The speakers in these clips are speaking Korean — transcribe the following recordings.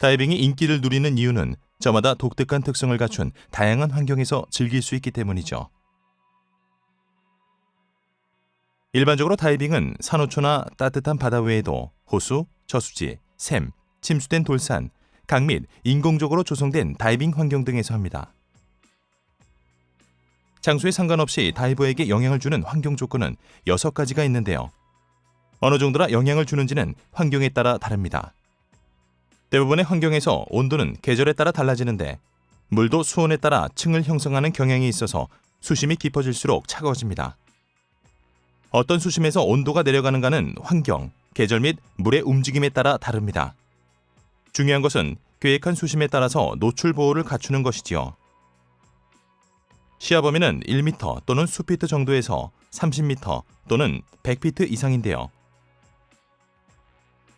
다이빙이 인기를 누리는 이유는 저마다 독특한 특성을 갖춘 다양한 환경에서 즐길 수 있기 때문이죠. 일반적으로 다이빙은 산호초나 따뜻한 바다 외에도 호수, 저수지, 샘, 침수된 돌산, 강 및 인공적으로 조성된 다이빙 환경 등에서 합니다. 장소에 상관없이 다이버에게 영향을 주는 환경 조건은 6가지가 있는데요. 어느 정도나 영향을 주는지는 환경에 따라 다릅니다. 대부분의 환경에서 온도는 계절에 따라 달라지는데 물도 수온에 따라 층을 형성하는 경향이 있어서 수심이 깊어질수록 차가워집니다. 어떤 수심에서 온도가 내려가는가는 환경, 계절 및 물의 움직임에 따라 다릅니다. 중요한 것은 계획한 수심에 따라서 노출 보호를 갖추는 것이지요. 시야 범위는 1m 또는 수피트 정도에서 30m 또는 100피트 이상인데요.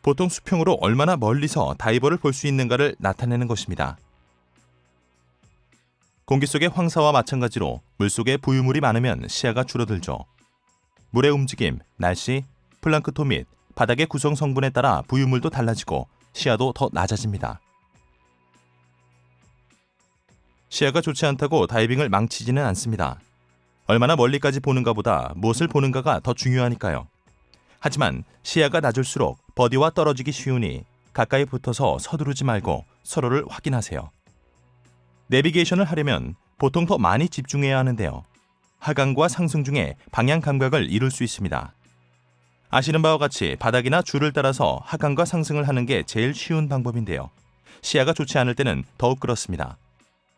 보통 수평으로 얼마나 멀리서 다이버를 볼 수 있는가를 나타내는 것입니다. 공기 속의 황사와 마찬가지로 물속에 부유물이 많으면 시야가 줄어들죠. 물의 움직임, 날씨, 플랑크톤 및 바닥의 구성 성분에 따라 부유물도 달라지고 시야도 더 낮아집니다. 시야가 좋지 않다고 다이빙을 망치지는 않습니다. 얼마나 멀리까지 보는가보다 무엇을 보는가가 더 중요하니까요. 하지만 시야가 낮을수록 버디와 떨어지기 쉬우니 가까이 붙어서 서두르지 말고 서로를 확인하세요. 내비게이션을 하려면 보통 더 많이 집중해야 하는데요. 하강과 상승 중에 방향 감각을 잃을 수 있습니다. 아시는 바와 같이 바닥이나 줄을 따라서 하강과 상승을 하는 게 제일 쉬운 방법인데요. 시야가 좋지 않을 때는 더욱 그렇습니다.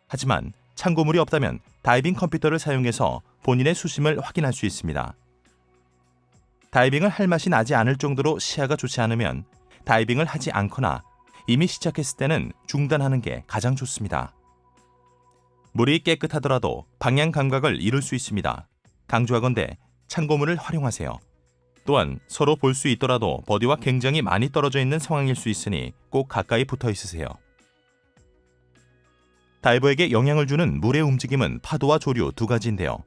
하지만 참고물이 없다면 다이빙 컴퓨터를 사용해서 본인의 수심을 확인할 수 있습니다. 다이빙을 할 맛이 나지 않을 정도로 시야가 좋지 않으면 다이빙을 하지 않거나 이미 시작했을 때는 중단하는 게 가장 좋습니다. 물이 깨끗하더라도 방향 감각을 잃을 수 있습니다. 강조하건대 참고물을 활용하세요. 또한 서로 볼 수 있더라도 버디와 굉장히 많이 떨어져 있는 상황일 수 있으니 꼭 가까이 붙어 있으세요. 다이버에게 영향을 주는 물의 움직임은 파도와 조류 2가지인데요.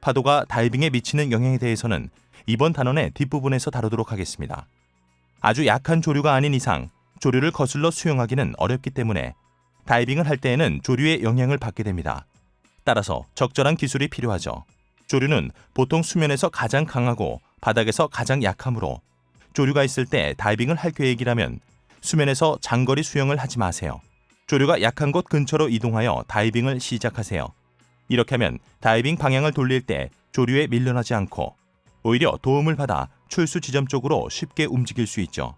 파도가 다이빙에 미치는 영향에 대해서는 이번 단원의 뒷부분에서 다루도록 하겠습니다. 아주 약한 조류가 아닌 이상 조류를 거슬러 수영하기는 어렵기 때문에 다이빙을 할 때에는 조류의 영향을 받게 됩니다. 따라서 적절한 기술이 필요하죠. 조류는 보통 수면에서 가장 강하고 바닥에서 가장 약하므로 조류가 있을 때 다이빙을 할 계획이라면 수면에서 장거리 수영을 하지 마세요. 조류가 약한 곳 근처로 이동하여 다이빙을 시작하세요. 이렇게 하면 다이빙 방향을 돌릴 때 조류에 밀려나지 않고 오히려 도움을 받아 출수 지점 쪽으로 쉽게 움직일 수 있죠.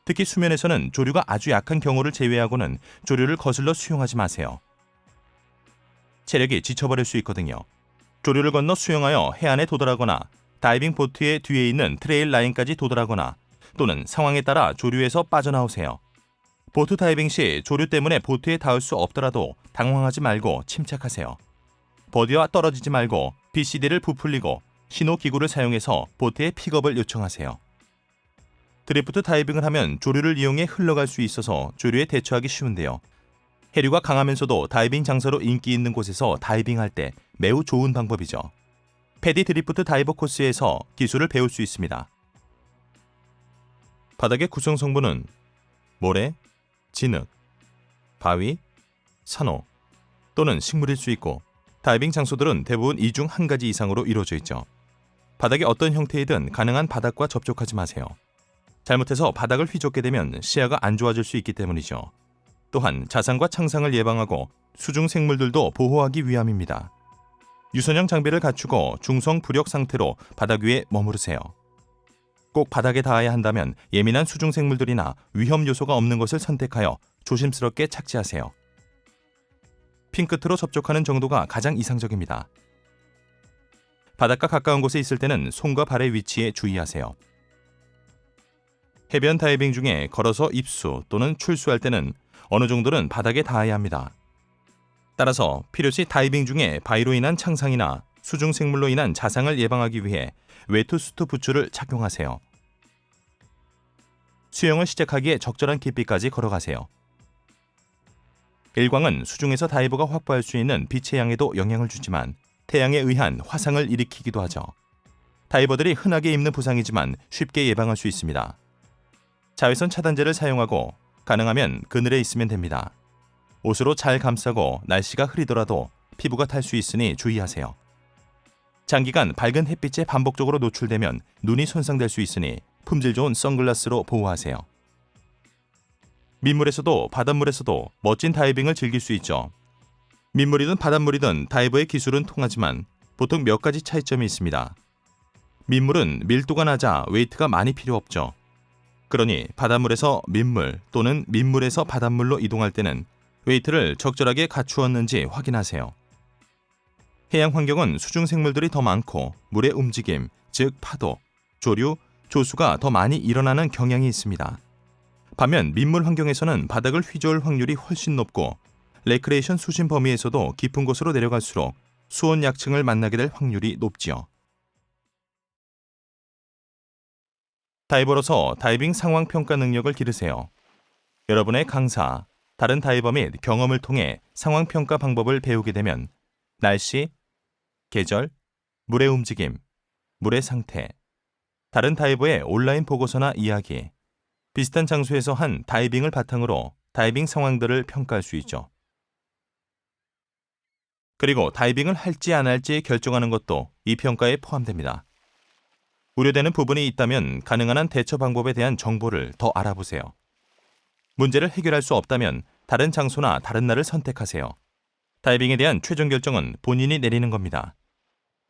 특히 수면에서는 조류가 아주 약한 경우를 제외하고는 조류를 거슬러 수영하지 마세요. 체력이 지쳐버릴 수 있거든요. 조류를 건너 수영하여 해안에 도달하거나 다이빙 보트의 뒤에 있는 트레일 라인까지 도달하거나 또는 상황에 따라 조류에서 빠져나오세요. 보트 다이빙 시 조류 때문에 보트에 닿을 수 없더라도 당황하지 말고 침착하세요. 버디와 떨어지지 말고 BCD를 부풀리고 신호기구를 사용해서 보트의 픽업을 요청하세요. 드리프트 다이빙을 하면 조류를 이용해 흘러갈 수 있어서 조류에 대처하기 쉬운데요. 해류가 강하면서도 다이빙 장소로 인기 있는 곳에서 다이빙할 때 매우 좋은 방법이죠. 패디 드리프트 다이버 코스에서 기술을 배울 수 있습니다. 바닥의 구성 성분은 모래, 진흙, 바위, 산호 또는 식물일 수 있고 다이빙 장소들은 대부분 이 중 한 가지 이상으로 이루어져 있죠. 바닥이 어떤 형태이든 가능한 바닥과 접촉하지 마세요. 잘못해서 바닥을 휘젓게 되면 시야가 안 좋아질 수 있기 때문이죠. 또한 자상과 창상을 예방하고 수중 생물들도 보호하기 위함입니다. 유선형 장비를 갖추고 중성 부력 상태로 바닥 위에 머무르세요. 꼭 바닥에 닿아야 한다면 예민한 수중 생물들이나 위험 요소가 없는 것을 선택하여 조심스럽게 착지하세요. 핀 끝으로 접촉하는 정도가 가장 이상적입니다. 바닷가 가까운 곳에 있을 때는 손과 발의 위치에 주의하세요. 해변 다이빙 중에 걸어서 입수 또는 출수할 때는 어느 정도는 바닥에 닿아야 합니다. 따라서 필요시 다이빙 중에 바위로 인한 창상이나 수중 생물로 인한 자상을 예방하기 위해 웨트수트 부츠를 착용하세요. 수영을 시작하기에 적절한 깊이까지 걸어가세요. 일광은 수중에서 다이버가 확보할 수 있는 빛의 양에도 영향을 주지만 태양에 의한 화상을 일으키기도 하죠. 다이버들이 흔하게 입는 부상이지만 쉽게 예방할 수 있습니다. 자외선 차단제를 사용하고 가능하면 그늘에 있으면 됩니다. 옷으로 잘 감싸고 날씨가 흐리더라도 피부가 탈 수 있으니 주의하세요. 장기간 밝은 햇빛에 반복적으로 노출되면 눈이 손상될 수 있으니 품질 좋은 선글라스로 보호하세요. 민물에서도 바닷물에서도 멋진 다이빙을 즐길 수 있죠. 민물이든 바닷물이든 다이버의 기술은 통하지만 보통 몇 가지 차이점이 있습니다. 민물은 밀도가 낮아 웨이트가 많이 필요 없죠. 그러니 바닷물에서 민물 또는 민물에서 바닷물로 이동할 때는 웨이트를 적절하게 갖추었는지 확인하세요. 해양 환경은 수중 생물들이 더 많고 물의 움직임, 즉 파도, 조류, 조수가 더 많이 일어나는 경향이 있습니다. 반면 민물 환경에서는 바닥을 휘저을 확률이 훨씬 높고 레크레이션 수심 범위에서도 깊은 곳으로 내려갈수록 수온 약층을 만나게 될 확률이 높지요. 다이버로서 다이빙 상황 평가 능력을 기르세요. 여러분의 강사, 다른 다이버 및 경험을 통해 상황 평가 방법을 배우게 되면 날씨, 계절, 물의 움직임, 물의 상태, 다른 다이버의 온라인 보고서나 이야기, 비슷한 장소에서 한 다이빙을 바탕으로 다이빙 상황들을 평가할 수 있죠. 그리고 다이빙을 할지 안 할지 결정하는 것도 이 평가에 포함됩니다. 우려되는 부분이 있다면 가능한 한 대처 방법에 대한 정보를 더 알아보세요. 문제를 해결할 수 없다면 다른 장소나 다른 날을 선택하세요. 다이빙에 대한 최종 결정은 본인이 내리는 겁니다.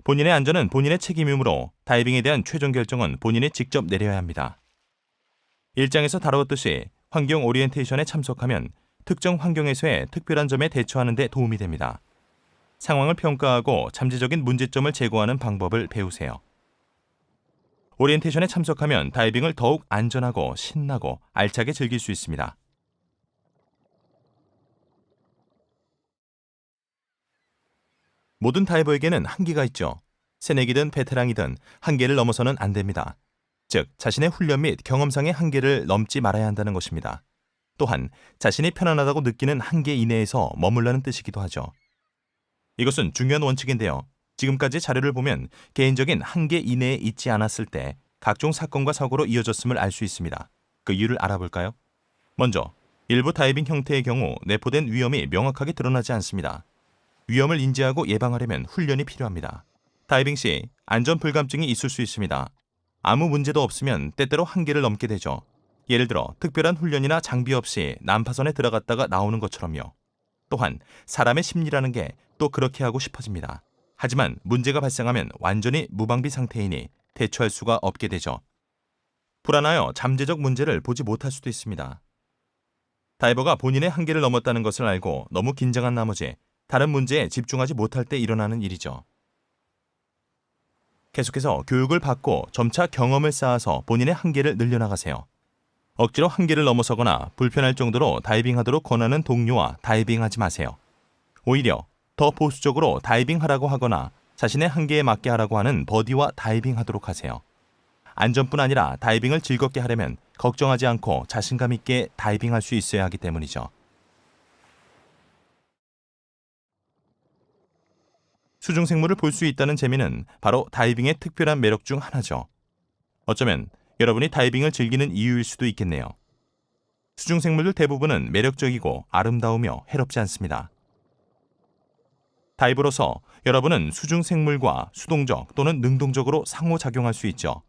본인의 안전은 본인의 책임이므로 다이빙에 대한 최종 결정은 본인이 직접 내려야 합니다. 일장에서 다루었듯이 환경 오리엔테이션에 참석하면 특정 환경에서의 특별한 점에 대처하는 데 도움이 됩니다. 상황을 평가하고 잠재적인 문제점을 제거하는 방법을 배우세요. 오리엔테이션에 참석하면 다이빙을 더욱 안전하고 신나고 알차게 즐길 수 있습니다. 모든 다이버에게는 한계가 있죠. 새내기든 베테랑이든 한계를 넘어서는 안 됩니다. 즉, 자신의 훈련 및 경험상의 한계를 넘지 말아야 한다는 것입니다. 또한 자신이 편안하다고 느끼는 한계 이내에서 머물라는 뜻이기도 하죠. 이것은 중요한 원칙인데요. 지금까지 자료를 보면 개인적인 한계 이내에 있지 않았을 때 각종 사건과 사고로 이어졌음을 알 수 있습니다. 그 이유를 알아볼까요? 먼저, 일부 다이빙 형태의 경우 내포된 위험이 명확하게 드러나지 않습니다. 위험을 인지하고 예방하려면 훈련이 필요합니다. 다이빙 시 안전 불감증이 있을 수 있습니다. 아무 문제도 없으면 때때로 한계를 넘게 되죠. 예를 들어 특별한 훈련이나 장비 없이 난파선에 들어갔다가 나오는 것처럼요. 또한 사람의 심리라는 게 또 그렇게 하고 싶어집니다. 하지만 문제가 발생하면 완전히 무방비 상태이니 대처할 수가 없게 되죠. 불안하여 잠재적 문제를 보지 못할 수도 있습니다. 다이버가 본인의 한계를 넘었다는 것을 알고 너무 긴장한 나머지 다른 문제에 집중하지 못할 때 일어나는 일이죠. 계속해서 교육을 받고 점차 경험을 쌓아서 본인의 한계를 늘려나가세요. 억지로 한계를 넘어서거나 불편할 정도로 다이빙하도록 권하는 동료와 다이빙하지 마세요. 오히려 더 보수적으로 다이빙하라고 하거나 자신의 한계에 맞게 하라고 하는 버디와 다이빙하도록 하세요. 안전뿐 아니라 다이빙을 즐겁게 하려면 걱정하지 않고 자신감 있게 다이빙할 수 있어야 하기 때문이죠. 수중생물을 볼 수 있다는 재미는 바로 다이빙의 특별한 매력 중 하나죠. 어쩌면 여러분이 다이빙을 즐기는 이유일 수도 있겠네요. 수중생물들 대부분은 매력적이고 아름다우며 해롭지 않습니다. 다이버로서 여러분은 수중생물과 수동적 또는 능동적으로 상호작용할 수 있죠.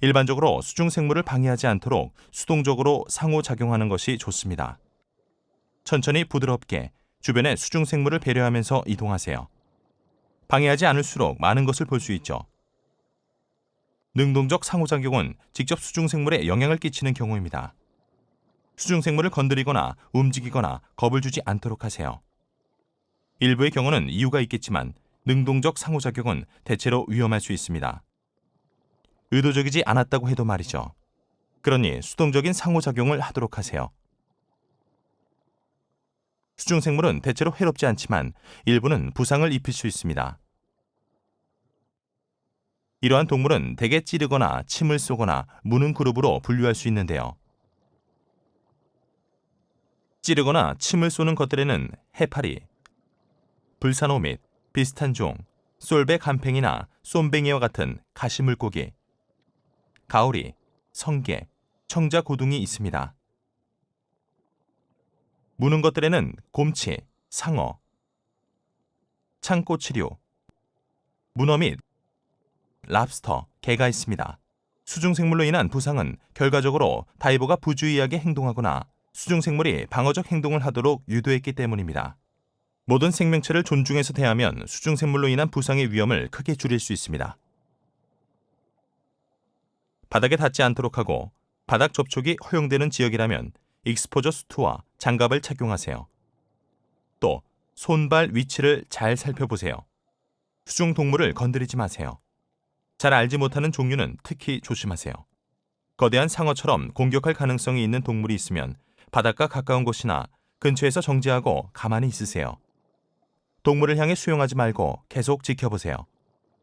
일반적으로 수중생물을 방해하지 않도록 수동적으로 상호작용하는 것이 좋습니다. 천천히 부드럽게 주변의 수중생물을 배려하면서 이동하세요. 방해하지 않을수록 많은 것을 볼 수 있죠. 능동적 상호작용은 직접 수중생물에 영향을 끼치는 경우입니다. 수중생물을 건드리거나 움직이거나 겁을 주지 않도록 하세요. 일부의 경우는 이유가 있겠지만 능동적 상호작용은 대체로 위험할 수 있습니다. 의도적이지 않았다고 해도 말이죠. 그러니 수동적인 상호작용을 하도록 하세요. 수중생물은 대체로 해롭지 않지만 일부는 부상을 입힐 수 있습니다. 이러한 동물은 대개 찌르거나 침을 쏘거나 무는 그룹으로 분류할 수 있는데요. 찌르거나 침을 쏘는 것들에는 해파리, 불사노 및 비슷한 종, 솔배 간팽이나 쏨뱅이와 같은 가시물고기, 가오리, 성게, 청자고둥이 있습니다. 무는 것들에는 곰치, 상어, 창꼬치류, 문어 및 랍스터, 게가 있습니다. 수중생물로 인한 부상은 결과적으로 다이버가 부주의하게 행동하거나 수중생물이 방어적 행동을 하도록 유도했기 때문입니다. 모든 생명체를 존중해서 대하면 수중생물로 인한 부상의 위험을 크게 줄일 수 있습니다. 바닥에 닿지 않도록 하고 바닥 접촉이 허용되는 지역이라면 익스포저 수트와 장갑을 착용하세요. 또 손발 위치를 잘 살펴보세요. 수중 동물을 건드리지 마세요. 잘 알지 못하는 종류는 특히 조심하세요. 거대한 상어처럼 공격할 가능성이 있는 동물이 있으면 바닷가 가까운 곳이나 근처에서 정지하고 가만히 있으세요. 동물을 향해 수용하지 말고 계속 지켜보세요.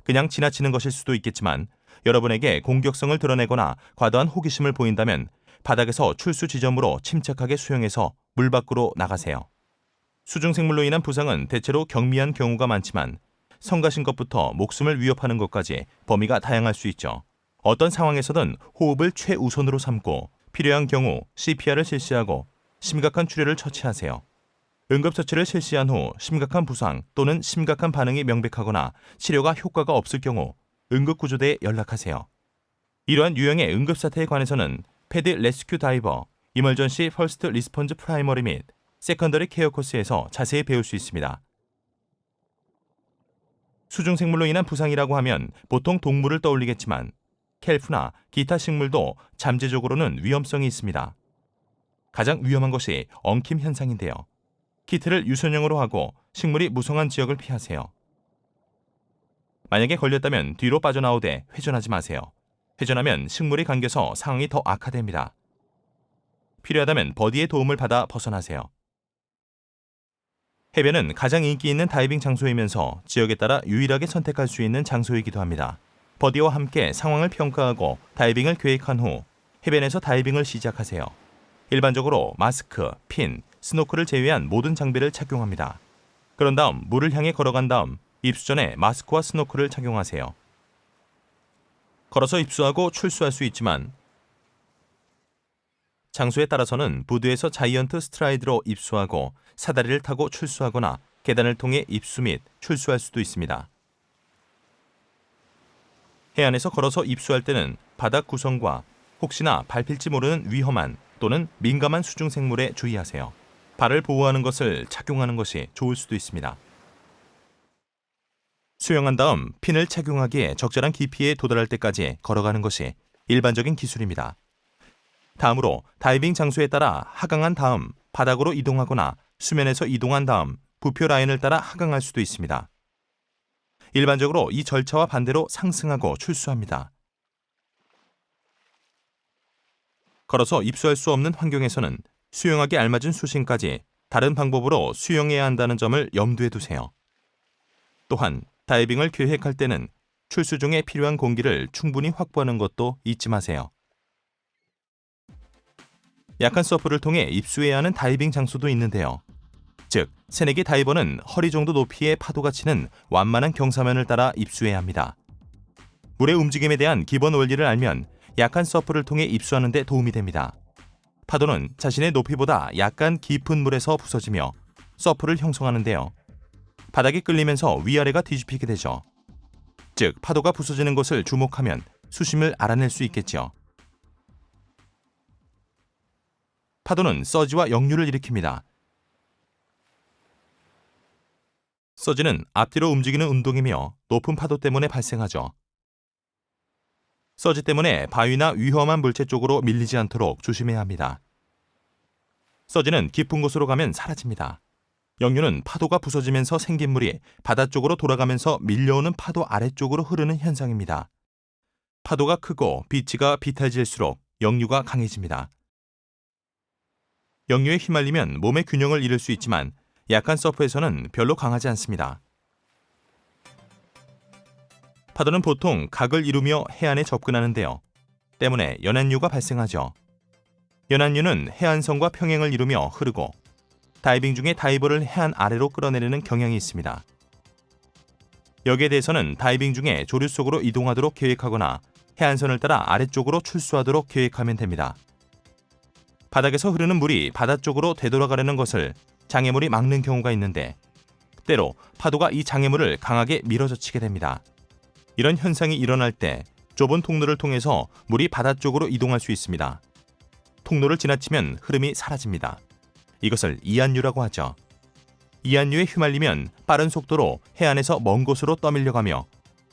그냥 지나치는 것일 수도 있겠지만 여러분에게 공격성을 드러내거나 과도한 호기심을 보인다면 바닥에서 출수 지점으로 침착하게 수용해서 물 밖으로 나가세요. 수중생물로 인한 부상은 대체로 경미한 경우가 많지만 성가신 것부터 목숨을 위협하는 것까지 범위가 다양할 수 있죠. 어떤 상황에서든 호흡을 최우선으로 삼고 필요한 경우 CPR을 실시하고 심각한 출혈을 처치하세요. 응급처치를 실시한 후 심각한 부상 또는 심각한 반응이 명백하거나 치료가 효과가 없을 경우 응급구조대에 연락하세요. 이러한 유형의 응급사태에 관해서는 패드 레스큐 다이버, 이멀전시 퍼스트 리스폰즈 프라이머리 및 세컨더리 케어 코스에서 자세히 배울 수 있습니다. 수중생물로 인한 부상이라고 하면 보통 동물을 떠올리겠지만 켈프나 기타 식물도 잠재적으로는 위험성이 있습니다. 가장 위험한 것이 엉킴 현상인데요. 키트를 유선형으로 하고 식물이 무성한 지역을 피하세요. 만약에 걸렸다면 뒤로 빠져나오되 회전하지 마세요. 회전하면 식물이 감겨서 상황이 더 악화됩니다. 필요하다면 버디의 도움을 받아 벗어나세요. 해변은 가장 인기 있는 다이빙 장소이면서 지역에 따라 유일하게 선택할 수 있는 장소이기도 합니다. 버디와 함께 상황을 평가하고 다이빙을 계획한 후 해변에서 다이빙을 시작하세요. 일반적으로 마스크, 핀, 스노클을 제외한 모든 장비를 착용합니다. 그런 다음 물을 향해 걸어간 다음 입수 전에 마스크와 스노클을 착용하세요. 걸어서 입수하고 출수할 수 있지만 장소에 따라서는 부두에서 자이언트 스트라이드로 입수하고 사다리를 타고 출수하거나 계단을 통해 입수 및 출수할 수도 있습니다. 해안에서 걸어서 입수할 때는 바닥 구성과 혹시나 밟힐지 모르는 위험한 또는 민감한 수중생물에 주의하세요. 발을 보호하는 것을 착용하는 것이 좋을 수도 있습니다. 수영한 다음 핀을 착용하기에 적절한 깊이에 도달할 때까지 걸어가는 것이 일반적인 기술입니다. 다음으로 다이빙 장소에 따라 하강한 다음 바닥으로 이동하거나 수면에서 이동한 다음 부표 라인을 따라 하강할 수도 있습니다. 일반적으로 이 절차와 반대로 상승하고 출수합니다. 걸어서 입수할 수 없는 환경에서는 수영하기 알맞은 수심까지 다른 방법으로 수영해야 한다는 점을 염두에 두세요. 또한 다이빙을 계획할 때는 출수 중에 필요한 공기를 충분히 확보하는 것도 잊지 마세요. 약한 서프를 통해 입수해야 하는 다이빙 장소도 있는데요. 즉, 새내기 다이버는 허리 정도 높이의 파도가 치는 완만한 경사면을 따라 입수해야 합니다. 물의 움직임에 대한 기본 원리를 알면 약한 서프를 통해 입수하는 데 도움이 됩니다. 파도는 자신의 높이보다 약간 깊은 물에서 부서지며 서프를 형성하는데요. 바닥이 끌리면서 위아래가 뒤집히게 되죠. 즉, 파도가 부서지는 것을 주목하면 수심을 알아낼 수 있겠죠. 파도는 서지와 역류를 일으킵니다. 서지는 앞뒤로 움직이는 운동이며 높은 파도 때문에 발생하죠. 서지 때문에 바위나 위험한 물체 쪽으로 밀리지 않도록 조심해야 합니다. 서지는 깊은 곳으로 가면 사라집니다. 역류는 파도가 부서지면서 생긴 물이 바다 쪽으로 돌아가면서 밀려오는 파도 아래쪽으로 흐르는 현상입니다. 파도가 크고 비치가 비탈질수록 역류가 강해집니다. 역류에 휘말리면 몸의 균형을 잃을 수 있지만 약한 서프에서는 별로 강하지 않습니다. 파도는 보통 각을 이루며 해안에 접근하는데요. 때문에 연안류가 발생하죠. 연안류는 해안선과 평행을 이루며 흐르고 다이빙 중에 다이버를 해안 아래로 끌어내리는 경향이 있습니다. 여기에 대해서는 다이빙 중에 조류 속으로 이동하도록 계획하거나 해안선을 따라 아래쪽으로 출수하도록 계획하면 됩니다. 바닥에서 흐르는 물이 바다 쪽으로 되돌아가려는 것을 장애물이 막는 경우가 있는데 때로 파도가 이 장애물을 강하게 밀어젖히게 됩니다. 이런 현상이 일어날 때 좁은 통로를 통해서 물이 바다 쪽으로 이동할 수 있습니다. 통로를 지나치면 흐름이 사라집니다. 이것을 이안류라고 하죠. 이안류에 휘말리면 빠른 속도로 해안에서 먼 곳으로 떠밀려가며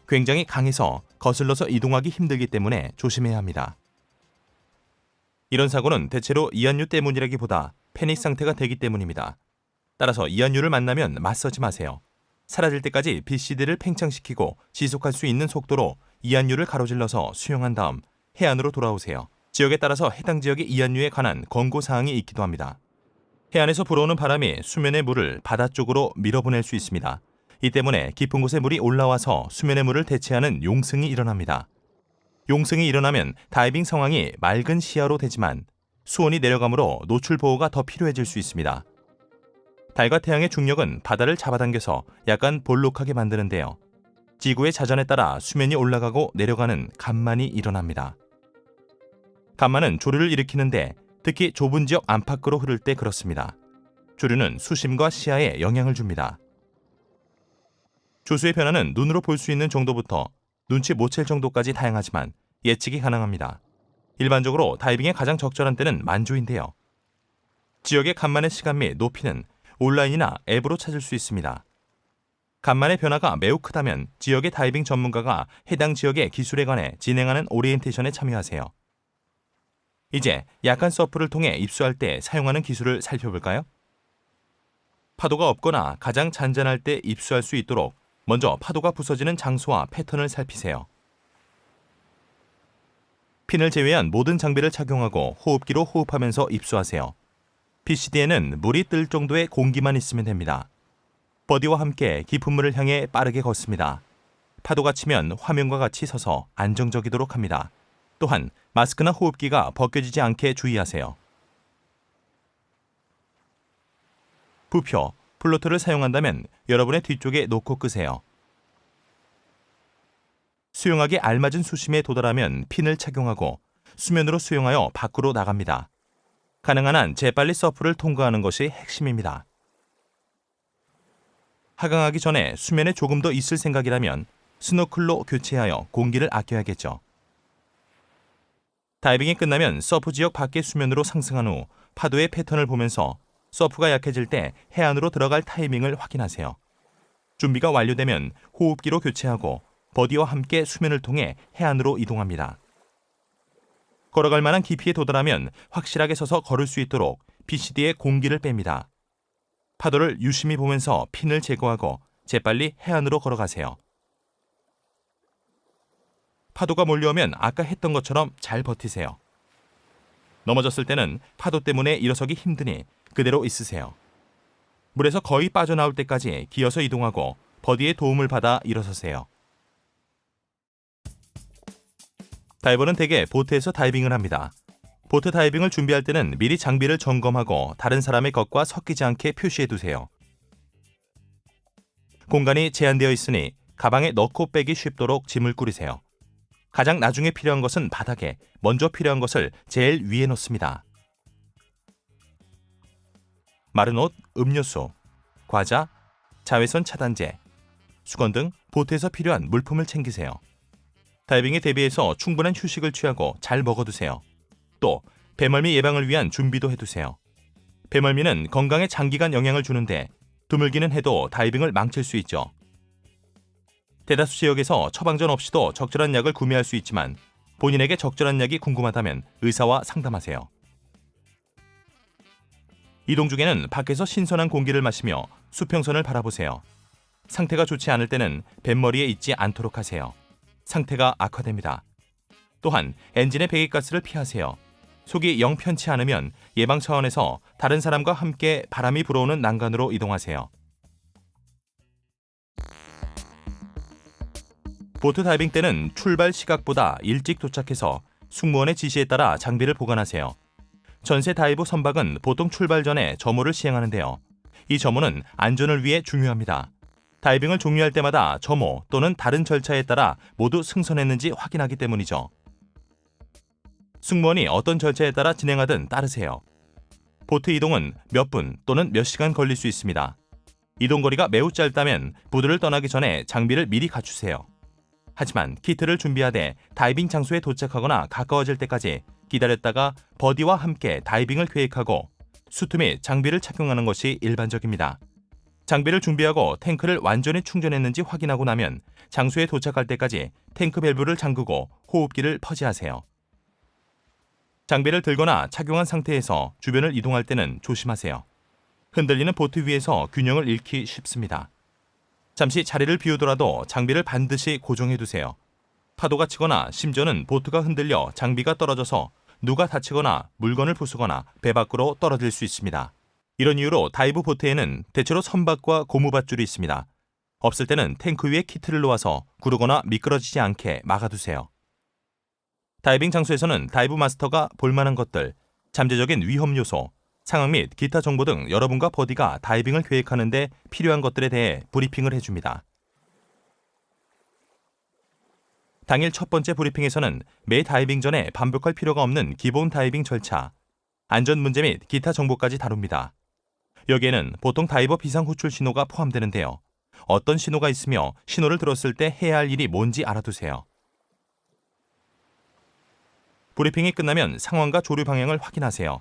굉장히 강해서 거슬러서 이동하기 힘들기 때문에 조심해야 합니다. 이런 사고는 대체로 이안류 때문이라기보다 패닉 상태가 되기 때문입니다. 따라서 이안류를 만나면 맞서지 마세요. 사라질 때까지 BCD를 팽창시키고 지속할 수 있는 속도로 이안류를 가로질러서 수영한 다음 해안으로 돌아오세요. 지역에 따라서 해당 지역의 이안류에 관한 권고사항이 있기도 합니다. 해안에서 불어오는 바람이 수면의 물을 바다 쪽으로 밀어보낼 수 있습니다. 이 때문에 깊은 곳에 물이 올라와서 수면의 물을 대체하는 용승이 일어납니다. 용승이 일어나면 다이빙 상황이 맑은 시야로 되지만 수온이 내려가므로 노출 보호가 더 필요해질 수 있습니다. 달과 태양의 중력은 바다를 잡아당겨서 약간 볼록하게 만드는데요. 지구의 자전에 따라 수면이 올라가고 내려가는 간만이 일어납니다. 간만은 조류를 일으키는데 특히 좁은 지역 안팎으로 흐를 때 그렇습니다. 조류는 수심과 시야에 영향을 줍니다. 조수의 변화는 눈으로 볼 수 있는 정도부터 눈치 못 챌 정도까지 다양하지만 예측이 가능합니다. 일반적으로 다이빙의 가장 적절한 때는 만조인데요. 지역의 간만의 시간 및 높이는 온라인이나 앱으로 찾을 수 있습니다. 간만의 변화가 매우 크다면 지역의 다이빙 전문가가 해당 지역의 기술에 관해 진행하는 오리엔테이션에 참여하세요. 이제 약한 서프를 통해 입수할 때 사용하는 기술을 살펴볼까요? 파도가 없거나 가장 잔잔할 때 입수할 수 있도록 먼저 파도가 부서지는 장소와 패턴을 살피세요. 핀을 제외한 모든 장비를 착용하고 호흡기로 호흡하면서 입수하세요. BCD에는 물이 뜰 정도의 공기만 있으면 됩니다. 버디와 함께 깊은 물을 향해 빠르게 걷습니다. 파도가 치면 화면과 같이 서서 안정적이도록 합니다. 또한 마스크나 호흡기가 벗겨지지 않게 주의하세요. 부표, 플로트를 사용한다면 여러분의 뒤쪽에 놓고 끄세요. 수영하기 알맞은 수심에 도달하면 핀을 착용하고 수면으로 수영하여 밖으로 나갑니다. 가능한 한 재빨리 서프를 통과하는 것이 핵심입니다. 하강하기 전에 수면에 조금 더 있을 생각이라면 스노클로 교체하여 공기를 아껴야겠죠. 다이빙이 끝나면 서프 지역 밖의 수면으로 상승한 후 파도의 패턴을 보면서 서프가 약해질 때 해안으로 들어갈 타이밍을 확인하세요. 준비가 완료되면 호흡기로 교체하고 버디와 함께 수면을 통해 해안으로 이동합니다. 걸어갈 만한 깊이에 도달하면 확실하게 서서 걸을 수 있도록 BCD에 공기를 뺍니다. 파도를 유심히 보면서 핀을 제거하고 재빨리 해안으로 걸어가세요. 파도가 몰려오면 아까 했던 것처럼 잘 버티세요. 넘어졌을 때는 파도 때문에 일어서기 힘드니 그대로 있으세요. 물에서 거의 빠져나올 때까지 기어서 이동하고 버디의 도움을 받아 일어서세요. 다이버는 대개 보트에서 다이빙을 합니다. 보트 다이빙을 준비할 때는 미리 장비를 점검하고 다른 사람의 것과 섞이지 않게 표시해두세요. 공간이 제한되어 있으니 가방에 넣고 빼기 쉽도록 짐을 꾸리세요. 가장 나중에 필요한 것은 바닥에, 먼저 필요한 것을 제일 위에 놓습니다. 마른 옷, 음료수, 과자, 자외선 차단제, 수건 등 보트에서 필요한 물품을 챙기세요. 다이빙에 대비해서 충분한 휴식을 취하고 잘 먹어두세요. 또 배멀미 예방을 위한 준비도 해두세요. 배멀미는 건강에 장기간 영향을 주는데 드물기는 해도 다이빙을 망칠 수 있죠. 대다수 지역에서 처방전 없이도 적절한 약을 구매할 수 있지만 본인에게 적절한 약이 궁금하다면 의사와 상담하세요. 이동 중에는 밖에서 신선한 공기를 마시며 수평선을 바라보세요. 상태가 좋지 않을 때는 뱃머리에 있지 않도록 하세요. 상태가 악화됩니다. 또한 엔진의 배기가스를 피하세요. 속이 영 편치 않으면 예방 차원에서 다른 사람과 함께 바람이 불어오는 난간으로 이동하세요. 보트 다이빙 때는 출발 시각보다 일찍 도착해서 승무원의 지시에 따라 장비를 보관하세요. 전세 다이브 선박은 보통 출발 전에 점호를 시행하는데요. 이 점호는 안전을 위해 중요합니다. 다이빙을 종료할 때마다 점호 또는 다른 절차에 따라 모두 승선했는지 확인하기 때문이죠. 승무원이 어떤 절차에 따라 진행하든 따르세요. 보트 이동은 몇 분 또는 몇 시간 걸릴 수 있습니다. 이동 거리가 매우 짧다면 부두를 떠나기 전에 장비를 미리 갖추세요. 하지만 키트를 준비하되 다이빙 장소에 도착하거나 가까워질 때까지 기다렸다가 버디와 함께 다이빙을 계획하고 수트 및 장비를 착용하는 것이 일반적입니다. 장비를 준비하고 탱크를 완전히 충전했는지 확인하고 나면 장소에 도착할 때까지 탱크 밸브를 잠그고 호흡기를 퍼지하세요. 장비를 들거나 착용한 상태에서 주변을 이동할 때는 조심하세요. 흔들리는 보트 위에서 균형을 잃기 쉽습니다. 잠시 자리를 비우더라도 장비를 반드시 고정해두세요. 파도가 치거나 심지어는 보트가 흔들려 장비가 떨어져서 누가 다치거나 물건을 부수거나 배 밖으로 떨어질 수 있습니다. 이런 이유로 다이브 보트에는 대체로 선박과 고무밧줄이 있습니다. 없을 때는 탱크 위에 키트를 놓아서 구르거나 미끄러지지 않게 막아두세요. 다이빙 장소에서는 다이브 마스터가 볼만한 것들, 잠재적인 위험 요소, 상황 및 기타 정보 등 여러분과 버디가 다이빙을 계획하는 데 필요한 것들에 대해 브리핑을 해줍니다. 당일 첫 번째 브리핑에서는 매 다이빙 전에 반복할 필요가 없는 기본 다이빙 절차, 안전 문제 및 기타 정보까지 다룹니다. 여기에는 보통 다이버 비상 호출 신호가 포함되는데요. 어떤 신호가 있으며 신호를 들었을 때 해야 할 일이 뭔지 알아두세요. 브리핑이 끝나면 상황과 조류 방향을 확인하세요.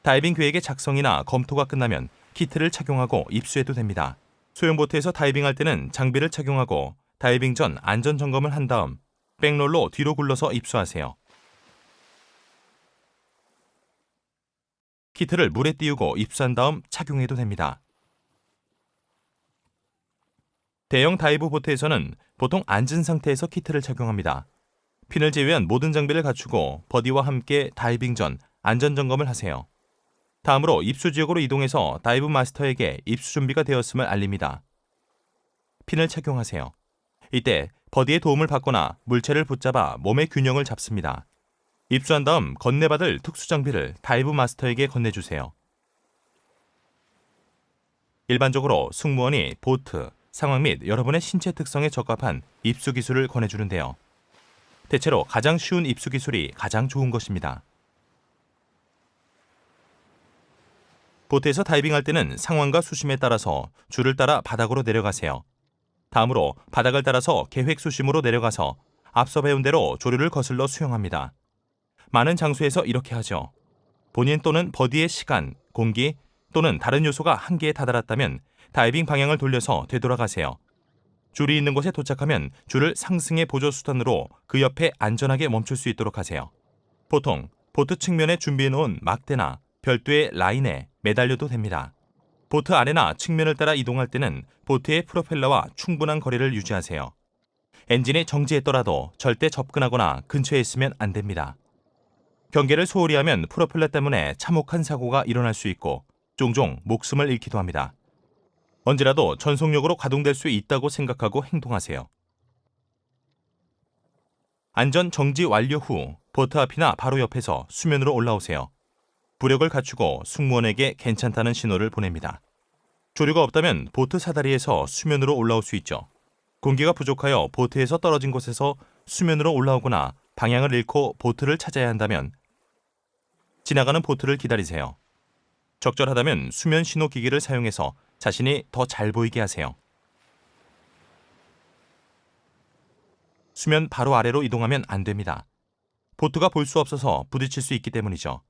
다이빙 계획의 작성이나 검토가 끝나면 키트를 착용하고 입수해도 됩니다. 소형보트에서 다이빙할 때는 장비를 착용하고 다이빙 전 안전 점검을 한 다음 백롤로 뒤로 굴러서 입수하세요. 키트를 물에 띄우고 입수한 다음 착용해도 됩니다. 대형 다이브 보트에서는 보통 앉은 상태에서 키트를 착용합니다. 핀을 제외한 모든 장비를 갖추고 버디와 함께 다이빙 전 안전 점검을 하세요. 다음으로 입수 지역으로 이동해서 다이브 마스터에게 입수 준비가 되었음을 알립니다. 핀을 착용하세요. 이때 버디의 도움을 받거나 물체를 붙잡아 몸의 균형을 잡습니다. 입수한 다음 건네받을 특수 장비를 다이브 마스터에게 건네주세요. 일반적으로 승무원이 보트, 상황 및 여러분의 신체 특성에 적합한 입수 기술을 권해주는데요. 대체로 가장 쉬운 입수 기술이 가장 좋은 것입니다. 보트에서 다이빙할 때는 상황과 수심에 따라서 줄을 따라 바닥으로 내려가세요. 다음으로 바닥을 따라서 계획 수심으로 내려가서 앞서 배운 대로 조류를 거슬러 수영합니다. 많은 장소에서 이렇게 하죠. 본인 또는 버디의 시간, 공기 또는 다른 요소가 한계에 다다랐다면 다이빙 방향을 돌려서 되돌아가세요. 줄이 있는 곳에 도착하면 줄을 상승의 보조 수단으로 그 옆에 안전하게 멈출 수 있도록 하세요. 보통 보트 측면에 준비해놓은 막대나 별도의 라인에 매달려도 됩니다. 보트 아래나 측면을 따라 이동할 때는 보트의 프로펠러와 충분한 거리를 유지하세요. 엔진이 정지했더라도 절대 접근하거나 근처에 있으면 안 됩니다. 경계를 소홀히 하면 프로펠러 때문에 참혹한 사고가 일어날 수 있고 종종 목숨을 잃기도 합니다. 언제라도 전속력으로 가동될 수 있다고 생각하고 행동하세요. 안전 정지 완료 후 보트 앞이나 바로 옆에서 수면으로 올라오세요. 부력을 갖추고 승무원에게 괜찮다는 신호를 보냅니다. 조류가 없다면 보트 사다리에서 수면으로 올라올 수 있죠. 공기가 부족하여 보트에서 떨어진 곳에서 수면으로 올라오거나 방향을 잃고 보트를 찾아야 한다면 지나가는 보트를 기다리세요. 적절하다면 수면 신호 기기를 사용해서 자신이 더 잘 보이게 하세요. 수면 바로 아래로 이동하면 안 됩니다. 보트가 볼 수 없어서 부딪힐 수 있기 때문이죠.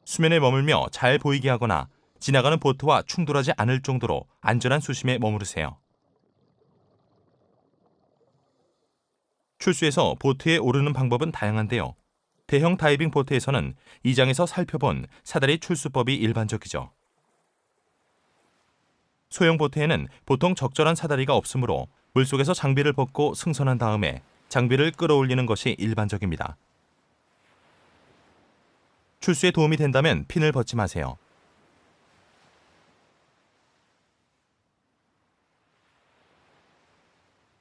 수면에 머물며 잘 보이게 하거나 지나가는 보트와 충돌하지 않을 정도로 안전한 수심에 머무르세요. 출수해서 보트에 오르는 방법은 다양한데요. 대형 다이빙 보트에서는 이 장에서 살펴본 사다리 출수법이 일반적이죠. 소형 보트에는 보통 적절한 사다리가 없으므로 물속에서 장비를 벗고 승선한 다음에 장비를 끌어올리는 것이 일반적입니다. 출수에 도움이 된다면 핀을 벗지 마세요.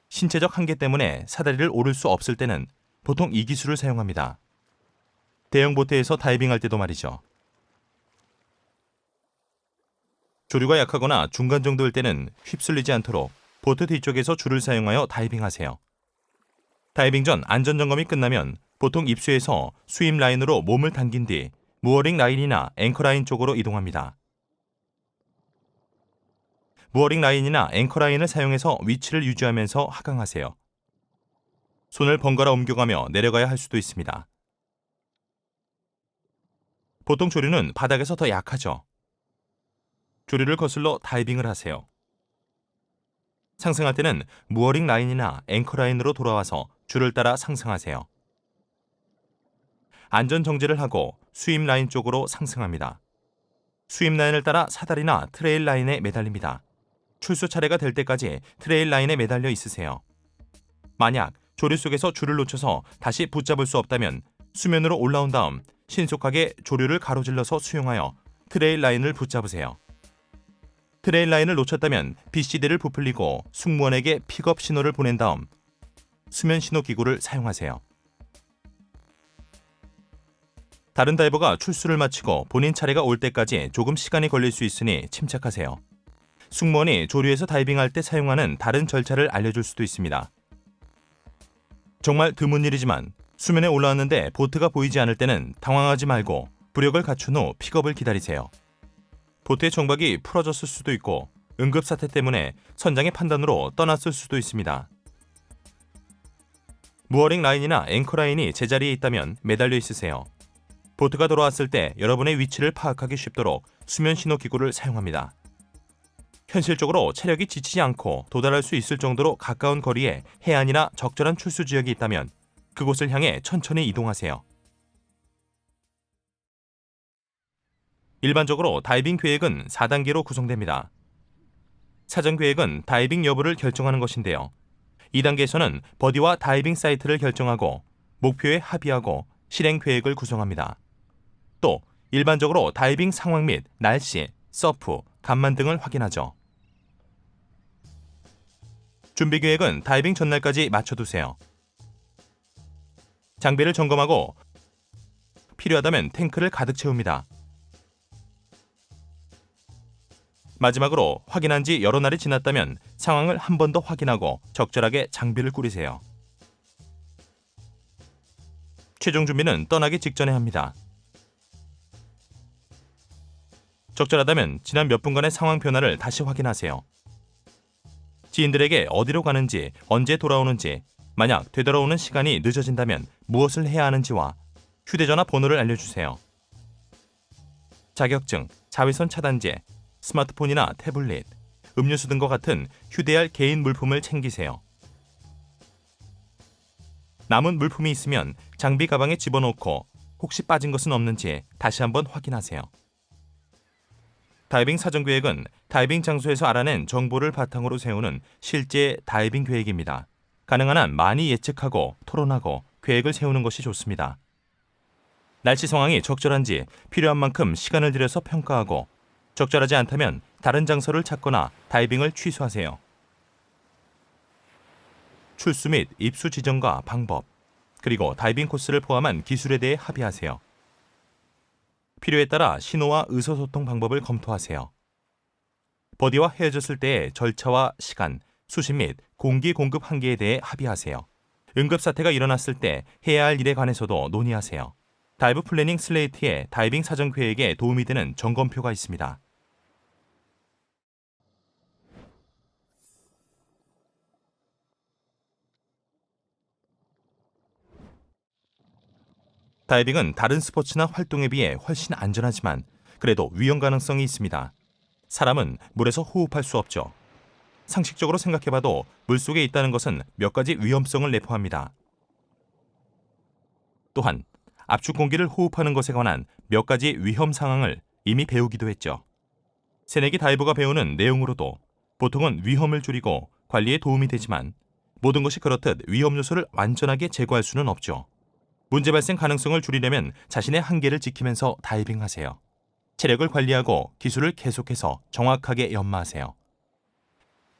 신체적 한계 때문에 사다리를 오를 수 없을 때는 보통 이 기술을 사용합니다. 대형 보트에서 다이빙할 때도 말이죠. 조류가 약하거나 중간 정도일 때는 휩쓸리지 않도록 보트 뒤쪽에서 줄을 사용하여 다이빙하세요. 다이빙 전 안전점검이 끝나면 보통 입수해서 수입 라인으로 몸을 당긴 뒤 무어링 라인이나 앵커 라인 쪽으로 이동합니다. 무어링 라인이나 앵커 라인을 사용해서 위치를 유지하면서 하강하세요. 손을 번갈아 옮겨가며 내려가야 할 수도 있습니다. 보통 조류는 바닥에서 더 약하죠. 조류를 거슬러 다이빙을 하세요. 상승할 때는 무어링 라인이나 앵커 라인으로 돌아와서 줄을 따라 상승하세요. 안전 정지를 하고 수입 라인 쪽으로 상승합니다. 수입 라인을 따라 사다리나 트레일 라인에 매달립니다. 출수 차례가 될 때까지 트레일 라인에 매달려 있으세요. 만약 조류 속에서 줄을 놓쳐서 다시 붙잡을 수 없다면 수면으로 올라온 다음 신속하게 조류를 가로질러서 수용하여 트레일 라인을 붙잡으세요. 트레일 라인을 놓쳤다면 BCD를 부풀리고 승무원에게 픽업 신호를 보낸 다음 수면 신호 기구를 사용하세요. 다른 다이버가 출수를 마치고 본인 차례가 올 때까지 조금 시간이 걸릴 수 있으니 침착하세요. 승무원이 조류에서 다이빙할 때 사용하는 다른 절차를 알려줄 수도 있습니다. 정말 드문 일이지만 수면에 올라왔는데 보트가 보이지 않을 때는 당황하지 말고 부력을 갖춘 후 픽업을 기다리세요. 보트의 정박이 풀어졌을 수도 있고 응급사태 때문에 선장의 판단으로 떠났을 수도 있습니다. 무어링 라인이나 앵커 라인이 제자리에 있다면 매달려 있으세요. 보트가 돌아왔을 때 여러분의 위치를 파악하기 쉽도록 수면 신호 기구를 사용합니다. 현실적으로 체력이 지치지 않고 도달할 수 있을 정도로 가까운 거리에 해안이나 적절한 출수 지역이 있다면 그곳을 향해 천천히 이동하세요. 일반적으로 다이빙 계획은 4단계로 구성됩니다. 사전 계획은 다이빙 여부를 결정하는 것인데요. 2단계에서는 버디와 다이빙 사이트를 결정하고 목표에 합의하고 실행 계획을 구성합니다. 또 일반적으로 다이빙 상황 및 날씨, 서프, 간만 등을 확인하죠. 준비 계획은 다이빙 전날까지 맞춰두세요. 장비를 점검하고 필요하다면 탱크를 가득 채웁니다. 마지막으로 확인한 지 여러 날이 지났다면 상황을 한 번 더 확인하고 적절하게 장비를 꾸리세요. 최종 준비는 떠나기 직전에 합니다. 적절하다면 지난 몇 분간의 상황 변화를 다시 확인하세요. 지인들에게 어디로 가는지, 언제 돌아오는지, 만약 되돌아오는 시간이 늦어진다면 무엇을 해야 하는지와 휴대전화 번호를 알려주세요. 자격증, 자외선 차단제, 스마트폰이나 태블릿, 음료수 등과 같은 휴대할 개인 물품을 챙기세요. 남은 물품이 있으면 장비 가방에 집어넣고 혹시 빠진 것은 없는지 다시 한번 확인하세요. 다이빙 사전 계획은 다이빙 장소에서 알아낸 정보를 바탕으로 세우는 실제 다이빙 계획입니다. 가능한 한 많이 예측하고 토론하고 계획을 세우는 것이 좋습니다. 날씨 상황이 적절한지 필요한 만큼 시간을 들여서 평가하고 적절하지 않다면 다른 장소를 찾거나 다이빙을 취소하세요. 출수 및 입수 지점과 방법, 그리고 다이빙 코스를 포함한 기술에 대해 합의하세요. 필요에 따라 신호와 의사소통 방법을 검토하세요. 버디와 헤어졌을 때의 절차와 시간, 수심 및 공기 공급 한계에 대해 합의하세요. 응급사태가 일어났을 때 해야 할 일에 관해서도 논의하세요. 다이브 플래닝 슬레이트에 다이빙 사전 계획에 도움이 되는 점검표가 있습니다. 다이빙은 다른 스포츠나 활동에 비해 훨씬 안전하지만 그래도 위험 가능성이 있습니다. 사람은 물에서 호흡할 수 없죠. 상식적으로 생각해봐도 물속에 있다는 것은 몇 가지 위험성을 내포합니다. 또한 압축 공기를 호흡하는 것에 관한 몇 가지 위험 상황을 이미 배우기도 했죠. 새내기 다이버가 배우는 내용으로도 보통은 위험을 줄이고 관리에 도움이 되지만 모든 것이 그렇듯 위험 요소를 완전하게 제거할 수는 없죠. 문제 발생 가능성을 줄이려면 자신의 한계를 지키면서 다이빙하세요. 체력을 관리하고 기술을 계속해서 정확하게 연마하세요.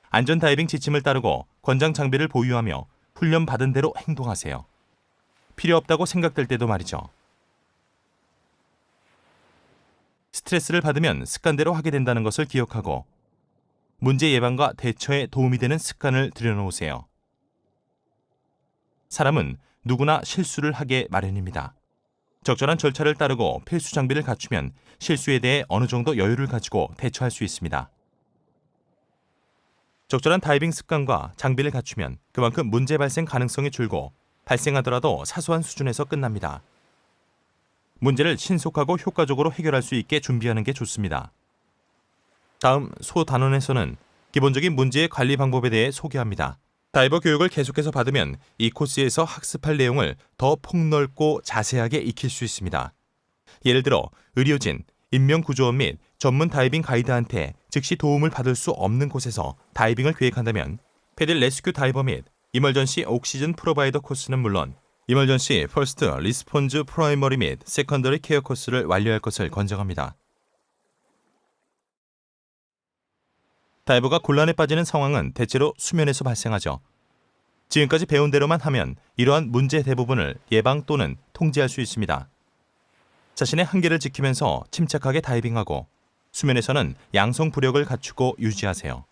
안전 다이빙 지침을 따르고 권장 장비를 보유하며 훈련 받은 대로 행동하세요. 필요 없다고 생각될 때도 말이죠. 스트레스를 받으면 습관대로 하게 된다는 것을 기억하고 문제 예방과 대처에 도움이 되는 습관을 들여놓으세요. 사람은 누구나 실수를 하게 마련입니다. 적절한 절차를 따르고 필수 장비를 갖추면 실수에 대해 어느 정도 여유를 가지고 대처할 수 있습니다. 적절한 다이빙 습관과 장비를 갖추면 그만큼 문제 발생 가능성이 줄고 발생하더라도 사소한 수준에서 끝납니다. 문제를 신속하고 효과적으로 해결할 수 있게 준비하는 게 좋습니다. 다음 소단원에서는 기본적인 문제의 관리 방법에 대해 소개합니다. 다이버 교육을 계속해서 받으면 이 코스에서 학습할 내용을 더 폭넓고 자세하게 익힐 수 있습니다. 예를 들어 의료진, 인명구조원 및 전문 다이빙 가이드한테 즉시 도움을 받을 수 없는 곳에서 다이빙을 계획한다면 패들 레스큐 다이버 및 이멀전시 옥시즌 프로바이더 코스는 물론 이멀전시 퍼스트 리스폰즈 프라이머리 및 세컨더리 케어 코스를 완료할 것을 권장합니다. 다이버가 곤란에 빠지는 상황은 대체로 수면에서 발생하죠. 지금까지 배운 대로만 하면 이러한 문제 대부분을 예방 또는 통제할 수 있습니다. 자신의 한계를 지키면서 침착하게 다이빙하고 수면에서는 양성 부력을 갖추고 유지하세요.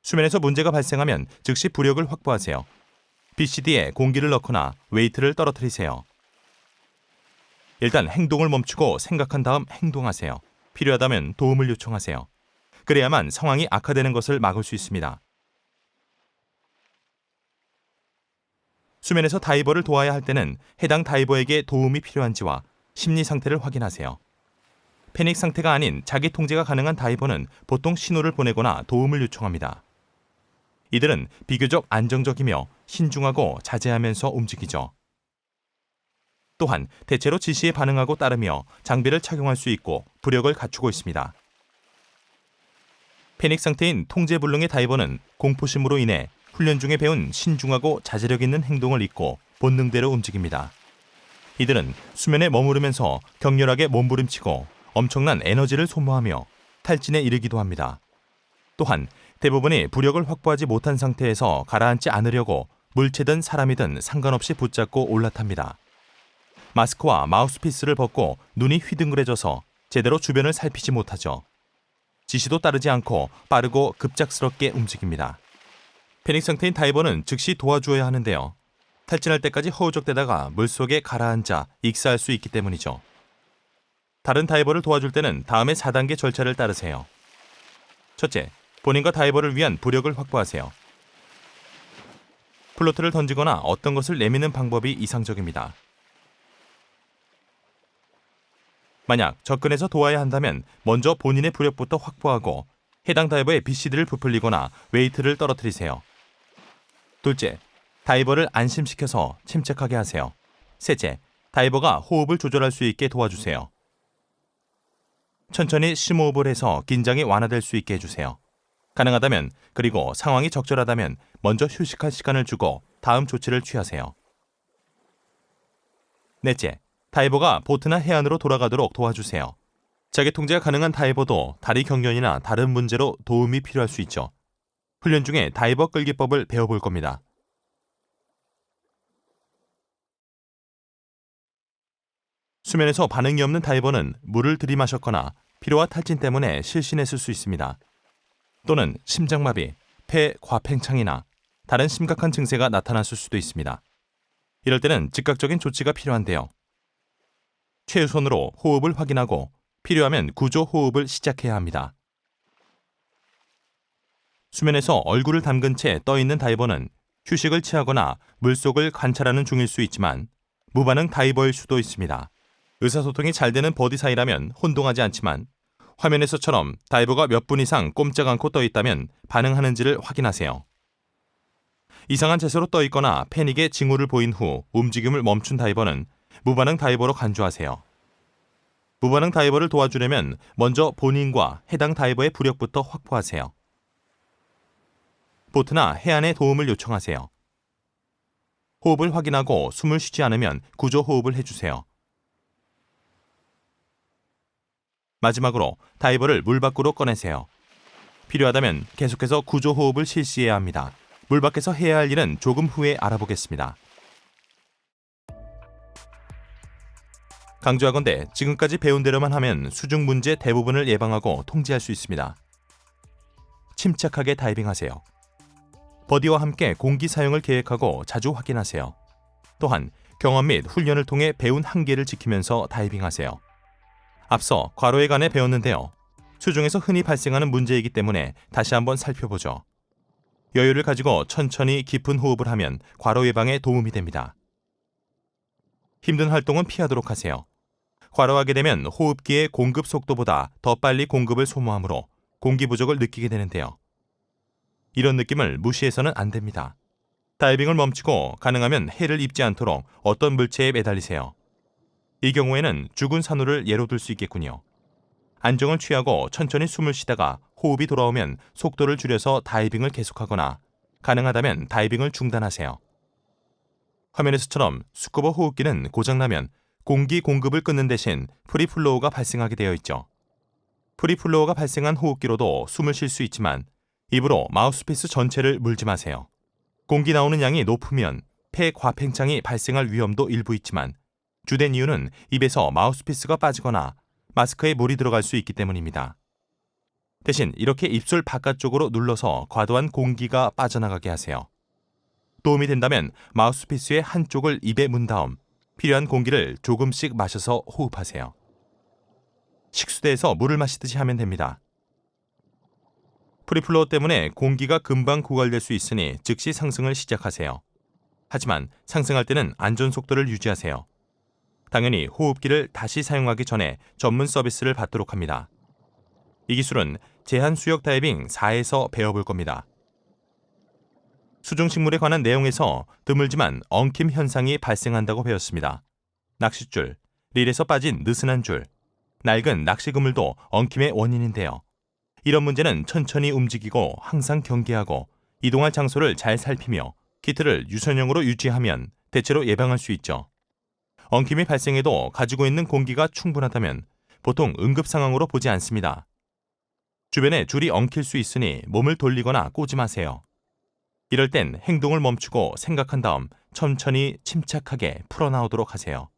수면에서 문제가 발생하면 즉시 부력을 확보하세요. BCD에 공기를 넣거나 웨이트를 떨어뜨리세요. 일단 행동을 멈추고 생각한 다음 행동하세요. 필요하다면 도움을 요청하세요. 그래야만 상황이 악화되는 것을 막을 수 있습니다. 수면에서 다이버를 도와야 할 때는 해당 다이버에게 도움이 필요한지와 심리 상태를 확인하세요. 패닉 상태가 아닌 자기 통제가 가능한 다이버는 보통 신호를 보내거나 도움을 요청합니다. 이들은 비교적 안정적이며 신중하고 자제하면서 움직이죠. 또한 대체로 지시에 반응하고 따르며 장비를 착용할 수 있고 부력을 갖추고 있습니다. 패닉 상태인 통제불능의 다이버는 공포심으로 인해 훈련 중에 배운 신중하고 자제력 있는 행동을 잊고 본능대로 움직입니다. 이들은 수면에 머무르면서 격렬하게 몸부림치고 엄청난 에너지를 소모하며 탈진에 이르기도 합니다. 또한 대부분이 부력을 확보하지 못한 상태에서 가라앉지 않으려고 물체든 사람이든 상관없이 붙잡고 올라탑니다. 마스크와 마우스피스를 벗고 눈이 휘둥그레져서 제대로 주변을 살피지 못하죠. 지시도 따르지 않고 빠르고 급작스럽게 움직입니다. 패닉 상태인 다이버는 즉시 도와주어야 하는데요. 탈진할 때까지 허우적대다가 물속에 가라앉아 익사할 수 있기 때문이죠. 다른 다이버를 도와줄 때는 다음의 4단계 절차를 따르세요. 첫째, 본인과 다이버를 위한 부력을 확보하세요. 플로트를 던지거나 어떤 것을 내미는 방법이 이상적입니다. 만약 접근해서 도와야 한다면 먼저 본인의 부력부터 확보하고 해당 다이버의 BCD를 부풀리거나 웨이트를 떨어뜨리세요. 둘째, 다이버를 안심시켜서 침착하게 하세요. 셋째, 다이버가 호흡을 조절할 수 있게 도와주세요. 천천히 심호흡을 해서 긴장이 완화될 수 있게 해주세요. 가능하다면 그리고 상황이 적절하다면 먼저 휴식할 시간을 주고 다음 조치를 취하세요. 넷째, 다이버가 보트나 해안으로 돌아가도록 도와주세요. 자기 통제가 가능한 다이버도 다리 경련이나 다른 문제로 도움이 필요할 수 있죠. 훈련 중에 다이버 끌기법을 배워볼 겁니다. 수면에서 반응이 없는 다이버는 물을 들이마셨거나 피로와 탈진 때문에 실신했을 수 있습니다. 또는 심장마비, 폐 과팽창이나 다른 심각한 증세가 나타났을 수도 있습니다. 이럴 때는 즉각적인 조치가 필요한데요. 최우선으로 호흡을 확인하고 필요하면 구조 호흡을 시작해야 합니다. 수면에서 얼굴을 담근 채 떠있는 다이버는 휴식을 취하거나 물속을 관찰하는 중일 수 있지만 무반응 다이버일 수도 있습니다. 의사소통이 잘 되는 버디 사이라면 혼동하지 않지만 화면에서처럼 다이버가 몇 분 이상 꼼짝 않고 떠있다면 반응하는지를 확인하세요. 이상한 자세로 떠있거나 패닉의 징후를 보인 후 움직임을 멈춘 다이버는 무반응 다이버로 간주하세요. 무반응 다이버를 도와주려면 먼저 본인과 해당 다이버의 부력부터 확보하세요. 보트나 해안의 도움을 요청하세요. 호흡을 확인하고 숨을 쉬지 않으면 구조 호흡을 해주세요. 마지막으로 다이버를 물 밖으로 꺼내세요. 필요하다면 계속해서 구조 호흡을 실시해야 합니다. 물 밖에서 해야 할 일은 조금 후에 알아보겠습니다. 강조하건대 지금까지 배운 대로만 하면 수중 문제 대부분을 예방하고 통제할 수 있습니다. 침착하게 다이빙하세요. 버디와 함께 공기 사용을 계획하고 자주 확인하세요. 또한 경험 및 훈련을 통해 배운 한계를 지키면서 다이빙하세요. 앞서 과로에 관해 배웠는데요. 수중에서 흔히 발생하는 문제이기 때문에 다시 한번 살펴보죠. 여유를 가지고 천천히 깊은 호흡을 하면 과로 예방에 도움이 됩니다. 힘든 활동은 피하도록 하세요. 과로하게 되면 호흡기의 공급 속도보다 더 빨리 공급을 소모하므로 공기 부족을 느끼게 되는데요. 이런 느낌을 무시해서는 안 됩니다. 다이빙을 멈추고 가능하면 해를 입지 않도록 어떤 물체에 매달리세요. 이 경우에는 죽은 산호를 예로 들 수 있겠군요. 안정을 취하고 천천히 숨을 쉬다가 호흡이 돌아오면 속도를 줄여서 다이빙을 계속하거나 가능하다면 다이빙을 중단하세요. 화면에서처럼 스쿠버 호흡기는 고장나면 공기 공급을 끊는 대신 프리플로우가 발생하게 되어 있죠. 프리플로우가 발생한 호흡기로도 숨을 쉴 수 있지만 입으로 마우스피스 전체를 물지 마세요. 공기 나오는 양이 높으면 폐 과팽창이 발생할 위험도 일부 있지만 주된 이유는 입에서 마우스피스가 빠지거나 마스크에 물이 들어갈 수 있기 때문입니다. 대신 이렇게 입술 바깥쪽으로 눌러서 과도한 공기가 빠져나가게 하세요. 도움이 된다면 마우스피스의 한쪽을 입에 문 다음 필요한 공기를 조금씩 마셔서 호흡하세요. 식수대에서 물을 마시듯이 하면 됩니다. 프리플로우 때문에 공기가 금방 고갈될 수 있으니 즉시 상승을 시작하세요. 하지만 상승할 때는 안전 속도를 유지하세요. 당연히 호흡기를 다시 사용하기 전에 전문 서비스를 받도록 합니다. 이 기술은 제한 수역 다이빙 4에서 배워볼 겁니다. 수중식물에 관한 내용에서 드물지만 엉킴 현상이 발생한다고 배웠습니다. 낚싯줄, 릴에서 빠진 느슨한 줄, 낡은 낚시 그물도 엉킴의 원인인데요. 이런 문제는 천천히 움직이고 항상 경계하고 이동할 장소를 잘 살피며 키트를 유선형으로 유지하면 대체로 예방할 수 있죠. 엉킴이 발생해도 가지고 있는 공기가 충분하다면 보통 응급 상황으로 보지 않습니다. 주변에 줄이 엉킬 수 있으니 몸을 돌리거나 꼬지 마세요. 이럴 땐 행동을 멈추고 생각한 다음 천천히 침착하게 풀어나오도록 하세요.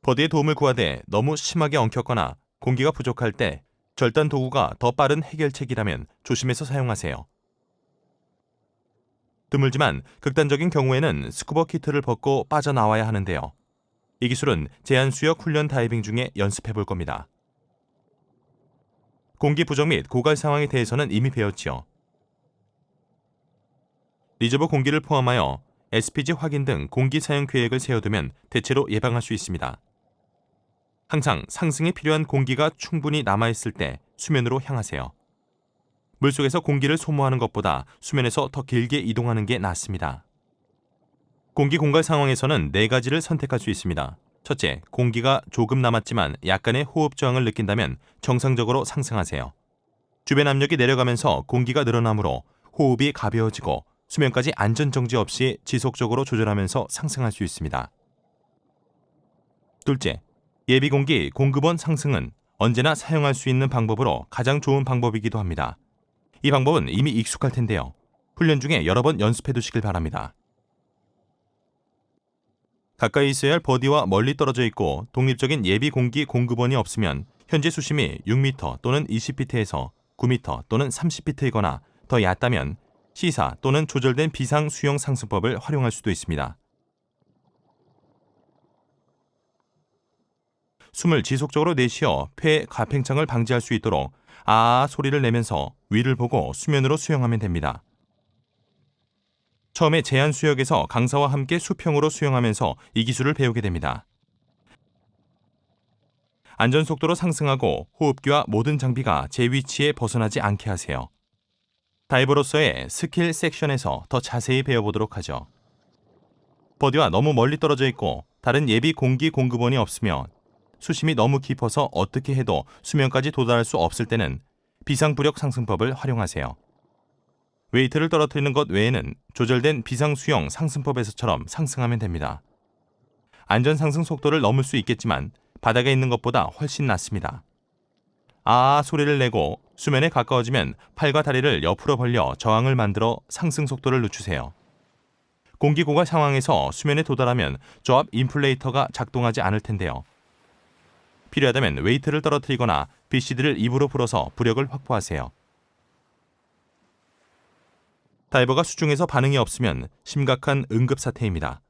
버디의 도움을 구하되 너무 심하게 엉켰거나 공기가 부족할 때 절단 도구가 더 빠른 해결책이라면 조심해서 사용하세요. 드물지만 극단적인 경우에는 스쿠버 키트를 벗고 빠져나와야 하는데요. 이 기술은 제한 수역 훈련 다이빙 중에 연습해 볼 겁니다. 공기 부족 및 고갈 상황에 대해서는 이미 배웠지요. 리저브 공기를 포함하여 SPG 확인 등 공기 사용 계획을 세워두면 대체로 예방할 수 있습니다. 항상 상승에 필요한 공기가 충분히 남아있을 때 수면으로 향하세요. 물속에서 공기를 소모하는 것보다 수면에서 더 길게 이동하는 게 낫습니다. 공기 공갈 상황에서는 4가지를 선택할 수 있습니다. 첫째, 공기가 조금 남았지만 약간의 호흡 저항을 느낀다면 정상적으로 상승하세요. 주변 압력이 내려가면서 공기가 늘어나므로 호흡이 가벼워지고 수면까지 안전정지 없이 지속적으로 조절하면서 상승할 수 있습니다. 둘째, 예비공기 공급원 상승은 언제나 사용할 수 있는 방법으로 가장 좋은 방법이기도 합니다. 이 방법은 이미 익숙할 텐데요. 훈련 중에 여러 번 연습해 두시길 바랍니다. 가까이 있어야 할 버디와 멀리 떨어져 있고 독립적인 예비공기 공급원이 없으면 현재 수심이 6m 또는 20피트에서 9m 또는 30피트이거나 더 얕다면 시사 또는 조절된 비상 수영 상승법을 활용할 수도 있습니다. 숨을 지속적으로 내쉬어 폐 가팽창을 방지할 수 있도록 아 소리를 내면서 위를 보고 수면으로 수영하면 됩니다. 처음에 제한 수역에서 강사와 함께 수평으로 수영하면서 이 기술을 배우게 됩니다. 안전 속도로 상승하고 호흡기와 모든 장비가 제 위치에 벗어나지 않게 하세요. 다이버로서의 스킬 섹션에서 더 자세히 배워보도록 하죠. 버디와 너무 멀리 떨어져 있고 다른 예비 공기 공급원이 없으며 수심이 너무 깊어서 어떻게 해도 수면까지 도달할 수 없을 때는 비상부력 상승법을 활용하세요. 웨이트를 떨어뜨리는 것 외에는 조절된 비상수영 상승법에서처럼 상승하면 됩니다. 안전 상승 속도를 넘을 수 있겠지만 바닥에 있는 것보다 훨씬 낫습니다. 아 소리를 내고 수면에 가까워지면 팔과 다리를 옆으로 벌려 저항을 만들어 상승 속도를 늦추세요. 공기 고갈 상황에서 수면에 도달하면 저압 인플레이터가 작동하지 않을 텐데요. 필요하다면 웨이트를 떨어뜨리거나 BCD를 입으로 불어서 부력을 확보하세요. 다이버가 수중에서 반응이 없으면 심각한 응급사태입니다.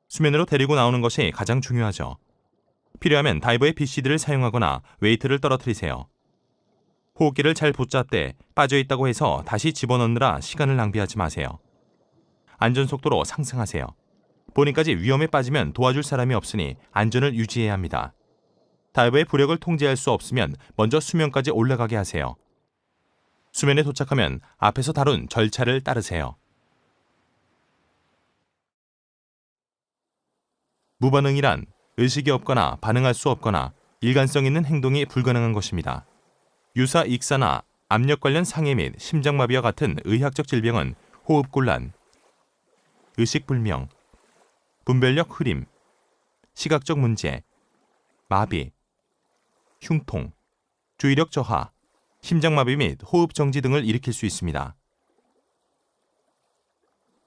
수면으로 데리고 나오는 것이 가장 중요하죠. 필요하면 다이버의 BCD를 사용하거나 웨이트를 떨어뜨리세요. 호흡기를 잘 붙잡되 빠져있다고 해서 다시 집어넣느라 시간을 낭비하지 마세요. 안전속도로 상승하세요. 본인까지 위험에 빠지면 도와줄 사람이 없으니 안전을 유지해야 합니다. 다이버의 부력을 통제할 수 없으면 먼저 수면까지 올라가게 하세요. 수면에 도착하면 앞에서 다룬 절차를 따르세요. 무반응이란 의식이 없거나 반응할 수 없거나 일관성 있는 행동이 불가능한 것입니다. 유사 익사나 압력 관련 상해 및 심장마비와 같은 의학적 질병은 호흡곤란, 의식불명, 분별력 흐림, 시각적 문제, 마비, 흉통, 주의력 저하, 심장마비 및 호흡정지 등을 일으킬 수 있습니다.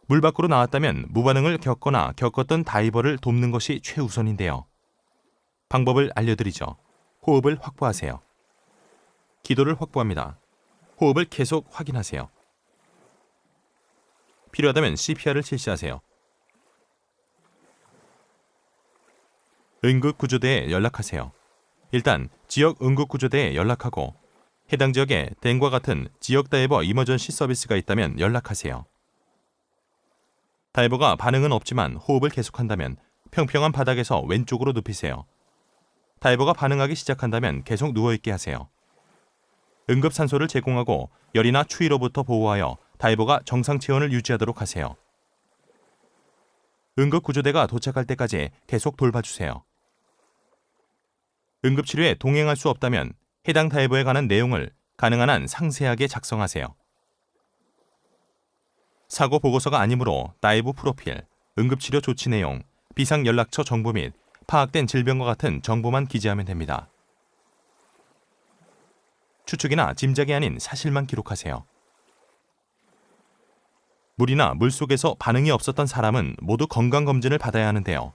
물 밖으로 나왔다면 무반응을 겪거나 겪었던 다이버를 돕는 것이 최우선인데요. 방법을 알려드리죠. 호흡을 확보하세요. 기도를 확보합니다. 호흡을 계속 확인하세요. 필요하다면 CPR을 실시하세요. 응급구조대에 연락하세요. 일단 지역 응급구조대에 연락하고 해당 지역에 댕과 같은 지역 다이버 이머전시 서비스가 있다면 연락하세요. 다이버가 반응은 없지만 호흡을 계속한다면 평평한 바닥에서 왼쪽으로 눕히세요. 다이버가 반응하기 시작한다면 계속 누워있게 하세요. 응급산소를 제공하고 열이나 추위로부터 보호하여 다이버가 정상 체온을 유지하도록 하세요. 응급구조대가 도착할 때까지 계속 돌봐주세요. 응급치료에 동행할 수 없다면 해당 다이버에 관한 내용을 가능한 한 상세하게 작성하세요. 사고 보고서가 아니므로 다이브 프로필, 응급치료 조치 내용, 비상연락처 정보 및 파악된 질병과 같은 정보만 기재하면 됩니다. 추측이나 짐작이 아닌 사실만 기록하세요. 물이나 물속에서 반응이 없었던 사람은 모두 건강검진을 받아야 하는데요.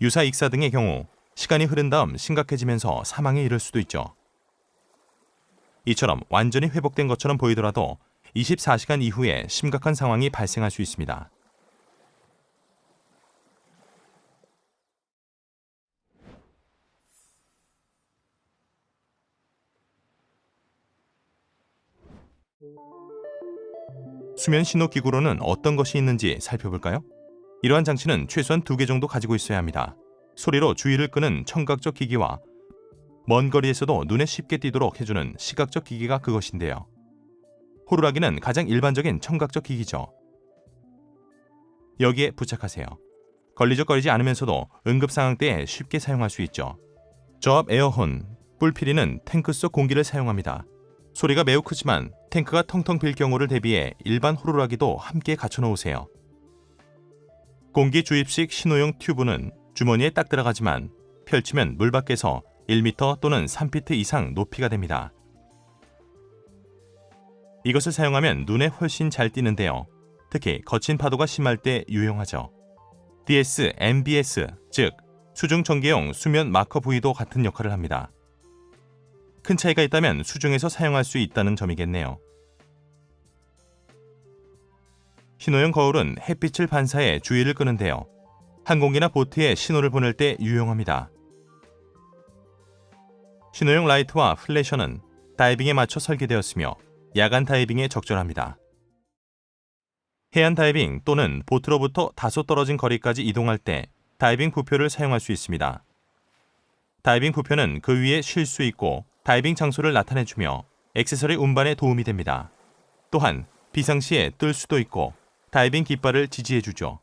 유사 익사 등의 경우 시간이 흐른 다음 심각해지면서 사망에 이를 수도 있죠. 이처럼 완전히 회복된 것처럼 보이더라도 24시간 이후에 심각한 상황이 발생할 수 있습니다. 수면 신호 기구로는 어떤 것이 있는지 살펴볼까요? 이러한 장치는 최소한 2개 정도 가지고 있어야 합니다. 소리로 주의를 끄는 청각적 기기와 먼 거리에서도 눈에 쉽게 띄도록 해주는 시각적 기기가 그것인데요. 호루라기는 가장 일반적인 청각적 기기죠. 여기에 부착하세요. 걸리적거리지 않으면서도 응급 상황 때에 쉽게 사용할 수 있죠. 저압 에어혼, 뿔피리는 탱크 속 공기를 사용합니다. 소리가 매우 크지만 탱크가 텅텅 빌 경우를 대비해 일반 호루라기도 함께 갖춰 놓으세요. 공기 주입식 신호용 튜브는 주머니에 딱 들어가지만 펼치면 물 밖에서 1m 또는 3피트 이상 높이가 됩니다. 이것을 사용하면 눈에 훨씬 잘 띄는데요. 특히 거친 파도가 심할 때 유용하죠. DS, MBS, 즉 수중 전개용 수면 마커 부위도 같은 역할을 합니다. 큰 차이가 있다면 수중에서 사용할 수 있다는 점이겠네요. 신호용 거울은 햇빛을 반사해 주의를 끄는데요. 항공기나 보트에 신호를 보낼 때 유용합니다. 신호용 라이트와 플래셔는 다이빙에 맞춰 설계되었으며 야간 다이빙에 적절합니다. 해안 다이빙 또는 보트로부터 다소 떨어진 거리까지 이동할 때 다이빙 부표를 사용할 수 있습니다. 다이빙 부표는 그 위에 쉴 수 있고 다이빙 장소를 나타내주며 액세서리 운반에 도움이 됩니다. 또한 비상시에 뜰 수도 있고 다이빙 깃발을 지지해주죠.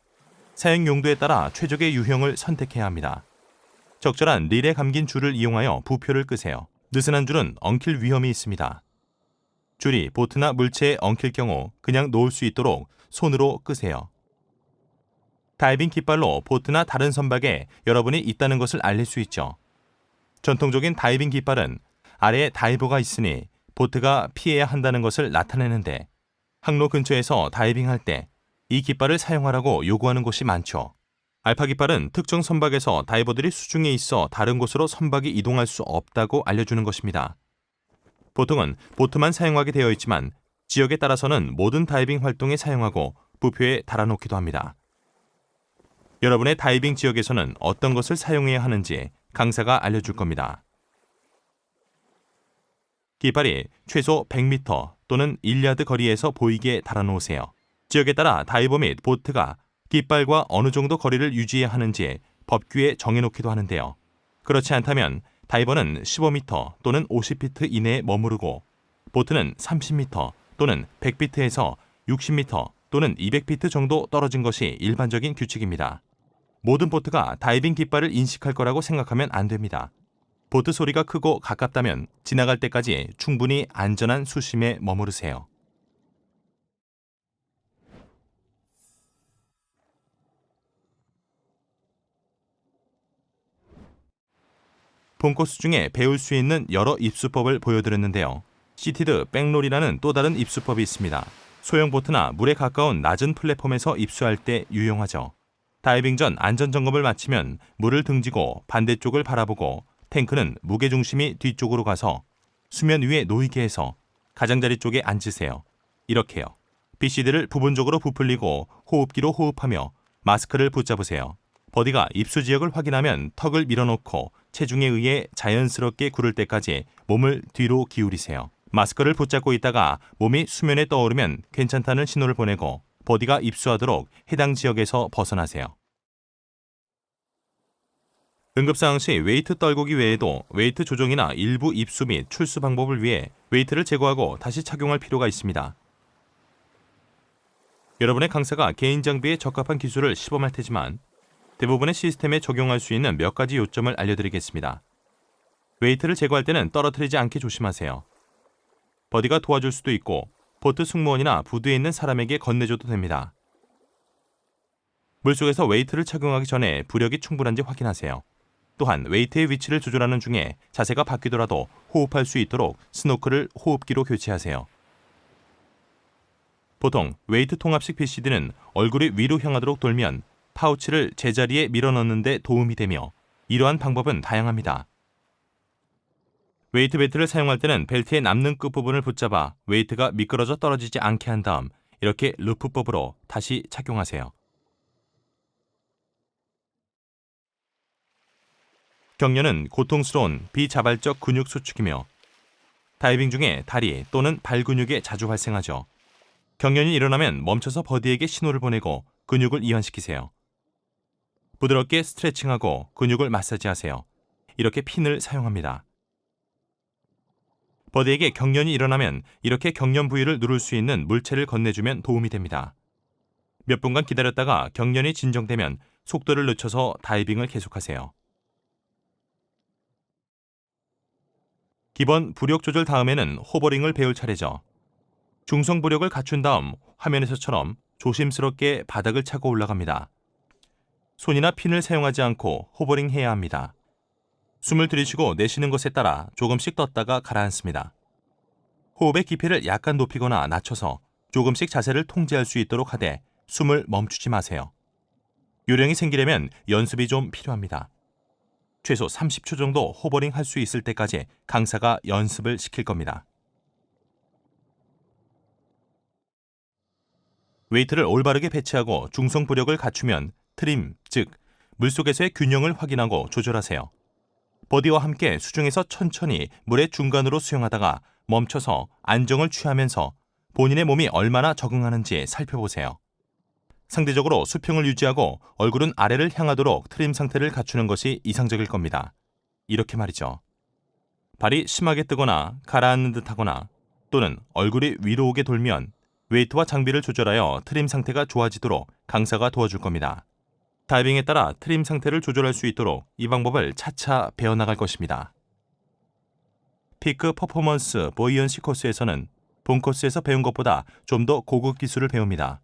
사용 용도에 따라 최적의 유형을 선택해야 합니다. 적절한 릴에 감긴 줄을 이용하여 부표를 끄세요. 느슨한 줄은 엉킬 위험이 있습니다. 줄이 보트나 물체에 엉킬 경우 그냥 놓을 수 있도록 손으로 끄세요. 다이빙 깃발로 보트나 다른 선박에 여러분이 있다는 것을 알릴 수 있죠. 전통적인 다이빙 깃발은 아래에 다이버가 있으니 보트가 피해야 한다는 것을 나타내는데 항로 근처에서 다이빙할 때 이 깃발을 사용하라고 요구하는 곳이 많죠. 알파 깃발은 특정 선박에서 다이버들이 수중에 있어 다른 곳으로 선박이 이동할 수 없다고 알려주는 것입니다. 보통은 보트만 사용하게 되어 있지만 지역에 따라서는 모든 다이빙 활동에 사용하고 부표에 달아놓기도 합니다. 여러분의 다이빙 지역에서는 어떤 것을 사용해야 하는지 강사가 알려줄 겁니다. 깃발이 최소 100m 또는 1야드 거리에서 보이게 달아놓으세요. 지역에 따라 다이버 및 보트가 깃발과 어느 정도 거리를 유지해야 하는지 법규에 정해놓기도 하는데요. 그렇지 않다면 다이버는 15m 또는 50피트 이내에 머무르고 보트는 30m 또는 100피트에서 60m 또는 200피트 정도 떨어진 것이 일반적인 규칙입니다. 모든 보트가 다이빙 깃발을 인식할 거라고 생각하면 안 됩니다. 보트 소리가 크고 가깝다면 지나갈 때까지 충분히 안전한 수심에 머무르세요. 본 코스 중에 배울 수 있는 여러 입수법을 보여드렸는데요. 시티드 백롤이라는 또 다른 입수법이 있습니다. 소형 보트나 물에 가까운 낮은 플랫폼에서 입수할 때 유용하죠. 다이빙 전 안전점검을 마치면 물을 등지고 반대쪽을 바라보고 탱크는 무게중심이 뒤쪽으로 가서 수면 위에 놓이게 해서 가장자리 쪽에 앉으세요. 이렇게요. BCD를 부분적으로 부풀리고 호흡기로 호흡하며 마스크를 붙잡으세요. 버디가 입수 지역을 확인하면 턱을 밀어놓고 체중에 의해 자연스럽게 구를 때까지 몸을 뒤로 기울이세요. 마스크를 붙잡고 있다가 몸이 수면에 떠오르면 괜찮다는 신호를 보내고 버디가 입수하도록 해당 지역에서 벗어나세요. 응급상황 시 웨이트 떨구기 외에도 웨이트 조정이나 일부 입수 및 출수 방법을 위해 웨이트를 제거하고 다시 착용할 필요가 있습니다. 여러분의 강사가 개인 장비에 적합한 기술을 시범할 테지만 대부분의 시스템에 적용할 수 있는 몇 가지 요점을 알려드리겠습니다. 웨이트를 제거할 때는 떨어뜨리지 않게 조심하세요. 버디가 도와줄 수도 있고 보트 승무원이나 부두에 있는 사람에게 건네줘도 됩니다. 물속에서 웨이트를 착용하기 전에 부력이 충분한지 확인하세요. 또한 웨이트의 위치를 조절하는 중에 자세가 바뀌더라도 호흡할 수 있도록 스노클을 호흡기로 교체하세요. 보통 웨이트 통합식 BCD는 얼굴이 위로 향하도록 돌면 파우치를 제자리에 밀어넣는 데 도움이 되며 이러한 방법은 다양합니다. 웨이트 벨트를 사용할 때는 벨트의 남는 끝부분을 붙잡아 웨이트가 미끄러져 떨어지지 않게 한 다음 이렇게 루프법으로 다시 착용하세요. 경련은 고통스러운 비자발적 근육 수축이며 다이빙 중에 다리 또는 발 근육에 자주 발생하죠. 경련이 일어나면 멈춰서 버디에게 신호를 보내고 근육을 이완시키세요. 부드럽게 스트레칭하고 근육을 마사지하세요. 이렇게 핀을 사용합니다. 버디에게 경련이 일어나면 이렇게 경련 부위를 누를 수 있는 물체를 건네주면 도움이 됩니다. 몇 분간 기다렸다가 경련이 진정되면 속도를 늦춰서 다이빙을 계속하세요. 기본 부력 조절 다음에는 호버링을 배울 차례죠. 중성 부력을 갖춘 다음 화면에서처럼 조심스럽게 바닥을 차고 올라갑니다. 손이나 핀을 사용하지 않고 호버링 해야 합니다. 숨을 들이쉬고 내쉬는 것에 따라 조금씩 떴다가 가라앉습니다. 호흡의 깊이를 약간 높이거나 낮춰서 조금씩 자세를 통제할 수 있도록 하되 숨을 멈추지 마세요. 요령이 생기려면 연습이 좀 필요합니다. 최소 30초 정도 호버링 할 수 있을 때까지 강사가 연습을 시킬 겁니다. 웨이트를 올바르게 배치하고 중성 부력을 갖추면 트림, 즉 물속에서의 균형을 확인하고 조절하세요. 버디와 함께 수중에서 천천히 물의 중간으로 수영하다가 멈춰서 안정을 취하면서 본인의 몸이 얼마나 적응하는지 살펴보세요. 상대적으로 수평을 유지하고 얼굴은 아래를 향하도록 트림 상태를 갖추는 것이 이상적일 겁니다. 이렇게 말이죠. 발이 심하게 뜨거나 가라앉는 듯하거나 또는 얼굴이 위로 오게 돌면 웨이트와 장비를 조절하여 트림 상태가 좋아지도록 강사가 도와줄 겁니다. 다이빙에 따라 트림 상태를 조절할 수 있도록 이 방법을 차차 배워나갈 것입니다. 피크 퍼포먼스 보이언시 코스에서는 본 코스에서 배운 것보다 좀 더 고급 기술을 배웁니다.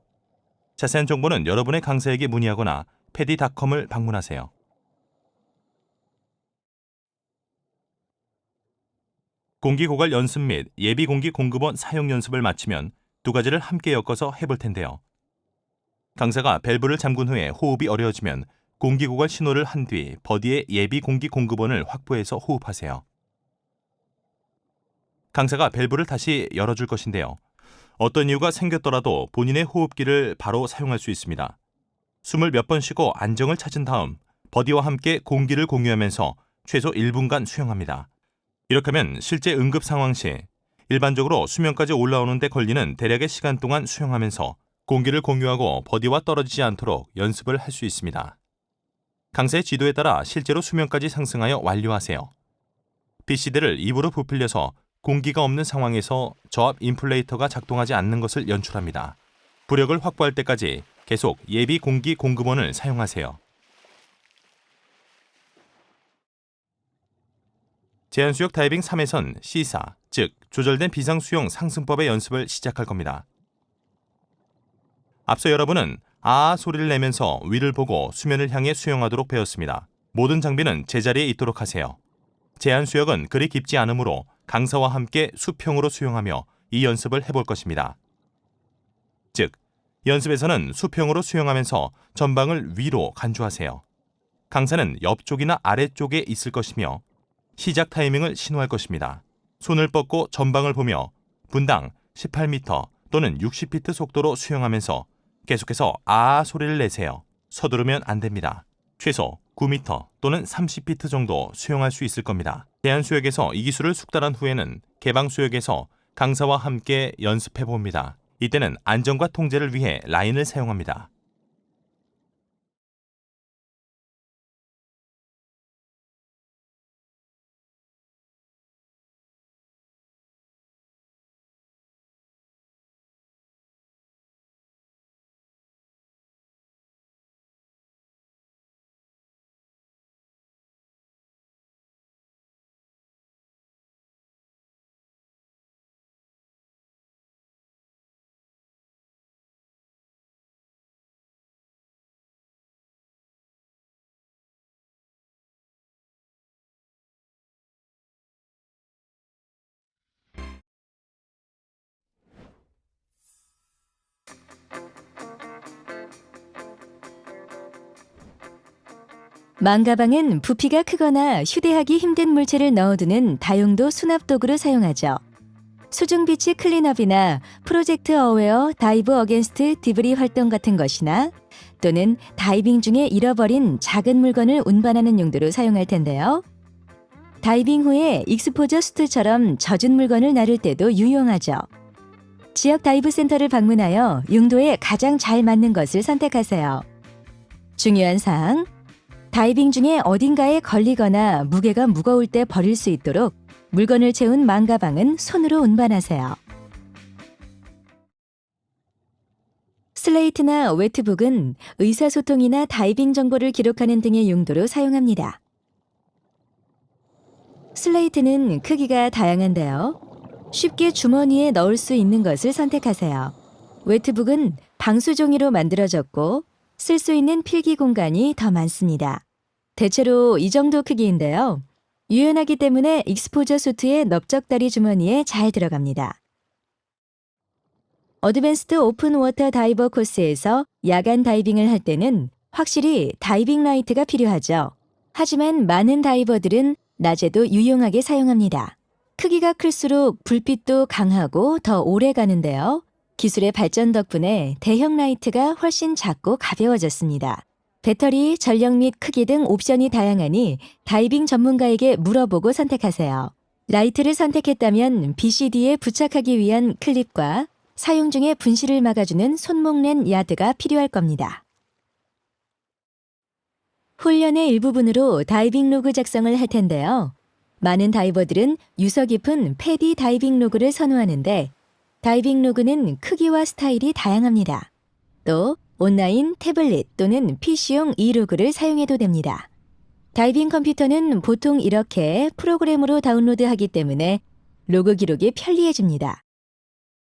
자세한 정보는 여러분의 강사에게 문의하거나 패디닷컴을 방문하세요. 공기고갈 연습 및 예비공기 공급원 사용 연습을 마치면 두 가지를 함께 엮어서 해볼 텐데요. 강사가 밸브를 잠근 후에 호흡이 어려워지면 공기고갈 신호를 한 뒤 버디의 예비공기 공급원을 확보해서 호흡하세요. 강사가 밸브를 다시 열어줄 것인데요. 어떤 이유가 생겼더라도 본인의 호흡기를 바로 사용할 수 있습니다. 숨을 몇 번 쉬고 안정을 찾은 다음 버디와 함께 공기를 공유하면서 최소 1분간 수영합니다. 이렇게 하면 실제 응급 상황 시 일반적으로 수면까지 올라오는 데 걸리는 대략의 시간 동안 수영하면서 공기를 공유하고 버디와 떨어지지 않도록 연습을 할 수 있습니다. 강사의 지도에 따라 실제로 수면까지 상승하여 완료하세요. BCD를 입으로 부풀려서 공기가 없는 상황에서 저압 인플레이터가 작동하지 않는 것을 연출합니다. 부력을 확보할 때까지 계속 예비 공기 공급원을 사용하세요. 제한수역 다이빙 3회선 C사, 즉 조절된 비상수용 상승법의 연습을 시작할 겁니다. 앞서 여러분은 아 소리를 내면서 위를 보고 수면을 향해 수영하도록 배웠습니다. 모든 장비는 제자리에 있도록 하세요. 제한수역은 그리 깊지 않으므로 강사와 함께 수평으로 수영하며 이 연습을 해볼 것입니다. 즉, 연습에서는 수평으로 수영하면서 전방을 위로 간주하세요. 강사는 옆쪽이나 아래쪽에 있을 것이며 시작 타이밍을 신호할 것입니다. 손을 뻗고 전방을 보며 분당 18m 또는 60피트 속도로 수영하면서 계속해서 아 소리를 내세요. 서두르면 안 됩니다. 최소 9m 또는 30피트 정도 수영할 수 있을 겁니다. 제한수역에서 이 기술을 숙달한 후에는 개방수역에서 강사와 함께 연습해 봅니다. 이때는 안정과 통제를 위해 라인을 사용합니다. 망가방은 부피가 크거나 휴대하기 힘든 물체를 넣어두는 다용도 수납 도구로 사용하죠. 수중 비치 클린업이나 프로젝트 어웨어 다이브 어게인스트 디브리 활동 같은 것이나 또는 다이빙 중에 잃어버린 작은 물건을 운반하는 용도로 사용할 텐데요. 다이빙 후에 익스포저 수트처럼 젖은 물건을 나를 때도 유용하죠. 지역 다이브 센터를 방문하여 용도에 가장 잘 맞는 것을 선택하세요. 중요한 사항, 다이빙 중에 어딘가에 걸리거나 무게가 무거울 때 버릴 수 있도록 물건을 채운 망가방은 손으로 운반하세요. 슬레이트나 웨트북은 의사소통이나 다이빙 정보를 기록하는 등의 용도로 사용합니다. 슬레이트는 크기가 다양한데요. 쉽게 주머니에 넣을 수 있는 것을 선택하세요. 웨트북은 방수종이로 만들어졌고 쓸 수 있는 필기 공간이 더 많습니다. 대체로 이 정도 크기인데요. 유연하기 때문에 익스포저 수트의 넓적다리 주머니에 잘 들어갑니다. 어드밴스드 오픈 워터 다이버 코스에서 야간 다이빙을 할 때는 확실히 다이빙 라이트가 필요하죠. 하지만 많은 다이버들은 낮에도 유용하게 사용합니다. 크기가 클수록 불빛도 강하고 더 오래 가는데요. 기술의 발전 덕분에 대형 라이트가 훨씬 작고 가벼워졌습니다. 배터리, 전력 및 크기 등 옵션이 다양하니 다이빙 전문가에게 물어보고 선택하세요. 라이트를 선택했다면 BCD에 부착하기 위한 클립과 사용 중에 분실을 막아주는 손목렌 야드가 필요할 겁니다. 훈련의 일부분으로 다이빙 로그 작성을 할 텐데요. 많은 다이버들은 유서 깊은 패디 다이빙 로그를 선호하는데 다이빙 로그는 크기와 스타일이 다양합니다. 또 온라인, 태블릿 또는 PC용 e로그를 사용해도 됩니다. 다이빙 컴퓨터는 보통 이렇게 프로그램으로 다운로드하기 때문에 로그 기록이 편리해집니다.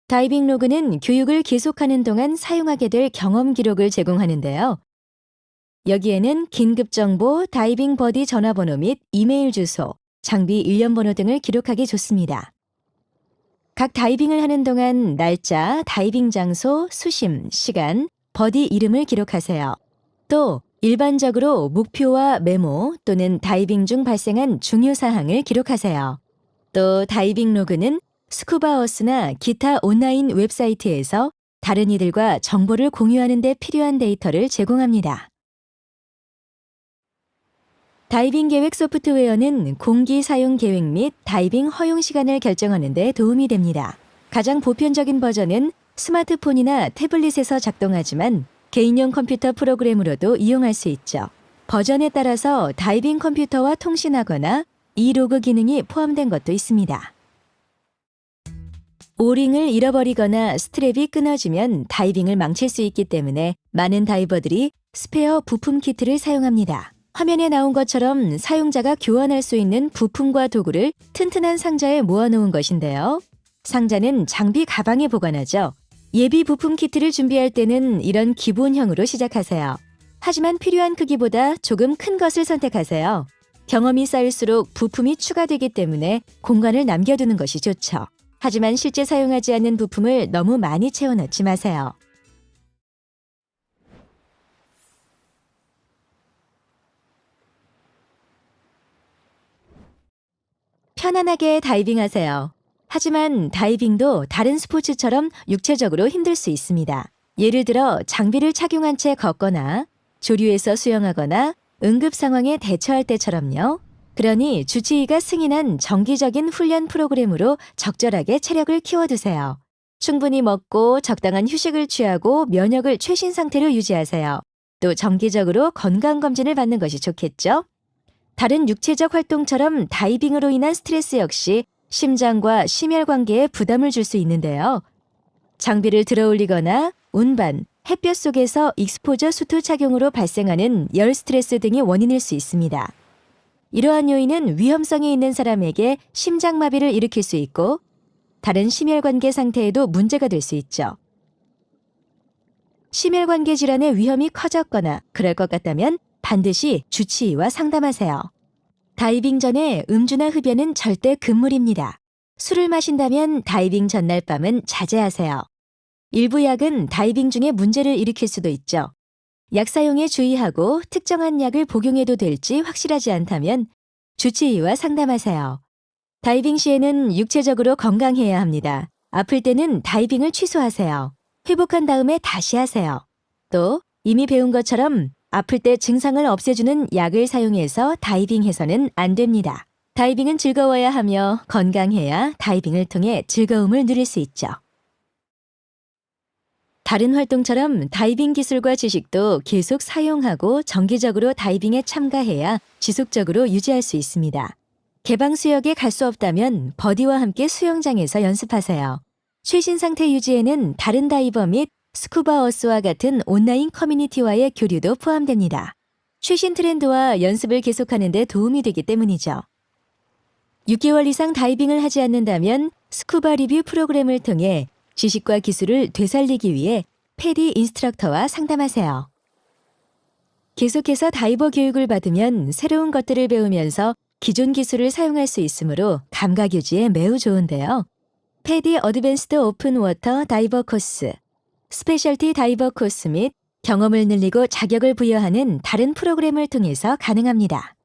다이빙 로그는 교육을 계속하는 동안 사용하게 될 경험 기록을 제공하는데요. 여기에는 긴급 정보, 다이빙 버디 전화번호 및 이메일 주소, 장비 일련번호 등을 기록하기 좋습니다. 각 다이빙을 하는 동안 날짜, 다이빙 장소, 수심, 시간, 버디 이름을 기록하세요. 또 일반적으로 목표와 메모 또는 다이빙 중 발생한 중요 사항을 기록하세요. 또 다이빙 로그는 스쿠바어스나 기타 온라인 웹사이트에서 다른 이들과 정보를 공유하는 데 필요한 데이터를 제공합니다. 다이빙 계획 소프트웨어는 공기 사용 계획 및 다이빙 허용 시간을 결정하는 데 도움이 됩니다. 가장 보편적인 버전은 스마트폰이나 태블릿에서 작동하지만 개인용 컴퓨터 프로그램으로도 이용할 수 있죠. 버전에 따라서 다이빙 컴퓨터와 통신하거나 이로그 기능이 포함된 것도 있습니다. 오링을 잃어버리거나 스트랩이 끊어지면 다이빙을 망칠 수 있기 때문에 많은 다이버들이 스페어 부품 키트를 사용합니다. 화면에 나온 것처럼 사용자가 교환할 수 있는 부품과 도구를 튼튼한 상자에 모아놓은 것인데요. 상자는 장비 가방에 보관하죠. 예비 부품 키트를 준비할 때는 이런 기본형으로 시작하세요. 하지만 필요한 크기보다 조금 큰 것을 선택하세요. 경험이 쌓일수록 부품이 추가되기 때문에 공간을 남겨두는 것이 좋죠. 하지만 실제 사용하지 않는 부품을 너무 많이 채워넣지 마세요. 편안하게 다이빙하세요. 하지만 다이빙도 다른 스포츠처럼 육체적으로 힘들 수 있습니다. 예를 들어 장비를 착용한 채 걷거나 조류에서 수영하거나 응급 상황에 대처할 때처럼요. 그러니 주치의가 승인한 정기적인 훈련 프로그램으로 적절하게 체력을 키워두세요. 충분히 먹고 적당한 휴식을 취하고 면역을 최신 상태로 유지하세요. 또 정기적으로 건강검진을 받는 것이 좋겠죠? 다른 육체적 활동처럼 다이빙으로 인한 스트레스 역시 심장과 심혈관계에 부담을 줄 수 있는데요. 장비를 들어올리거나 운반, 햇볕 속에서 익스포저 수트 착용으로 발생하는 열 스트레스 등이 원인일 수 있습니다. 이러한 요인은 위험성이 있는 사람에게 심장마비를 일으킬 수 있고 다른 심혈관계 상태에도 문제가 될 수 있죠. 심혈관계 질환의 위험이 커졌거나 그럴 것 같다면 반드시 주치의와 상담하세요. 다이빙 전에 음주나 흡연은 절대 금물입니다. 술을 마신다면 다이빙 전날 밤은 자제하세요. 일부 약은 다이빙 중에 문제를 일으킬 수도 있죠. 약 사용에 주의하고 특정한 약을 복용해도 될지 확실하지 않다면 주치의와 상담하세요. 다이빙 시에는 육체적으로 건강해야 합니다. 아플 때는 다이빙을 취소하세요. 회복한 다음에 다시 하세요. 또 이미 배운 것처럼 아플 때 증상을 없애주는 약을 사용해서 다이빙해서는 안 됩니다. 다이빙은 즐거워야 하며 건강해야 다이빙을 통해 즐거움을 누릴 수 있죠. 다른 활동처럼 다이빙 기술과 지식도 계속 사용하고 정기적으로 다이빙에 참가해야 지속적으로 유지할 수 있습니다. 개방 수역에 갈 수 없다면 버디와 함께 수영장에서 연습하세요. 최신 상태 유지에는 다른 다이버 및 스쿠바어스와 같은 온라인 커뮤니티와의 교류도 포함됩니다. 최신 트렌드와 연습을 계속하는 데 도움이 되기 때문이죠. 6개월 이상 다이빙을 하지 않는다면 스쿠바 리뷰 프로그램을 통해 지식과 기술을 되살리기 위해 패디 인스트럭터와 상담하세요. 계속해서 다이버 교육을 받으면 새로운 것들을 배우면서 기존 기술을 사용할 수 있으므로 감각 유지에 매우 좋은데요. 패디 어드밴스드 오픈 워터 다이버 코스, 스페셜티 다이버 코스 및 경험을 늘리고 자격을 부여하는 다른 프로그램을 통해서 가능합니다.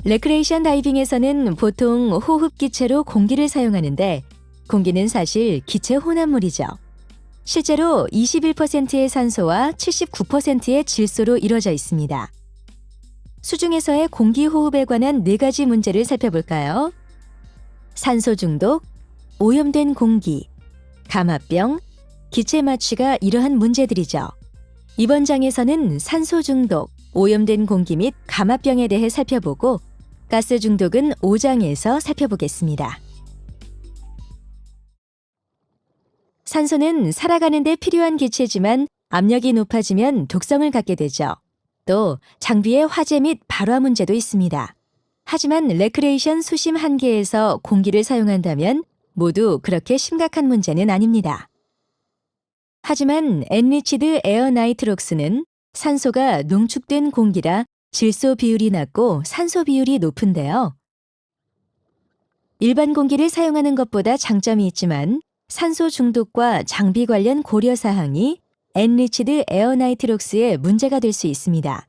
레크레이션 다이빙에서는 보통 호흡 기체로 공기를 사용하는데 공기는 사실 기체 혼합물이죠. 실제로 21%의 산소와 79%의 질소로 이루어져 있습니다. 수중에서의 공기 호흡에 관한 4가지 문제를 살펴볼까요? 산소 중독, 오염된 공기, 감압병, 기체 마취가 이러한 문제들이죠. 이번 장에서는 산소 중독, 오염된 공기 및 감압병에 대해 살펴보고 가스 중독은 5장에서 살펴보겠습니다. 산소는 살아가는 데 필요한 기체지만 압력이 높아지면 독성을 갖게 되죠. 또 장비의 화재 및 발화 문제도 있습니다. 하지만 레크레이션 수심 한계에서 공기를 사용한다면 모두 그렇게 심각한 문제는 아닙니다. 하지만 엔리치드 에어 나이트록스는 산소가 농축된 공기라 질소 비율이 낮고 산소 비율이 높은데요. 일반 공기를 사용하는 것보다 장점이 있지만 산소 중독과 장비 관련 고려사항이 엔리치드 에어 나이트록스에 문제가 될 수 있습니다.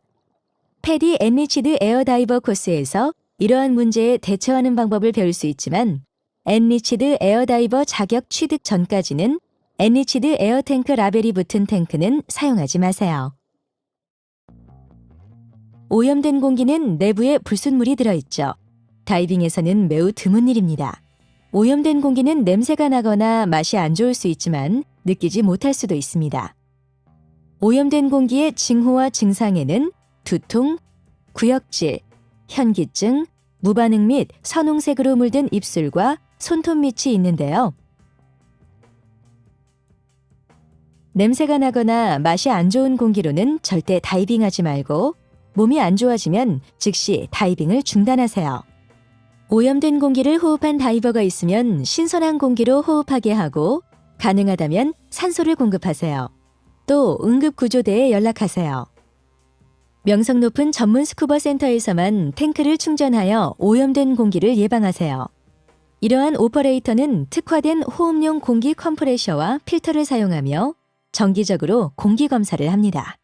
패디 엔리치드 에어 다이버 코스에서 이러한 문제에 대처하는 방법을 배울 수 있지만 엔리치드 에어다이버 자격 취득 전까지는 엔리치드 에어탱크 라벨이 붙은 탱크는 사용하지 마세요. 오염된 공기는 내부에 불순물이 들어있죠. 다이빙에서는 매우 드문 일입니다. 오염된 공기는 냄새가 나거나 맛이 안 좋을 수 있지만 느끼지 못할 수도 있습니다. 오염된 공기의 징후와 증상에는 두통, 구역질, 현기증, 무반응 및 선홍색으로 물든 입술과 손톱 밑이 있는데요. 냄새가 나거나 맛이 안 좋은 공기로는 절대 다이빙하지 말고 몸이 안 좋아지면 즉시 다이빙을 중단하세요. 오염된 공기를 호흡한 다이버가 있으면 신선한 공기로 호흡하게 하고 가능하다면 산소를 공급하세요. 또 응급구조대에 연락하세요. 명성 높은 전문 스쿠버 센터에서만 탱크를 충전하여 오염된 공기를 예방하세요. 이러한 오퍼레이터는 특화된 호흡용 공기 컴프레셔와 필터를 사용하며 정기적으로 공기 검사를 합니다.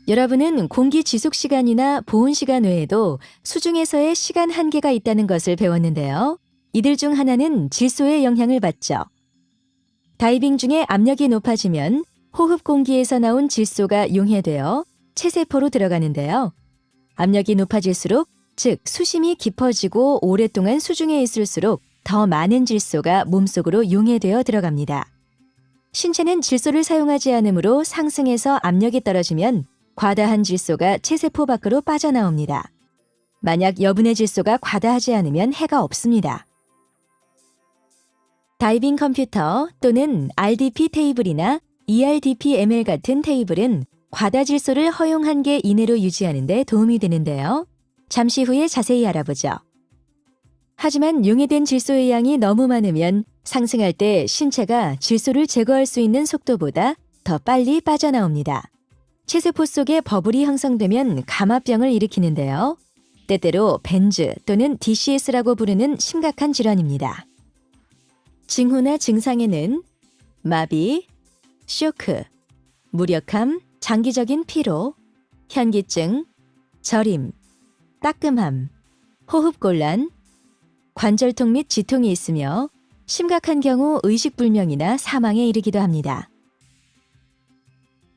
여러분은 공기 지속 시간이나 보온 시간 외에도 수중에서의 시간 한계가 있다는 것을 배웠는데요. 이들 중 하나는 질소의 영향을 받죠. 다이빙 중에 압력이 높아지면 호흡 공기에서 나온 질소가 용해되어 체세포로 들어가는데요. 압력이 높아질수록, 즉 수심이 깊어지고 오랫동안 수중에 있을수록 더 많은 질소가 몸속으로 용해되어 들어갑니다. 신체는 질소를 사용하지 않으므로 상승해서 압력이 떨어지면 과다한 질소가 체세포 밖으로 빠져나옵니다. 만약 여분의 질소가 과다하지 않으면 해가 없습니다. 다이빙 컴퓨터 또는 RDP 테이블이나 ERDPML 같은 테이블은 과다 질소를 허용 한계 이내로 유지하는 데 도움이 되는데요. 잠시 후에 자세히 알아보죠. 하지만 용해된 질소의 양이 너무 많으면 상승할 때 신체가 질소를 제거할 수 있는 속도보다 더 빨리 빠져나옵니다. 체세포 속에 버블이 형성되면 감압병을 일으키는데요. 때때로 벤즈 또는 DCS라고 부르는 심각한 질환입니다. 징후나 증상에는 마비, 쇼크, 무력함, 장기적인 피로, 현기증, 저림, 따끔함, 호흡곤란, 관절통 및 지통이 있으며 심각한 경우 의식불명이나 사망에 이르기도 합니다.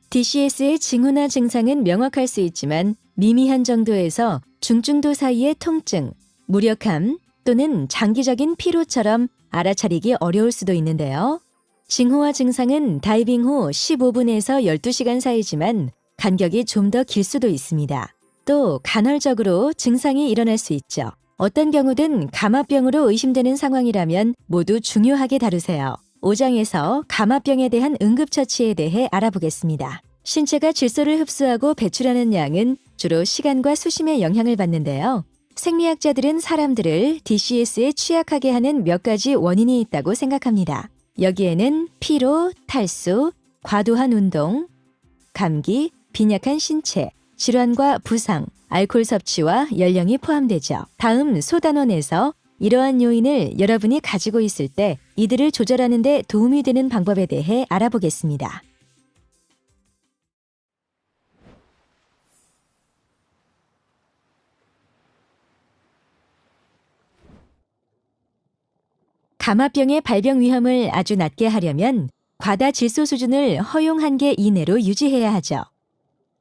DCS의 징후나 증상은 명확할 수 있지만 미미한 정도에서 중증도 사이의 통증, 무력함 또는 장기적인 피로처럼 알아차리기 어려울 수도 있는데요. 징후와 증상은 다이빙 후 15분에서 12시간 사이지만 간격이 좀 더 길 수도 있습니다. 또 간헐적으로 증상이 일어날 수 있죠. 어떤 경우든 감압병으로 의심되는 상황이라면 모두 중요하게 다루세요. 5장에서 감압병에 대한 응급처치에 대해 알아보겠습니다. 신체가 질소를 흡수하고 배출하는 양은 주로 시간과 수심에 영향을 받는데요. 생리학자들은 사람들을 DCS에 취약하게 하는 몇 가지 원인이 있다고 생각합니다. 여기에는 피로, 탈수, 과도한 운동, 감기, 빈약한 신체, 질환과 부상, 알코올 섭취와 연령이 포함되죠. 다음 소단원에서 이러한 요인을 여러분이 가지고 있을 때 이들을 조절하는 데 도움이 되는 방법에 대해 알아보겠습니다. 감압병의 발병 위험을 아주 낮게 하려면 과다 질소 수준을 허용 한계 이내로 유지해야 하죠.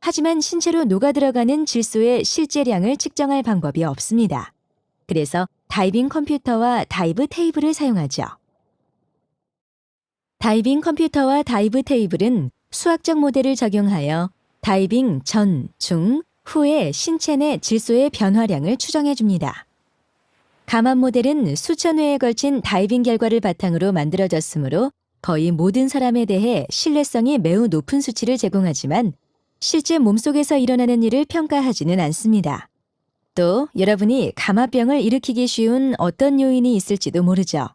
하지만 신체로 녹아들어가는 질소의 실제량을 측정할 방법이 없습니다. 그래서 다이빙 컴퓨터와 다이브 테이블을 사용하죠. 다이빙 컴퓨터와 다이브 테이블은 수학적 모델을 적용하여 다이빙 전, 중, 후의 신체 내 질소의 변화량을 추정해 줍니다. 감압 모델은 수천 회에 걸친 다이빙 결과를 바탕으로 만들어졌으므로 거의 모든 사람에 대해 신뢰성이 매우 높은 수치를 제공하지만 실제 몸속에서 일어나는 일을 평가하지는 않습니다. 또 여러분이 감압병을 일으키기 쉬운 어떤 요인이 있을지도 모르죠.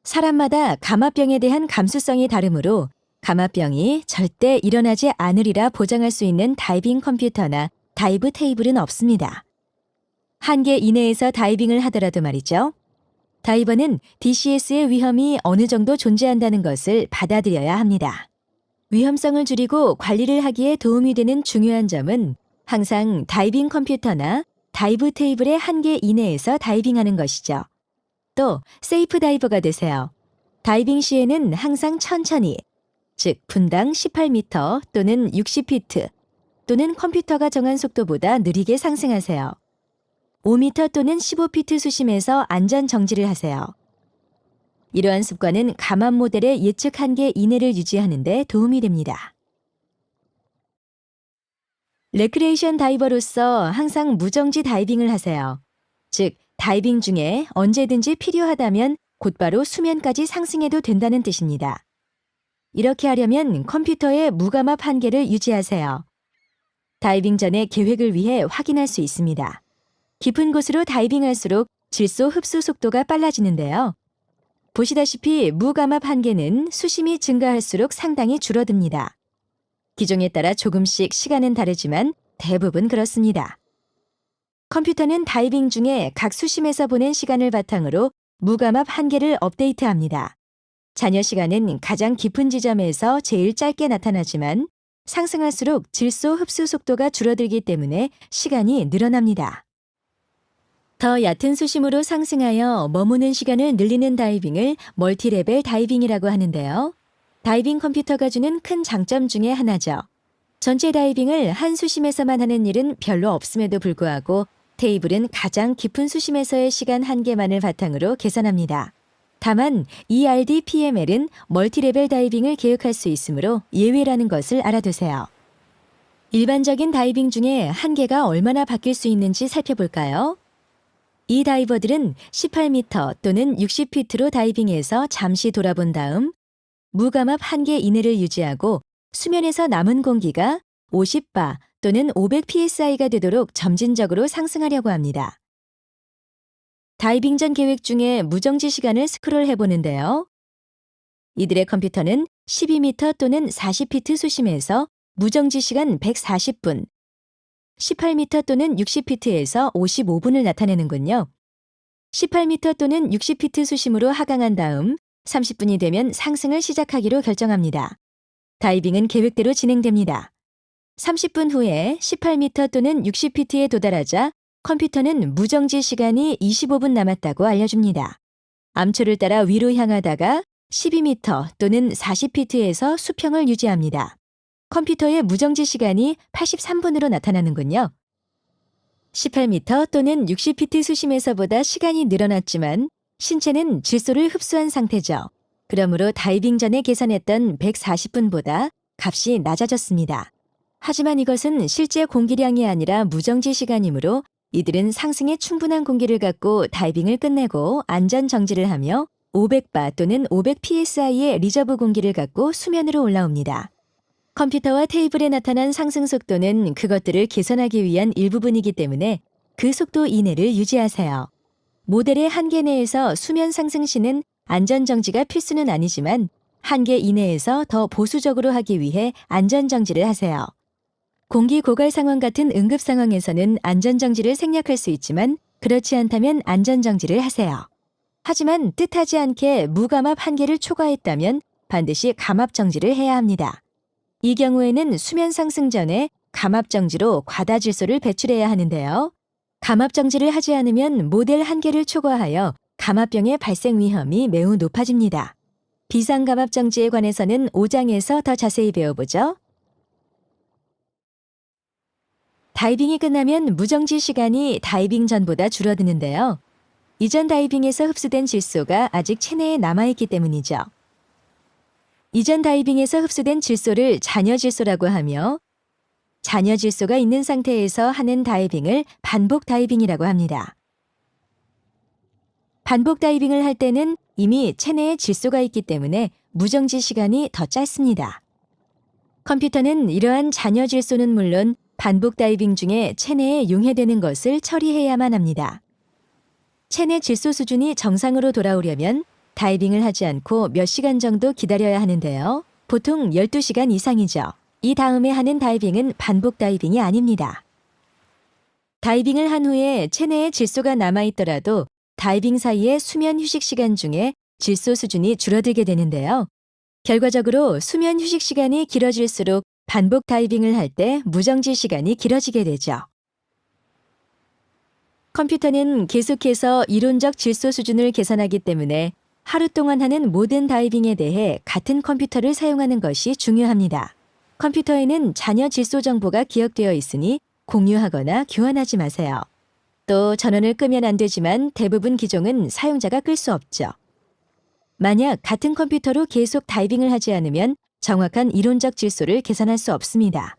사람마다 감압병에 대한 감수성이 다르므로 감압병이 절대 일어나지 않으리라 보장할 수 있는 다이빙 컴퓨터나 다이브 테이블은 없습니다. 한계 이내에서 다이빙을 하더라도 말이죠. 다이버는 DCS의 위험이 어느 정도 존재한다는 것을 받아들여야 합니다. 위험성을 줄이고 관리를 하기에 도움이 되는 중요한 점은 항상 다이빙 컴퓨터나 다이브 테이블의 한계 이내에서 다이빙하는 것이죠. 또 세이프 다이버가 되세요. 다이빙 시에는 항상 천천히, 즉 분당 18m 또는 60피트 또는 컴퓨터가 정한 속도보다 느리게 상승하세요. 5m 또는 15피트 수심에서 안전 정지를 하세요. 이러한 습관은 감압 모델의 예측 한계 이내를 유지하는 데 도움이 됩니다. 레크레이션 다이버로서 항상 무정지 다이빙을 하세요. 즉, 다이빙 중에 언제든지 필요하다면 곧바로 수면까지 상승해도 된다는 뜻입니다. 이렇게 하려면 컴퓨터의 무감압 한계를 유지하세요. 다이빙 전에 계획을 위해 확인할 수 있습니다. 깊은 곳으로 다이빙할수록 질소 흡수 속도가 빨라지는데요. 보시다시피 무감압 한계는 수심이 증가할수록 상당히 줄어듭니다. 기종에 따라 조금씩 시간은 다르지만 대부분 그렇습니다. 컴퓨터는 다이빙 중에 각 수심에서 보낸 시간을 바탕으로 무감압 한계를 업데이트합니다. 잔여 시간은 가장 깊은 지점에서 제일 짧게 나타나지만 상승할수록 질소 흡수 속도가 줄어들기 때문에 시간이 늘어납니다. 더 얕은 수심으로 상승하여 머무는 시간을 늘리는 다이빙을 멀티레벨 다이빙이라고 하는데요. 다이빙 컴퓨터가 주는 큰 장점 중에 하나죠. 전체 다이빙을 한 수심에서만 하는 일은 별로 없음에도 불구하고 테이블은 가장 깊은 수심에서의 시간 한계만을 바탕으로 계산합니다. 다만 ERDPML은 멀티레벨 다이빙을 계획할 수 있으므로 예외라는 것을 알아두세요. 일반적인 다이빙 중에 한계가 얼마나 바뀔 수 있는지 살펴볼까요? 이 다이버들은 18m 또는 60피트로 다이빙해서 잠시 돌아본 다음 무감압 한계 이내를 유지하고 수면에서 남은 공기가 50바 또는 500psi가 되도록 점진적으로 상승하려고 합니다. 다이빙 전 계획 중에 무정지 시간을 스크롤 해보는데요. 이들의 컴퓨터는 12m 또는 40피트 수심에서 무정지 시간 140분, 18m 또는 60피트에서 55분을 나타내는군요. 18m 또는 60피트 수심으로 하강한 다음 30분이 되면 상승을 시작하기로 결정합니다. 다이빙은 계획대로 진행됩니다. 30분 후에 18m 또는 60피트에 도달하자 컴퓨터는 무정지 시간이 25분 남았다고 알려줍니다. 암초를 따라 위로 향하다가 12m 또는 40피트에서 수평을 유지합니다. 컴퓨터의 무정지 시간이 83분으로 나타나는군요. 18m 또는 60피트 수심에서보다 시간이 늘어났지만 신체는 질소를 흡수한 상태죠. 그러므로 다이빙 전에 계산했던 140분보다 값이 낮아졌습니다. 하지만 이것은 실제 공기량이 아니라 무정지 시간이므로 이들은 상승에 충분한 공기를 갖고 다이빙을 끝내고 안전 정지를 하며 500바 또는 500psi의 리저브 공기를 갖고 수면으로 올라옵니다. 컴퓨터와 테이블에 나타난 상승 속도는 그것들을 개선하기 위한 일부분이기 때문에 그 속도 이내를 유지하세요. 모델의 한계 내에서 수면 상승 시는 안전 정지가 필수는 아니지만 한계 이내에서 더 보수적으로 하기 위해 안전 정지를 하세요. 공기 고갈 상황 같은 응급 상황에서는 안전 정지를 생략할 수 있지만 그렇지 않다면 안전 정지를 하세요. 하지만 뜻하지 않게 무감압 한계를 초과했다면 반드시 감압 정지를 해야 합니다. 이 경우에는 수면 상승 전에 감압 정지로 과다 질소를 배출해야 하는데요. 감압 정지를 하지 않으면 모델 한계를 초과하여 감압병의 발생 위험이 매우 높아집니다. 비상감압 정지에 관해서는 5장에서 더 자세히 배워보죠. 다이빙이 끝나면 무정지 시간이 다이빙 전보다 줄어드는데요. 이전 다이빙에서 흡수된 질소가 아직 체내에 남아있기 때문이죠. 이전 다이빙에서 흡수된 질소를 잔여 질소라고 하며 잔여 질소가 있는 상태에서 하는 다이빙을 반복 다이빙이라고 합니다. 반복 다이빙을 할 때는 이미 체내에 질소가 있기 때문에 무정지 시간이 더 짧습니다. 컴퓨터는 이러한 잔여 질소는 물론 반복 다이빙 중에 체내에 용해되는 것을 처리해야만 합니다. 체내 질소 수준이 정상으로 돌아오려면 다이빙을 하지 않고 몇 시간 정도 기다려야 하는데요. 보통 12시간 이상이죠. 이 다음에 하는 다이빙은 반복 다이빙이 아닙니다. 다이빙을 한 후에 체내에 질소가 남아있더라도 다이빙 사이의 수면 휴식 시간 중에 질소 수준이 줄어들게 되는데요. 결과적으로 수면 휴식 시간이 길어질수록 반복 다이빙을 할 때 무정지 시간이 길어지게 되죠. 컴퓨터는 계속해서 이론적 질소 수준을 계산하기 때문에 하루 동안 하는 모든 다이빙에 대해 같은 컴퓨터를 사용하는 것이 중요합니다. 컴퓨터에는 잔여 질소 정보가 기억되어 있으니 공유하거나 교환하지 마세요. 또 전원을 끄면 안 되지만 대부분 기종은 사용자가 끌 수 없죠. 만약 같은 컴퓨터로 계속 다이빙을 하지 않으면 정확한 이론적 질소를 계산할 수 없습니다.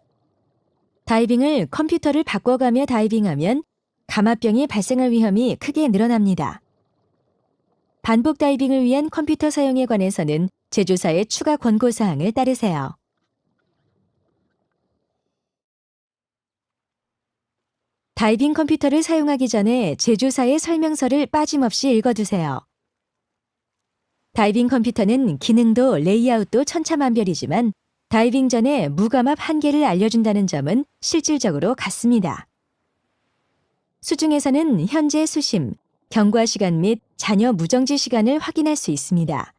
다이빙을 컴퓨터를 바꿔가며 다이빙하면 감압병이 발생할 위험이 크게 늘어납니다. 반복 다이빙을 위한 컴퓨터 사용에 관해서는 제조사의 추가 권고사항을 따르세요. 다이빙 컴퓨터를 사용하기 전에 제조사의 설명서를 빠짐없이 읽어두세요. 다이빙 컴퓨터는 기능도 레이아웃도 천차만별이지만 다이빙 전에 무감압 한계를 알려준다는 점은 실질적으로 같습니다. 수중에서는 현재 수심, 경과 시간 및 잔여 무정지 시간을 확인할 수 있습니다.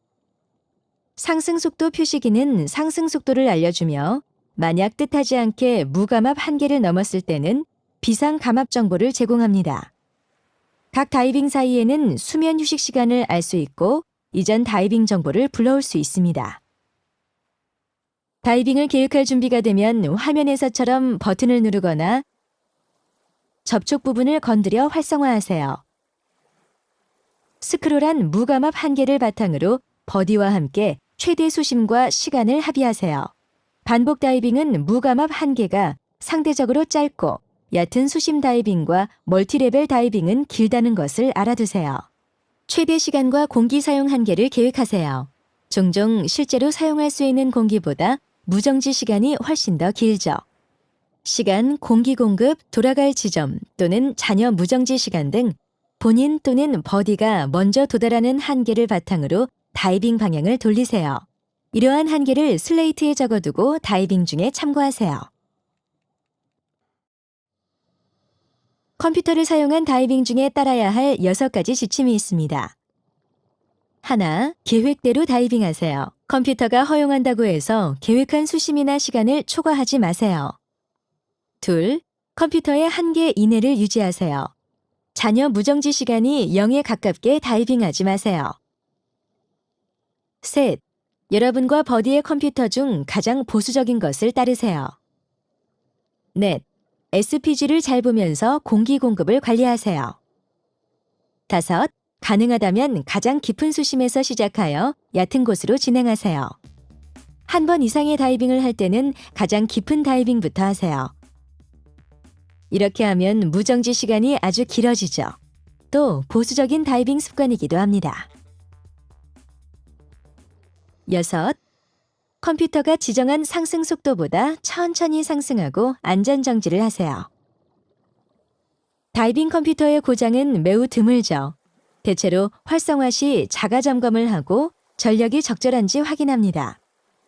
상승 속도 표시기는 상승 속도를 알려주며 만약 뜻하지 않게 무감압 한계를 넘었을 때는 비상 감압 정보를 제공합니다. 각 다이빙 사이에는 수면 휴식 시간을 알 수 있고 이전 다이빙 정보를 불러올 수 있습니다. 다이빙을 계획할 준비가 되면 화면에서처럼 버튼을 누르거나 접촉 부분을 건드려 활성화하세요. 스크롤한 무감압 한계를 바탕으로 버디와 함께 최대 수심과 시간을 합의하세요. 반복 다이빙은 무감압 한계가 상대적으로 짧고 얕은 수심 다이빙과 멀티레벨 다이빙은 길다는 것을 알아두세요. 최대 시간과 공기 사용 한계를 계획하세요. 종종 실제로 사용할 수 있는 공기보다 무정지 시간이 훨씬 더 길죠. 시간, 공기 공급, 돌아갈 지점 또는 잔여 무정지 시간 등 본인 또는 버디가 먼저 도달하는 한계를 바탕으로 다이빙 방향을 돌리세요. 이러한 한계를 슬레이트에 적어두고 다이빙 중에 참고하세요. 컴퓨터를 사용한 다이빙 중에 따라야 할 6가지 지침이 있습니다. 하나, 계획대로 다이빙하세요. 컴퓨터가 허용한다고 해서 계획한 수심이나 시간을 초과하지 마세요. 둘, 컴퓨터의 한계 이내를 유지하세요. 잔여 무정지 시간이 0에 가깝게 다이빙하지 마세요. 셋, 여러분과 버디의 컴퓨터 중 가장 보수적인 것을 따르세요. 넷, SPG를 잘 보면서 공기 공급을 관리하세요. 다섯, 가능하다면 가장 깊은 수심에서 시작하여 얕은 곳으로 진행하세요. 한 번 이상의 다이빙을 할 때는 가장 깊은 다이빙부터 하세요. 이렇게 하면 무정지 시간이 아주 길어지죠. 또 보수적인 다이빙 습관이기도 합니다. 여섯, 컴퓨터가 지정한 상승 속도보다 천천히 상승하고 안전정지를 하세요. 다이빙 컴퓨터의 고장은 매우 드물죠. 대체로 활성화 시 자가 점검을 하고 전력이 적절한지 확인합니다.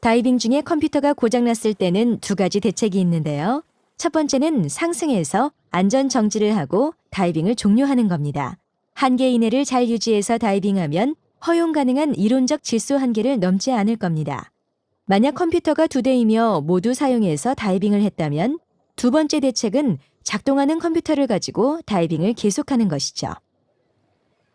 다이빙 중에 컴퓨터가 고장났을 때는 2가지 대책이 있는데요. 첫 번째는 상승해서 안전 정지를 하고 다이빙을 종료하는 겁니다. 한계 이내를 잘 유지해서 다이빙하면 허용 가능한 이론적 질소 한계를 넘지 않을 겁니다. 만약 컴퓨터가 2대이며 모두 사용해서 다이빙을 했다면 두 번째 대책은 작동하는 컴퓨터를 가지고 다이빙을 계속하는 것이죠.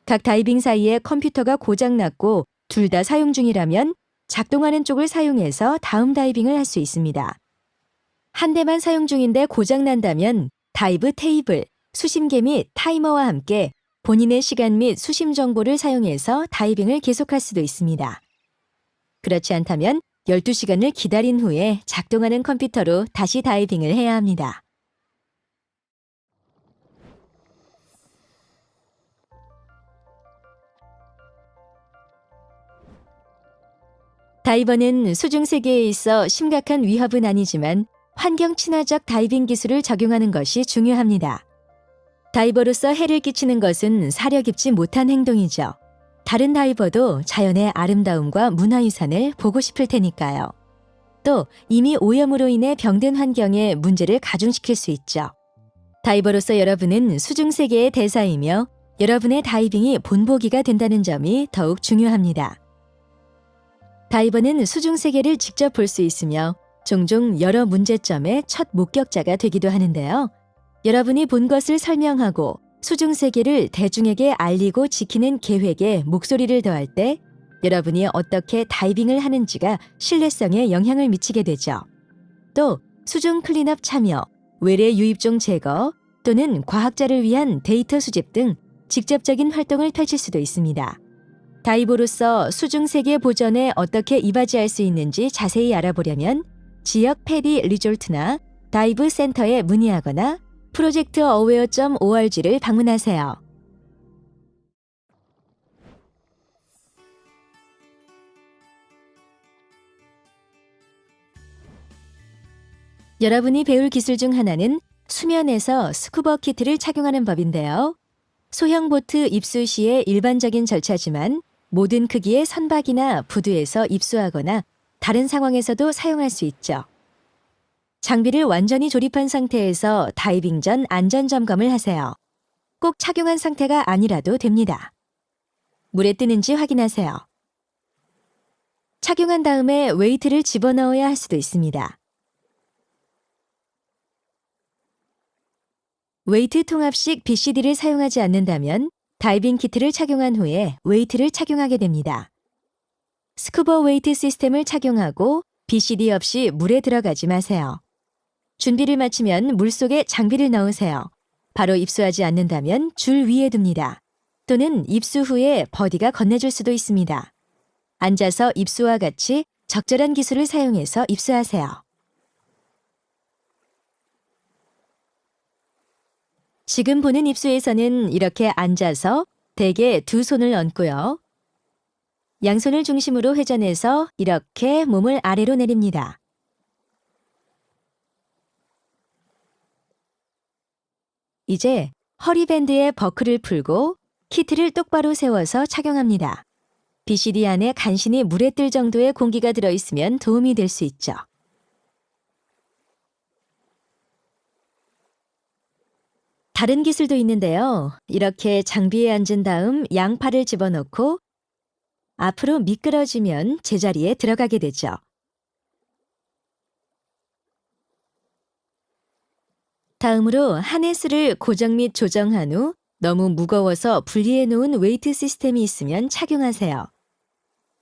각 다이빙 사이에 컴퓨터가 고장났고 둘 다 사용 중이라면 작동하는 쪽을 사용해서 다음 다이빙을 할 수 있습니다. 한 대만 사용 중인데 고장난다면 다이브 테이블, 수심계 및 타이머와 함께 본인의 시간 및 수심 정보를 사용해서 다이빙을 계속할 수도 있습니다. 그렇지 않다면 12시간을 기다린 후에 작동하는 컴퓨터로 다시 다이빙을 해야 합니다. 다이버는 수중 세계에 있어 심각한 위협은 아니지만 환경 친화적 다이빙 기술을 적용하는 것이 중요합니다. 다이버로서 해를 끼치는 것은 사려 깊지 못한 행동이죠. 다른 다이버도 자연의 아름다움과 문화유산을 보고 싶을 테니까요. 또 이미 오염으로 인해 병든 환경에 문제를 가중시킬 수 있죠. 다이버로서 여러분은 수중 세계의 대사이며 여러분의 다이빙이 본보기가 된다는 점이 더욱 중요합니다. 다이버는 수중 세계를 직접 볼 수 있으며 종종 여러 문제점의 첫 목격자가 되기도 하는데요. 여러분이 본 것을 설명하고 수중 세계를 대중에게 알리고 지키는 계획에 목소리를 더할 때 여러분이 어떻게 다이빙을 하는지가 신뢰성에 영향을 미치게 되죠. 또 수중 클린업 참여, 외래 유입종 제거 또는 과학자를 위한 데이터 수집 등 직접적인 활동을 펼칠 수도 있습니다. 다이버로서 수중 세계 보전에 어떻게 이바지할 수 있는지 자세히 알아보려면 지역 패디 리조트나 다이브 센터에 문의하거나 projectaware.org를 방문하세요. 여러분이 배울 기술 중 하나는 수면에서 스쿠버 키트를 착용하는 법인데요. 소형 보트 입수 시의 일반적인 절차지만 모든 크기의 선박이나 부두에서 입수하거나 다른 상황에서도 사용할 수 있죠. 장비를 완전히 조립한 상태에서 다이빙 전 안전 점검을 하세요. 꼭 착용한 상태가 아니라도 됩니다. 물에 뜨는지 확인하세요. 착용한 다음에 웨이트를 집어넣어야 할 수도 있습니다. 웨이트 통합식 BCD를 사용하지 않는다면 다이빙 키트를 착용한 후에 웨이트를 착용하게 됩니다. 스쿠버 웨이트 시스템을 착용하고 BCD 없이 물에 들어가지 마세요. 준비를 마치면 물속에 장비를 넣으세요. 바로 입수하지 않는다면 줄 위에 둡니다. 또는 입수 후에 버디가 건네줄 수도 있습니다. 앉아서 입수와 같이 적절한 기술을 사용해서 입수하세요. 지금 보는 입수에서는 이렇게 앉아서 대개 두 손을 얹고요. 양손을 중심으로 회전해서 이렇게 몸을 아래로 내립니다. 이제 허리밴드에 버클을 풀고 키트를 똑바로 세워서 착용합니다. BCD 안에 간신히 물에 뜰 정도의 공기가 들어있으면 도움이 될 수 있죠. 다른 기술도 있는데요. 이렇게 장비에 앉은 다음 양팔을 집어넣고 앞으로 미끄러지면 제자리에 들어가게 되죠. 다음으로 하네스를 고정 및 조정한 후 너무 무거워서 분리해 놓은 웨이트 시스템이 있으면 착용하세요.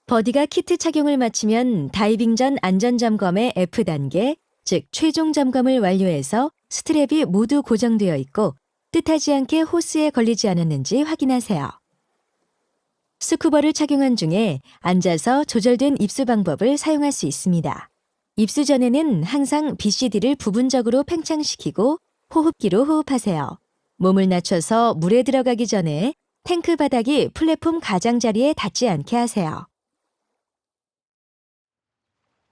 버디가 키트 착용을 마치면 다이빙 전 안전점검의 F단계, 즉 최종 점검을 완료해서 스트랩이 모두 고정되어 있고 뜻하지 않게 호스에 걸리지 않았는지 확인하세요. 스쿠버를 착용한 중에 앉아서 조절된 입수 방법을 사용할 수 있습니다. 입수 전에는 항상 BCD를 부분적으로 팽창시키고 호흡기로 호흡하세요. 몸을 낮춰서 물에 들어가기 전에 탱크 바닥이 플랫폼 가장자리에 닿지 않게 하세요.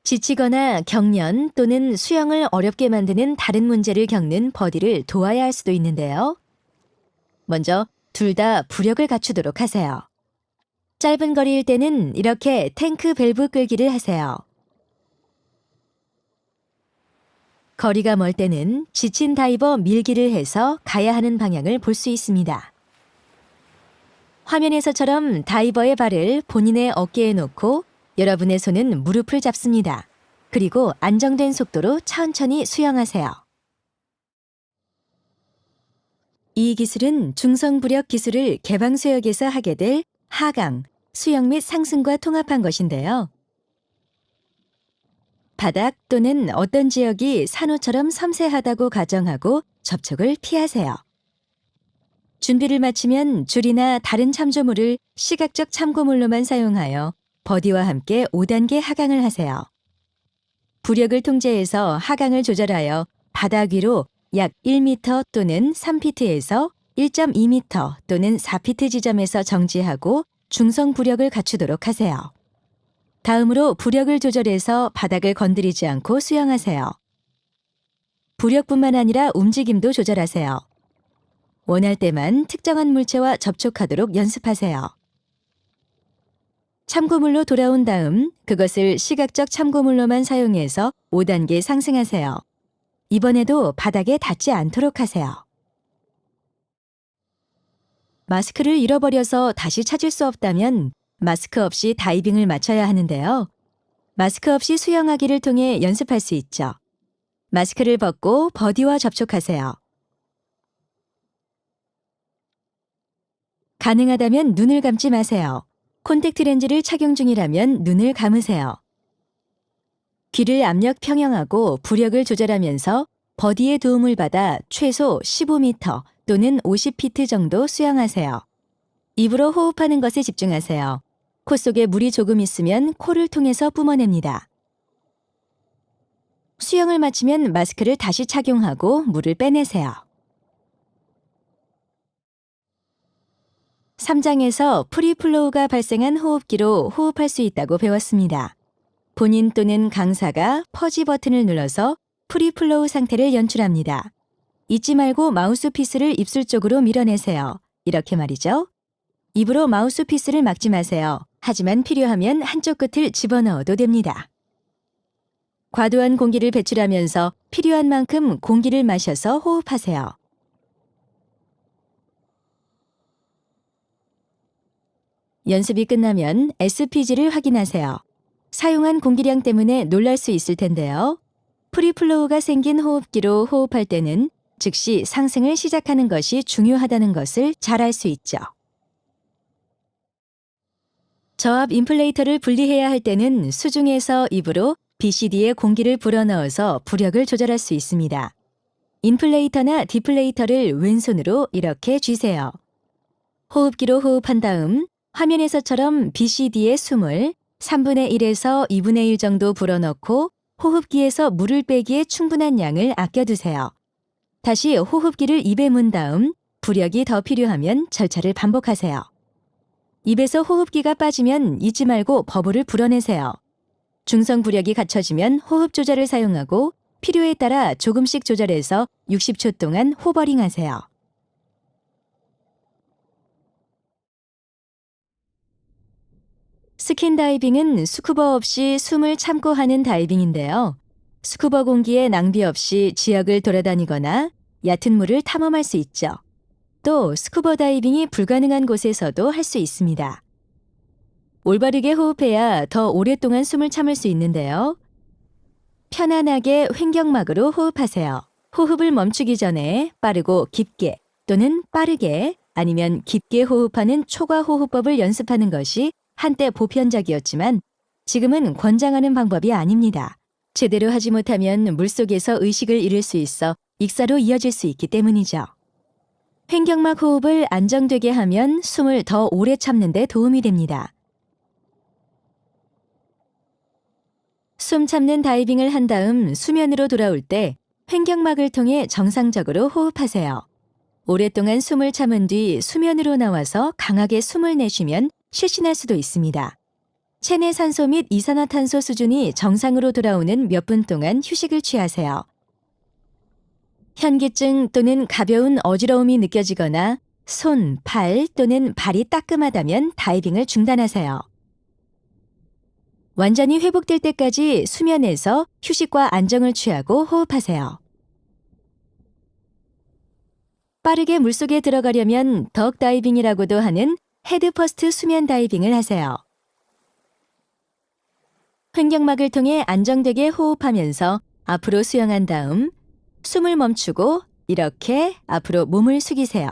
지치거나 경련 또는 수영을 어렵게 만드는 다른 문제를 겪는 버디를 도와야 할 수도 있는데요. 먼저 둘 다 부력을 갖추도록 하세요. 짧은 거리일 때는 이렇게 탱크 밸브 끌기를 하세요. 거리가 멀 때는 지친 다이버 밀기를 해서 가야 하는 방향을 볼 수 있습니다. 화면에서처럼 다이버의 발을 본인의 어깨에 놓고 여러분의 손은 무릎을 잡습니다. 그리고 안정된 속도로 천천히 수영하세요. 이 기술은 중성부력 기술을 개방수역에서 하게 될 하강, 수영 및 상승과 통합한 것인데요. 바닥 또는 어떤 지역이 산호처럼 섬세하다고 가정하고 접촉을 피하세요. 준비를 마치면 줄이나 다른 참조물을 시각적 참고물로만 사용하여 버디와 함께 5단계 하강을 하세요. 부력을 통제해서 하강을 조절하여 바닥 위로 약 1m 또는 3피트에서 1.2m 또는 4피트 지점에서 정지하고 중성 부력을 갖추도록 하세요. 다음으로 부력을 조절해서 바닥을 건드리지 않고 수영하세요. 부력뿐만 아니라 움직임도 조절하세요. 원할 때만 특정한 물체와 접촉하도록 연습하세요. 참고물로 돌아온 다음 그것을 시각적 참고물로만 사용해서 5단계 상승하세요. 이번에도 바닥에 닿지 않도록 하세요. 마스크를 잃어버려서 다시 찾을 수 없다면 마스크 없이 다이빙을 마쳐야 하는데요. 마스크 없이 수영하기를 통해 연습할 수 있죠. 마스크를 벗고 버디와 접촉하세요. 가능하다면 눈을 감지 마세요. 콘택트 렌즈를 착용 중이라면 눈을 감으세요. 귀를 압력 평형하고 부력을 조절하면서 버디의 도움을 받아 최소 15m 또는 50피트 정도 수영하세요. 입으로 호흡하는 것에 집중하세요. 코 속에 물이 조금 있으면 코를 통해서 뿜어냅니다. 수영을 마치면 마스크를 다시 착용하고 물을 빼내세요. 3장에서 프리플로우가 발생한 호흡기로 호흡할 수 있다고 배웠습니다. 본인 또는 강사가 퍼지 버튼을 눌러서 프리플로우 상태를 연출합니다. 잊지 말고 마우스피스를 입술 쪽으로 밀어내세요. 이렇게 말이죠. 입으로 마우스피스를 막지 마세요. 하지만 필요하면 한쪽 끝을 집어넣어도 됩니다. 과도한 공기를 배출하면서 필요한 만큼 공기를 마셔서 호흡하세요. 연습이 끝나면 SPG를 확인하세요. 사용한 공기량 때문에 놀랄 수 있을 텐데요. 프리플로우가 생긴 호흡기로 호흡할 때는 즉시 상승을 시작하는 것이 중요하다는 것을 잘 알 수 있죠. 저압 인플레이터를 분리해야 할 때는 수중에서 입으로 BCD에 공기를 불어넣어서 부력을 조절할 수 있습니다. 인플레이터나 디플레이터를 왼손으로 이렇게 쥐세요. 호흡기로 호흡한 다음 화면에서처럼 BCD에 숨을 3분의 1에서 2분의 1 정도 불어넣고 호흡기에서 물을 빼기에 충분한 양을 아껴두세요. 다시 호흡기를 입에 문 다음 부력이 더 필요하면 절차를 반복하세요. 입에서 호흡기가 빠지면 잊지 말고 버블을 불어내세요. 중성 부력이 갖춰지면 호흡 조절을 사용하고 필요에 따라 조금씩 조절해서 60초 동안 호버링 하세요. 스킨 다이빙은 스쿠버 없이 숨을 참고 하는 다이빙인데요. 스쿠버 공기에 낭비 없이 지역을 돌아다니거나 얕은 물을 탐험할 수 있죠. 또 스쿠버 다이빙이 불가능한 곳에서도 할 수 있습니다. 올바르게 호흡해야 더 오랫동안 숨을 참을 수 있는데요. 편안하게 횡격막으로 호흡하세요. 호흡을 멈추기 전에 빠르고 깊게 또는 빠르게 아니면 깊게 호흡하는 초과 호흡법을 연습하는 것이 한때 보편적이었지만 지금은 권장하는 방법이 아닙니다. 제대로 하지 못하면 물속에서 의식을 잃을 수 있어 익사로 이어질 수 있기 때문이죠. 횡격막 호흡을 안정되게 하면 숨을 더 오래 참는 데 도움이 됩니다. 숨 참는 다이빙을 한 다음 수면으로 돌아올 때 횡격막을 통해 정상적으로 호흡하세요. 오랫동안 숨을 참은 뒤 수면으로 나와서 강하게 숨을 내쉬면 실신할 수도 있습니다. 체내 산소 및 이산화탄소 수준이 정상으로 돌아오는 몇 분 동안 휴식을 취하세요. 현기증 또는 가벼운 어지러움이 느껴지거나 손, 팔 또는 발이 따끔하다면 다이빙을 중단하세요. 완전히 회복될 때까지 수면에서 휴식과 안정을 취하고 호흡하세요. 빠르게 물속에 들어가려면 덕 다이빙이라고도 하는 헤드 퍼스트 수면 다이빙을 하세요. 횡격막을 통해 안정되게 호흡하면서 앞으로 수영한 다음 숨을 멈추고 이렇게 앞으로 몸을 숙이세요.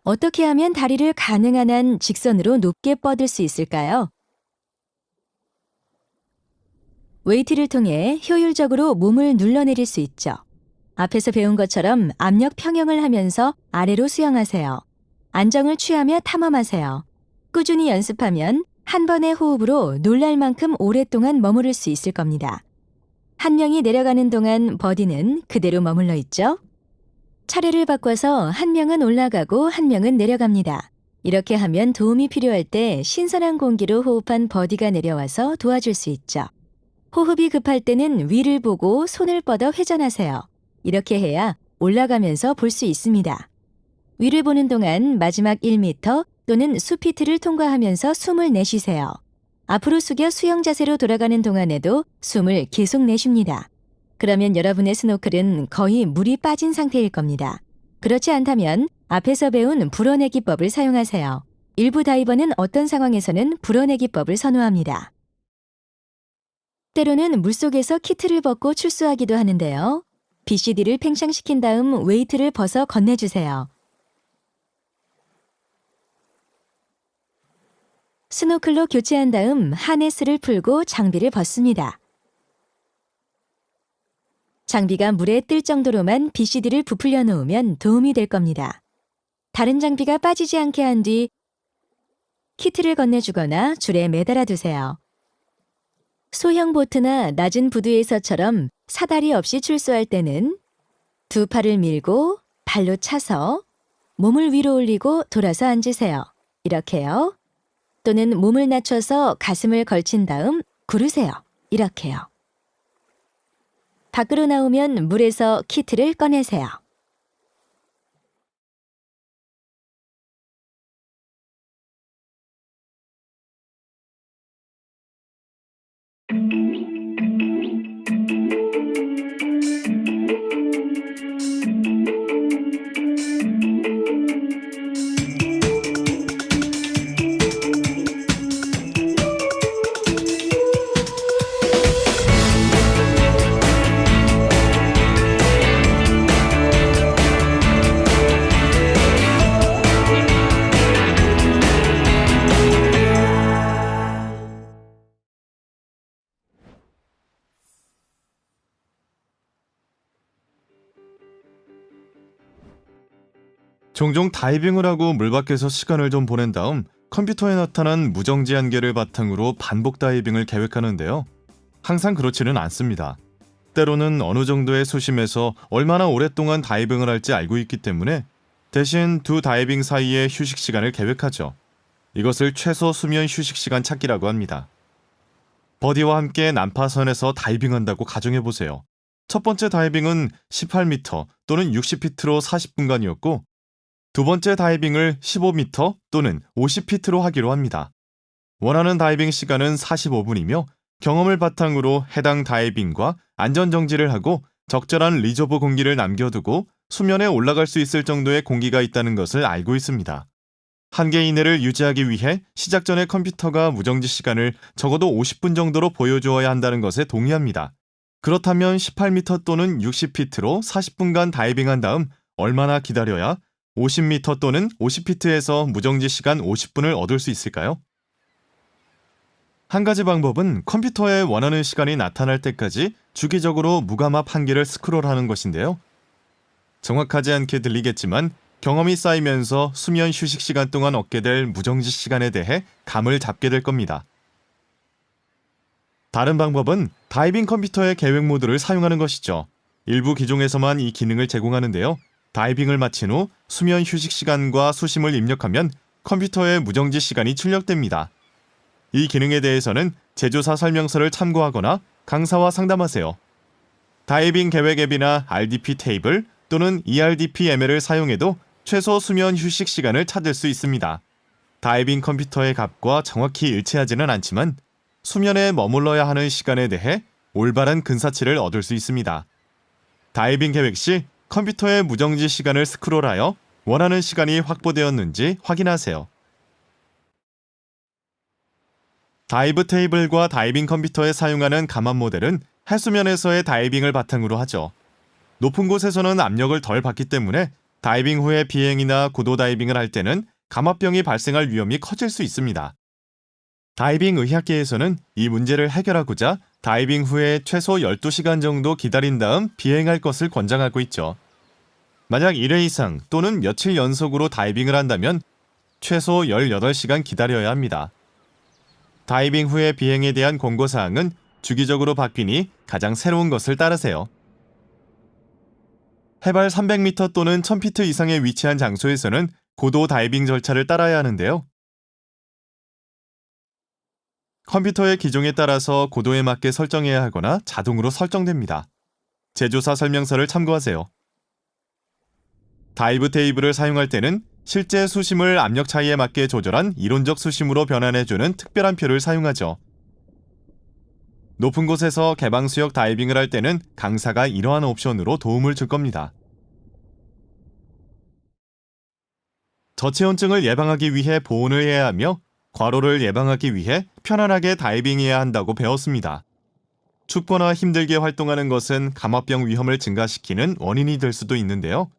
어떻게 하면 다리를 가능한 한 직선으로 높게 뻗을 수 있을까요? 웨이트를 통해 효율적으로 몸을 눌러내릴 수 있죠. 앞에서 배운 것처럼 압력 평형을 하면서 아래로 수영하세요. 안정을 취하며 탐험하세요. 꾸준히 연습하면 한 번의 호흡으로 놀랄 만큼 오랫동안 머무를 수 있을 겁니다. 한 명이 내려가는 동안 버디는 그대로 머물러 있죠. 차례를 바꿔서 한 명은 올라가고 한 명은 내려갑니다. 이렇게 하면 도움이 필요할 때 신선한 공기로 호흡한 버디가 내려와서 도와줄 수 있죠. 호흡이 급할 때는 위를 보고 손을 뻗어 회전하세요. 이렇게 해야 올라가면서 볼 수 있습니다. 위를 보는 동안 마지막 1m 또는 수피트를 통과하면서 숨을 내쉬세요. 앞으로 숙여 수영 자세로 돌아가는 동안에도 숨을 계속 내쉽니다. 그러면 여러분의 스노클은 거의 물이 빠진 상태일 겁니다. 그렇지 않다면 앞에서 배운 불어내기법을 사용하세요. 일부 다이버는 어떤 상황에서는 불어내기법을 선호합니다. 때로는 물속에서 키트를 벗고 출수하기도 하는데요. BCD를 팽창시킨 다음 웨이트를 벗어 건네주세요. 스노클로 교체한 다음 하네스를 풀고 장비를 벗습니다. 장비가 물에 뜰 정도로만 BCD를 부풀려 놓으면 도움이 될 겁니다. 다른 장비가 빠지지 않게 한 뒤 키트를 건네주거나 줄에 매달아 두세요. 소형 보트나 낮은 부두에서처럼 사다리 없이 출소할 때는 두 팔을 밀고 발로 차서 몸을 위로 올리고 돌아서 앉으세요. 이렇게요. 또는 몸을 낮춰서 가슴을 걸친 다음 구르세요. 이렇게요. 밖으로 나오면 물에서 키트를 꺼내세요. 종종 다이빙을 하고 물 밖에서 시간을 좀 보낸 다음 컴퓨터에 나타난 무정지 한계를 바탕으로 반복 다이빙을 계획하는데요. 항상 그렇지는 않습니다. 때로는 어느 정도의 수심에서 얼마나 오랫동안 다이빙을 할지 알고 있기 때문에 대신 두 다이빙 사이의 휴식 시간을 계획하죠. 이것을 최소 수면 휴식 시간 찾기라고 합니다. 버디와 함께 난파선에서 다이빙한다고 가정해보세요. 첫 번째 다이빙은 18m 또는 60피트로 40분간이었고 두 번째 다이빙을 15m 또는 50피트로 하기로 합니다. 원하는 다이빙 시간은 45분이며 경험을 바탕으로 해당 다이빙과 안전정지를 하고 적절한 리저브 공기를 남겨두고 수면에 올라갈 수 있을 정도의 공기가 있다는 것을 알고 있습니다. 한계 이내를 유지하기 위해 시작 전에 컴퓨터가 무정지 시간을 적어도 50분 정도로 보여주어야 한다는 것에 동의합니다. 그렇다면 18m 또는 60피트로 40분간 다이빙한 다음 얼마나 기다려야 50m 또는 50피트에서 무정지 시간 50분을 얻을 수 있을까요? 한 가지 방법은 컴퓨터에 원하는 시간이 나타날 때까지 주기적으로 무감압 한계를 스크롤하는 것인데요. 정확하지 않게 들리겠지만 경험이 쌓이면서 수면 휴식 시간 동안 얻게 될 무정지 시간에 대해 감을 잡게 될 겁니다. 다른 방법은 다이빙 컴퓨터의 계획 모드를 사용하는 것이죠. 일부 기종에서만 이 기능을 제공하는데요. 다이빙을 마친 후 수면 휴식 시간과 수심을 입력하면 컴퓨터의 무정지 시간이 출력됩니다. 이 기능에 대해서는 제조사 설명서를 참고하거나 강사와 상담하세요. 다이빙 계획 앱이나 RDP 테이블 또는 ERDP-ML을 사용해도 최소 수면 휴식 시간을 찾을 수 있습니다. 다이빙 컴퓨터의 값과 정확히 일치하지는 않지만 수면에 머물러야 하는 시간에 대해 올바른 근사치를 얻을 수 있습니다. 다이빙 계획 시 컴퓨터의 무정지 시간을 스크롤하여 원하는 시간이 확보되었는지 확인하세요. 다이브 테이블과 다이빙 컴퓨터에 사용하는 감압 모델은 해수면에서의 다이빙을 바탕으로 하죠. 높은 곳에서는 압력을 덜 받기 때문에 다이빙 후에 비행이나 고도 다이빙을 할 때는 감압병이 발생할 위험이 커질 수 있습니다. 다이빙 의학계에서는 이 문제를 해결하고자 다이빙 후에 최소 12시간 정도 기다린 다음 비행할 것을 권장하고 있죠. 만약 1회 이상 또는 며칠 연속으로 다이빙을 한다면 최소 18시간 기다려야 합니다. 다이빙 후의 비행에 대한 권고사항은 주기적으로 바뀌니 가장 새로운 것을 따르세요. 해발 300m 또는 1000피트 이상에 위치한 장소에서는 고도 다이빙 절차를 따라야 하는데요. 컴퓨터의 기종에 따라서 고도에 맞게 설정해야 하거나 자동으로 설정됩니다. 제조사 설명서를 참고하세요. 다이브 테이블을 사용할 때는 실제 수심을 압력 차이에 맞게 조절한 이론적 수심으로 변환해주는 특별한 표를 사용하죠. 높은 곳에서 개방수역 다이빙을 할 때는 강사가 이러한 옵션으로 도움을 줄 겁니다. 저체온증을 예방하기 위해 보온을 해야 하며 과로를 예방하기 위해 편안하게 다이빙해야 한다고 배웠습니다. 춥거나 힘들게 활동하는 것은 감압병 위험을 증가시키는 원인이 될 수도 있는데요.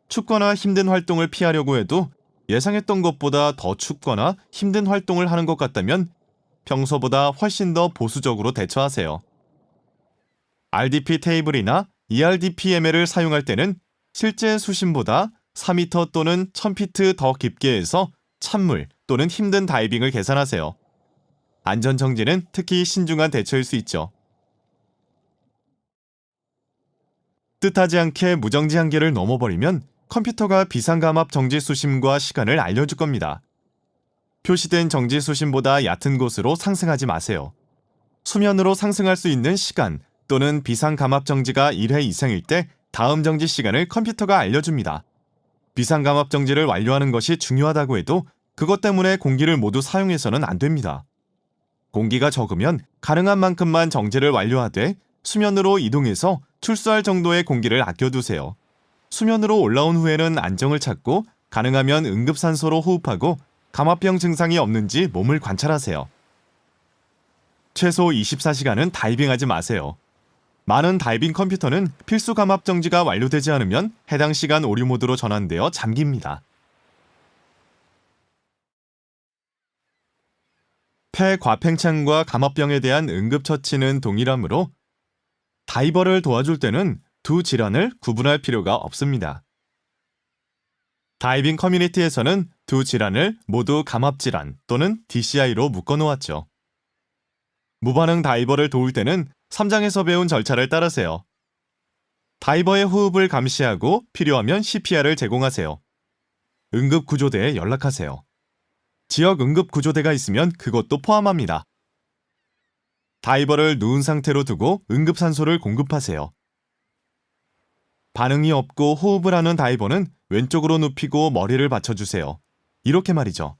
춥거나 힘든 활동을 피하려고 해도 예상했던 것보다 더 춥거나 힘든 활동을 하는 것 같다면 평소보다 훨씬 더 보수적으로 대처하세요. RDP 테이블이나 ERDPML을 사용할 때는 실제 수심보다 4m 또는 1000피트 더 깊게 해서 찬물 또는 힘든 다이빙을 계산하세요. 안전 정지는 특히 신중한 대처일 수 있죠. 뜻하지 않게 무정지 한계를 넘어버리면 컴퓨터가 비상감압 정지 수심과 시간을 알려줄 겁니다. 표시된 정지 수심보다 얕은 곳으로 상승하지 마세요. 수면으로 상승할 수 있는 시간 또는 비상감압 정지가 1회 이상일 때 다음 정지 시간을 컴퓨터가 알려줍니다. 비상감압 정지를 완료하는 것이 중요하다고 해도 그것 때문에 공기를 모두 사용해서는 안 됩니다. 공기가 적으면 가능한 만큼만 정지를 완료하되 수면으로 이동해서 출수할 정도의 공기를 아껴두세요. 수면으로 올라온 후에는 안정을 찾고 가능하면 응급산소로 호흡하고 감압병 증상이 없는지 몸을 관찰하세요. 최소 24시간은 다이빙하지 마세요. 많은 다이빙 컴퓨터는 필수 감압 정지가 완료되지 않으면 해당 시간 오류 모드로 전환되어 잠깁니다. 폐 과팽창과 감압병에 대한 응급처치는 동일하므로 다이버를 도와줄 때는 두 질환을 구분할 필요가 없습니다. 다이빙 커뮤니티에서는 두 질환을 모두 감압질환 또는 DCI로 묶어놓았죠. 무반응 다이버를 도울 때는 3장에서 배운 절차를 따르세요. 다이버의 호흡을 감시하고 필요하면 CPR을 제공하세요. 응급구조대에 연락하세요. 지역 응급구조대가 있으면 그것도 포함합니다. 다이버를 누운 상태로 두고 응급산소를 공급하세요. 반응이 없고 호흡을 하는 다이버는 왼쪽으로 눕히고 머리를 받쳐주세요. 이렇게 말이죠.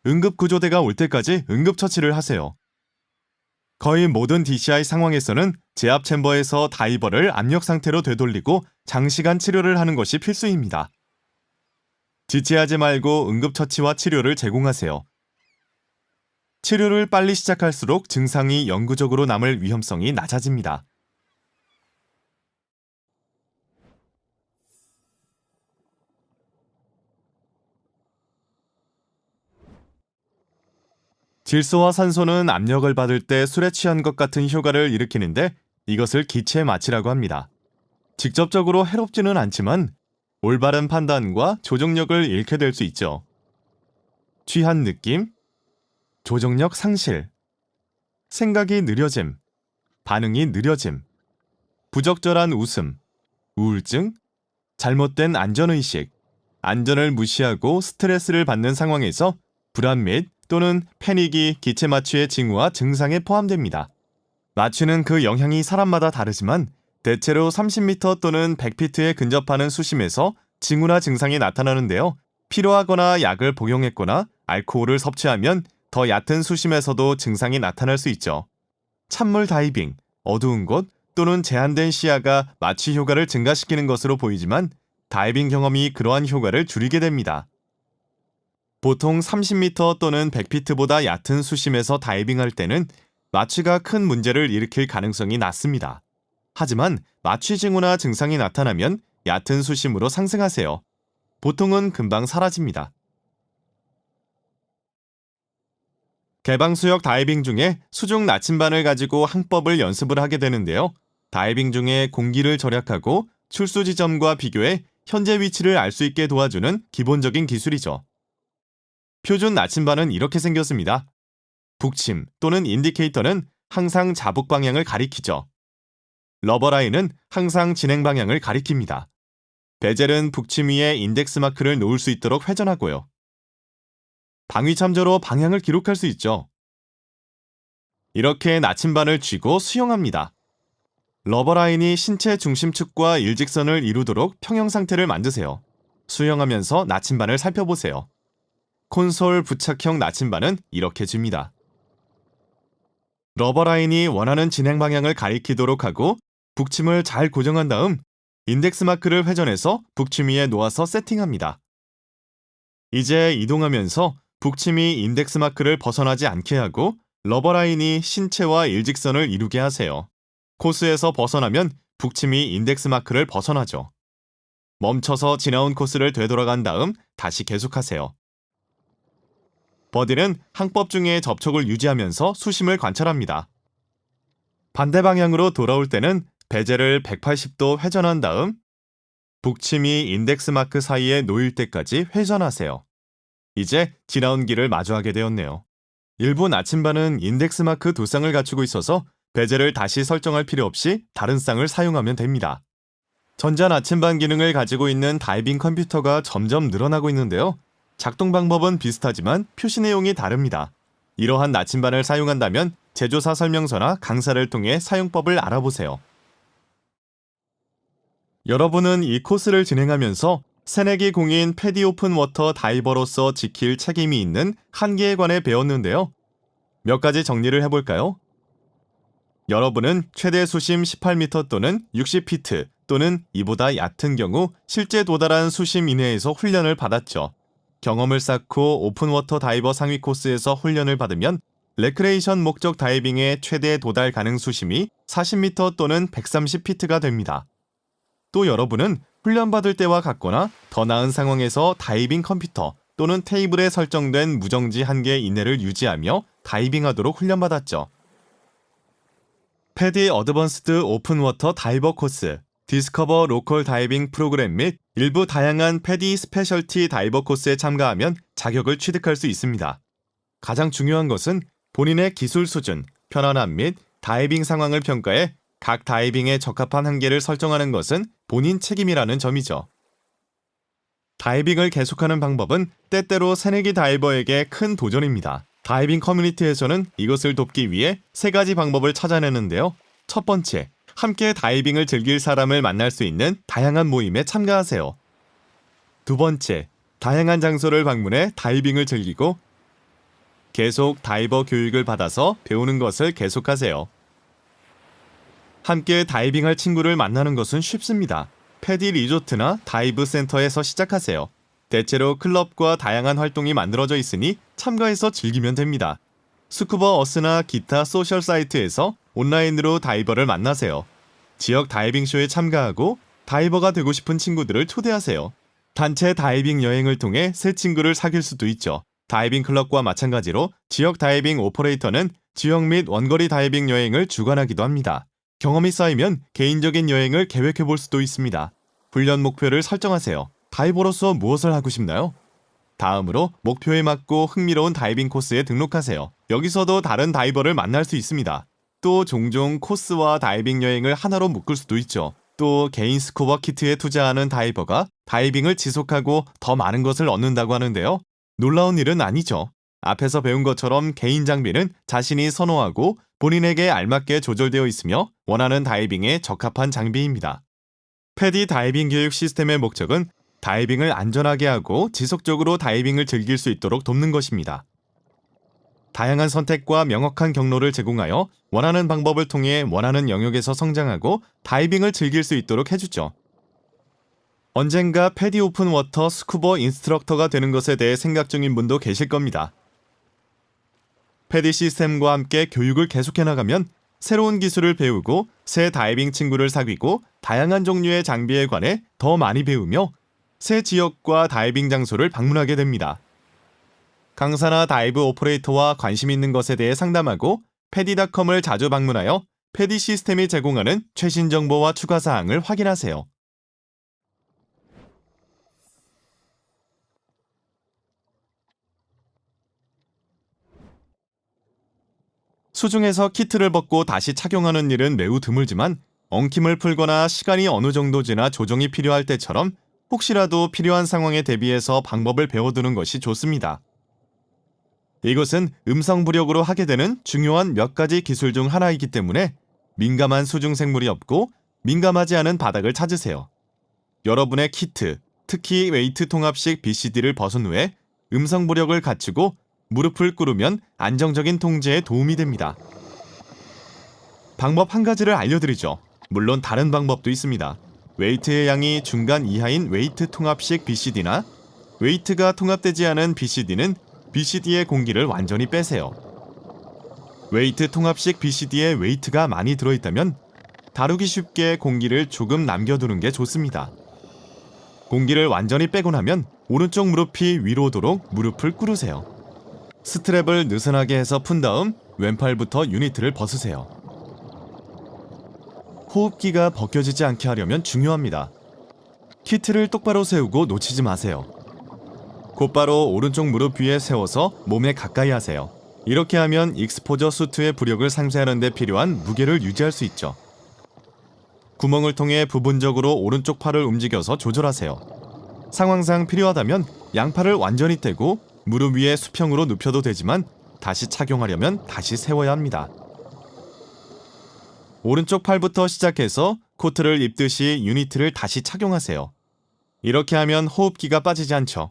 응급구조대가 올 때까지 응급처치를 하세요. 거의 모든 DCI 상황에서는 제압 챔버에서 다이버를 압력 상태로 되돌리고 장시간 치료를 하는 것이 필수입니다. 지체하지 말고 응급처치와 치료를 제공하세요. 치료를 빨리 시작할수록 증상이 영구적으로 남을 위험성이 낮아집니다. 질소와 산소는 압력을 받을 때 술에 취한 것 같은 효과를 일으키는데 이것을 기체 마취라고 합니다. 직접적으로 해롭지는 않지만 올바른 판단과 조정력을 잃게 될 수 있죠. 취한 느낌, 조정력 상실, 생각이 느려짐, 반응이 느려짐, 부적절한 웃음, 우울증, 잘못된 안전의식, 안전을 무시하고 스트레스를 받는 상황에서 불안 및 또는 패닉이 기체 마취의 징후와 증상에 포함됩니다. 마취는 그 영향이 사람마다 다르지만 대체로 30m 또는 100피트에 근접하는 수심에서 징후나 증상이 나타나는데요. 필요하거나 약을 복용했거나 알코올을 섭취하면 더 얕은 수심에서도 증상이 나타날 수 있죠. 찬물 다이빙, 어두운 곳 또는 제한된 시야가 마취 효과를 증가시키는 것으로 보이지만 다이빙 경험이 그러한 효과를 줄이게 됩니다. 보통 30m 또는 100피트보다 얕은 수심에서 다이빙할 때는 마취가 큰 문제를 일으킬 가능성이 낮습니다. 하지만 마취 징후나 증상이 나타나면 얕은 수심으로 상승하세요. 보통은 금방 사라집니다. 개방수역 다이빙 중에 수중 나침반을 가지고 항법을 연습을 하게 되는데요. 다이빙 중에 공기를 절약하고 출수 지점과 비교해 현재 위치를 알 수 있게 도와주는 기본적인 기술이죠. 표준 나침반은 이렇게 생겼습니다. 북침 또는 인디케이터는 항상 자북 방향을 가리키죠. 러버라인은 항상 진행 방향을 가리킵니다. 베젤은 북침 위에 인덱스 마크를 놓을 수 있도록 회전하고요. 방위 참조로 방향을 기록할 수 있죠. 이렇게 나침반을 쥐고 수영합니다. 러버라인이 신체 중심축과 일직선을 이루도록 평형 상태를 만드세요. 수영하면서 나침반을 살펴보세요. 콘솔 부착형 나침반은 이렇게 줍니다. 러버라인이 원하는 진행 방향을 가리키도록 하고 북침을 잘 고정한 다음 인덱스 마크를 회전해서 북침 위에 놓아서 세팅합니다. 이제 이동하면서 북침이 인덱스 마크를 벗어나지 않게 하고 러버라인이 신체와 일직선을 이루게 하세요. 코스에서 벗어나면 북침이 인덱스 마크를 벗어나죠. 멈춰서 지나온 코스를 되돌아간 다음 다시 계속하세요. 버디는 항법 중에 접촉을 유지하면서 수심을 관찰합니다. 반대 방향으로 돌아올 때는 베젤을 180도 회전한 다음 북침이 인덱스 마크 사이에 놓일 때까지 회전하세요. 이제 지나온 길을 마주하게 되었네요. 일부 나침반은 인덱스 마크 두 쌍을 갖추고 있어서 베젤을 다시 설정할 필요 없이 다른 쌍을 사용하면 됩니다. 전자 나침반 기능을 가지고 있는 다이빙 컴퓨터가 점점 늘어나고 있는데요. 작동 방법은 비슷하지만 표시 내용이 다릅니다. 이러한 나침반을 사용한다면 제조사 설명서나 강사를 통해 사용법을 알아보세요. 여러분은 이 코스를 진행하면서 새내기 공인 패디 오픈 워터 다이버로서 지킬 책임이 있는 한계에 관해 배웠는데요. 몇 가지 정리를 해볼까요? 여러분은 최대 수심 18m 또는 60피트 또는 이보다 얕은 경우 실제 도달한 수심 이내에서 훈련을 받았죠. 경험을 쌓고 오픈워터 다이버 상위 코스에서 훈련을 받으면 레크레이션 목적 다이빙의 최대 도달 가능 수심이 40m 또는 130피트가 됩니다. 또 여러분은 훈련받을 때와 같거나 더 나은 상황에서 다이빙 컴퓨터 또는 테이블에 설정된 무정지 한계 이내를 유지하며 다이빙하도록 훈련받았죠. 패디 어드밴스드 오픈워터 다이버 코스, 디스커버 로컬 다이빙 프로그램 및 일부 다양한 패디 스페셜티 다이버 코스에 참가하면 자격을 취득할 수 있습니다. 가장 중요한 것은 본인의 기술 수준, 편안함 및 다이빙 상황을 평가해 각 다이빙에 적합한 한계를 설정하는 것은 본인 책임이라는 점이죠. 다이빙을 계속하는 방법은 때때로 새내기 다이버에게 큰 도전입니다. 다이빙 커뮤니티에서는 이것을 돕기 위해 3가지 방법을 찾아내는데요. 첫 번째, 함께 다이빙을 즐길 사람을 만날 수 있는 다양한 모임에 참가하세요. 두 번째, 다양한 장소를 방문해 다이빙을 즐기고 계속 다이버 교육을 받아서 배우는 것을 계속하세요. 함께 다이빙할 친구를 만나는 것은 쉽습니다. 패디 리조트나 다이브 센터에서 시작하세요. 대체로 클럽과 다양한 활동이 만들어져 있으니 참가해서 즐기면 됩니다. 스쿠버 어스나 기타 소셜 사이트에서 온라인으로 다이버를 만나세요. 지역 다이빙 쇼에 참가하고 다이버가 되고 싶은 친구들을 초대하세요. 단체 다이빙 여행을 통해 새 친구를 사귈 수도 있죠. 다이빙 클럽과 마찬가지로 지역 다이빙 오퍼레이터는 지역 및 원거리 다이빙 여행을 주관하기도 합니다. 경험이 쌓이면 개인적인 여행을 계획해 볼 수도 있습니다. 훈련 목표를 설정하세요. 다이버로서 무엇을 하고 싶나요? 다음으로 목표에 맞고 흥미로운 다이빙 코스에 등록하세요. 여기서도 다른 다이버를 만날 수 있습니다. 또 종종 코스와 다이빙 여행을 하나로 묶을 수도 있죠. 또 개인 스쿠버 키트에 투자하는 다이버가 다이빙을 지속하고 더 많은 것을 얻는다고 하는데요. 놀라운 일은 아니죠. 앞에서 배운 것처럼 개인 장비는 자신이 선호하고 본인에게 알맞게 조절되어 있으며 원하는 다이빙에 적합한 장비입니다. 패디 다이빙 교육 시스템의 목적은 다이빙을 안전하게 하고 지속적으로 다이빙을 즐길 수 있도록 돕는 것입니다. 다양한 선택과 명확한 경로를 제공하여 원하는 방법을 통해 원하는 영역에서 성장하고 다이빙을 즐길 수 있도록 해주죠. 언젠가 패디 오픈 워터 스쿠버 인스트럭터가 되는 것에 대해 생각 중인 분도 계실 겁니다. 패디 시스템과 함께 교육을 계속해 나가면 새로운 기술을 배우고 새 다이빙 친구를 사귀고 다양한 종류의 장비에 관해 더 많이 배우며 새 지역과 다이빙 장소를 방문하게 됩니다. 강사나 다이브 오퍼레이터와 관심 있는 것에 대해 상담하고 패디닷컴을 자주 방문하여 패디 시스템이 제공하는 최신 정보와 추가 사항을 확인하세요. 수중에서 키트를 벗고 다시 착용하는 일은 매우 드물지만 엉킴을 풀거나 시간이 어느 정도 지나 조정이 필요할 때처럼 혹시라도 필요한 상황에 대비해서 방법을 배워두는 것이 좋습니다. 이것은 음성 부력으로 하게 되는 중요한 몇 가지 기술 중 하나이기 때문에 민감한 수중 생물이 없고 민감하지 않은 바닥을 찾으세요. 여러분의 키트, 특히 웨이트 통합식 BCD를 벗은 후에 음성 부력을 갖추고 무릎을 꿇으면 안정적인 통제에 도움이 됩니다. 방법 한 가지를 알려드리죠. 물론 다른 방법도 있습니다. 웨이트의 양이 중간 이하인 웨이트 통합식 BCD나 웨이트가 통합되지 않은 BCD는 BCD의 공기를 완전히 빼세요. 웨이트 통합식 BCD에 웨이트가 많이 들어있다면 다루기 쉽게 공기를 조금 남겨두는 게 좋습니다. 공기를 완전히 빼고 나면 오른쪽 무릎이 위로 오도록 무릎을 꿇으세요. 스트랩을 느슨하게 해서 푼 다음 왼팔부터 유니트를 벗으세요. 호흡기가 벗겨지지 않게 하려면 중요합니다. 키트를 똑바로 세우고 놓치지 마세요. 곧바로 오른쪽 무릎 위에 세워서 몸에 가까이 하세요. 이렇게 하면 익스포저 수트의 부력을 상쇄하는 데 필요한 무게를 유지할 수 있죠. 구멍을 통해 부분적으로 오른쪽 팔을 움직여서 조절하세요. 상황상 필요하다면 양팔을 완전히 떼고 무릎 위에 수평으로 눕혀도 되지만 다시 착용하려면 다시 세워야 합니다. 오른쪽 팔부터 시작해서 코트를 입듯이 유니트를 다시 착용하세요. 이렇게 하면 호흡기가 빠지지 않죠.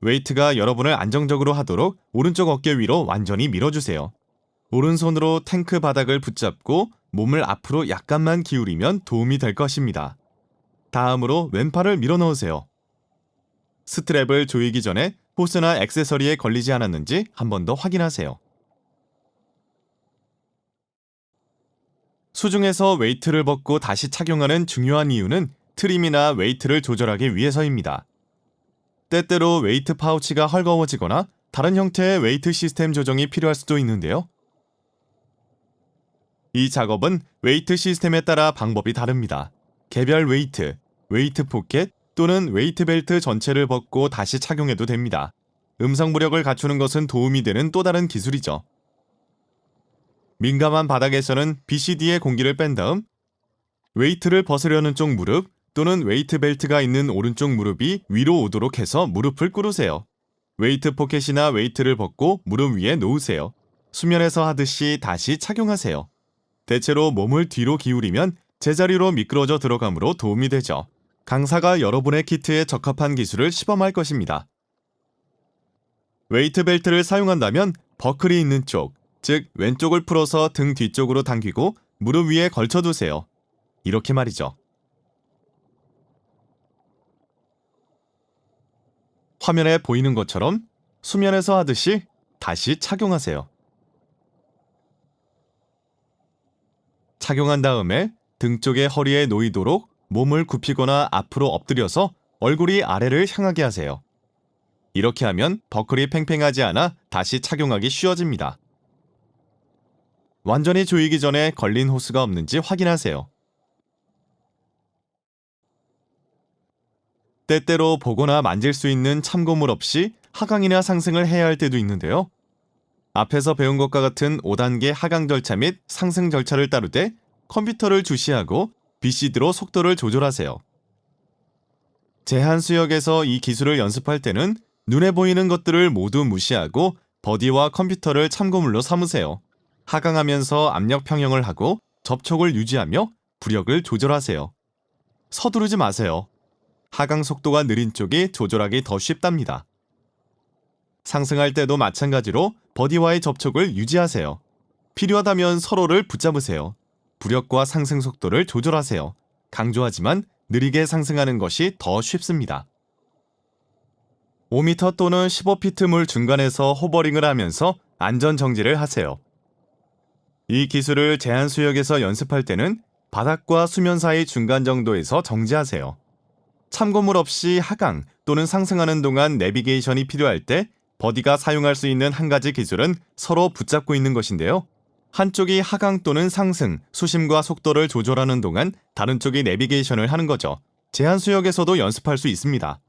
웨이트가 여러분을 안정적으로 하도록 오른쪽 어깨 위로 완전히 밀어주세요. 오른손으로 탱크 바닥을 붙잡고 몸을 앞으로 약간만 기울이면 도움이 될 것입니다. 다음으로 왼팔을 밀어넣으세요. 스트랩을 조이기 전에 호스나 액세서리에 걸리지 않았는지 한 번 더 확인하세요. 수중에서 웨이트를 벗고 다시 착용하는 중요한 이유는 트림이나 웨이트를 조절하기 위해서입니다. 때때로 웨이트 파우치가 헐거워지거나 다른 형태의 웨이트 시스템 조정이 필요할 수도 있는데요. 이 작업은 웨이트 시스템에 따라 방법이 다릅니다. 개별 웨이트, 웨이트 포켓 또는 웨이트 벨트 전체를 벗고 다시 착용해도 됩니다. 음성 부력을 갖추는 것은 도움이 되는 또 다른 기술이죠. 민감한 바닥에서는 BCD의 공기를 뺀 다음 웨이트를 벗으려는 쪽 무릎 또는 웨이트 벨트가 있는 오른쪽 무릎이 위로 오도록 해서 무릎을 꿇으세요. 웨이트 포켓이나 웨이트를 벗고 무릎 위에 놓으세요. 수면에서 하듯이 다시 착용하세요. 대체로 몸을 뒤로 기울이면 제자리로 미끄러져 들어가므로 도움이 되죠. 강사가 여러분의 키트에 적합한 기술을 시범할 것입니다. 웨이트 벨트를 사용한다면 버클이 있는 쪽, 즉 왼쪽을 풀어서 등 뒤쪽으로 당기고 무릎 위에 걸쳐두세요. 이렇게 말이죠. 화면에 보이는 것처럼 수면에서 하듯이 다시 착용하세요. 착용한 다음에 등 쪽에 허리에 놓이도록 몸을 굽히거나 앞으로 엎드려서 얼굴이 아래를 향하게 하세요. 이렇게 하면 버클이 팽팽하지 않아 다시 착용하기 쉬워집니다. 완전히 조이기 전에 걸린 호스가 없는지 확인하세요. 때때로 보거나 만질 수 있는 참고물 없이 하강이나 상승을 해야 할 때도 있는데요. 앞에서 배운 것과 같은 5단계 하강 절차 및 상승 절차를 따르되 컴퓨터를 주시하고 BCD로 속도를 조절하세요. 제한 수역에서 이 기술을 연습할 때는 눈에 보이는 것들을 모두 무시하고 버디와 컴퓨터를 참고물로 삼으세요. 하강하면서 압력 평형을 하고 접촉을 유지하며 부력을 조절하세요. 서두르지 마세요. 하강 속도가 느린 쪽이 조절하기 더 쉽답니다. 상승할 때도 마찬가지로 버디와의 접촉을 유지하세요. 필요하다면 서로를 붙잡으세요. 부력과 상승 속도를 조절하세요. 강조하지만 느리게 상승하는 것이 더 쉽습니다. 5m 또는 15피트 물 중간에서 호버링을 하면서 안전 정지를 하세요. 이 기술을 제한 수역에서 연습할 때는 바닥과 수면 사이 중간 정도에서 정지하세요. 참고물 없이 하강 또는 상승하는 동안 내비게이션이 필요할 때 버디가 사용할 수 있는 한 가지 기술은 서로 붙잡고 있는 것인데요. 한쪽이 하강 또는 상승, 수심과 속도를 조절하는 동안 다른 쪽이 내비게이션을 하는 거죠. 제한 수역에서도 연습할 수 있습니다.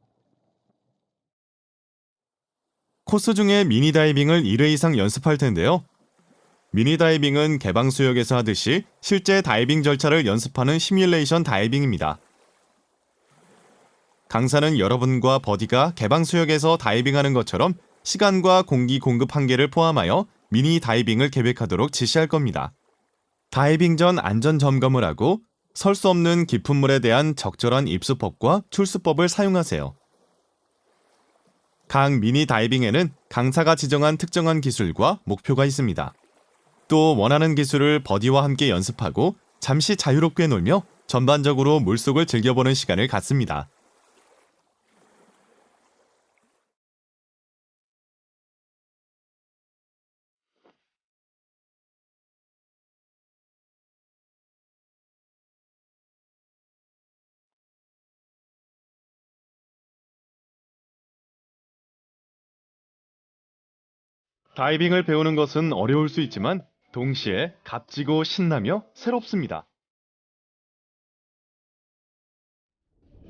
코스 중에 미니 다이빙을 1회 이상 연습할 텐데요. 미니 다이빙은 개방 수역에서 하듯이 실제 다이빙 절차를 연습하는 시뮬레이션 다이빙입니다. 강사는 여러분과 버디가 개방 수역에서 다이빙하는 것처럼 시간과 공기 공급 한계를 포함하여 미니 다이빙을 계획하도록 지시할 겁니다. 다이빙 전 안전 점검을 하고 설 수 없는 깊은 물에 대한 적절한 입수법과 출수법을 사용하세요. 각 미니 다이빙에는 강사가 지정한 특정한 기술과 목표가 있습니다. 또 원하는 기술을 버디와 함께 연습하고 잠시 자유롭게 놀며 전반적으로 물속을 즐겨보는 시간을 갖습니다. 다이빙을 배우는 것은 어려울 수 있지만 동시에 값지고 신나며 새롭습니다.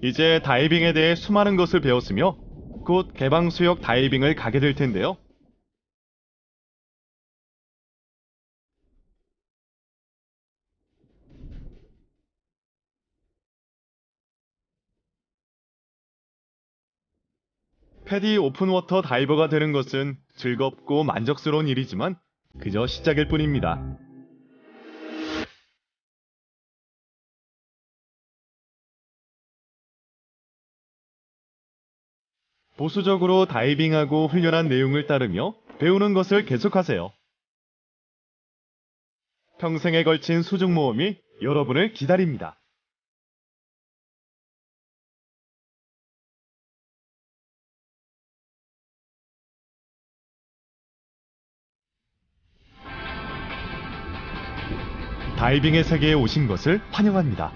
이제 다이빙에 대해 수많은 것을 배웠으며 곧 개방수역 다이빙을 가게 될 텐데요. 패디 오픈워터 다이버가 되는 것은 즐겁고 만족스러운 일이지만 그저 시작일 뿐입니다. 보수적으로 다이빙하고 훈련한 내용을 따르며 배우는 것을 계속하세요. 평생에 걸친 수중 모험이 여러분을 기다립니다. 다이빙의 세계에 오신 것을 환영합니다.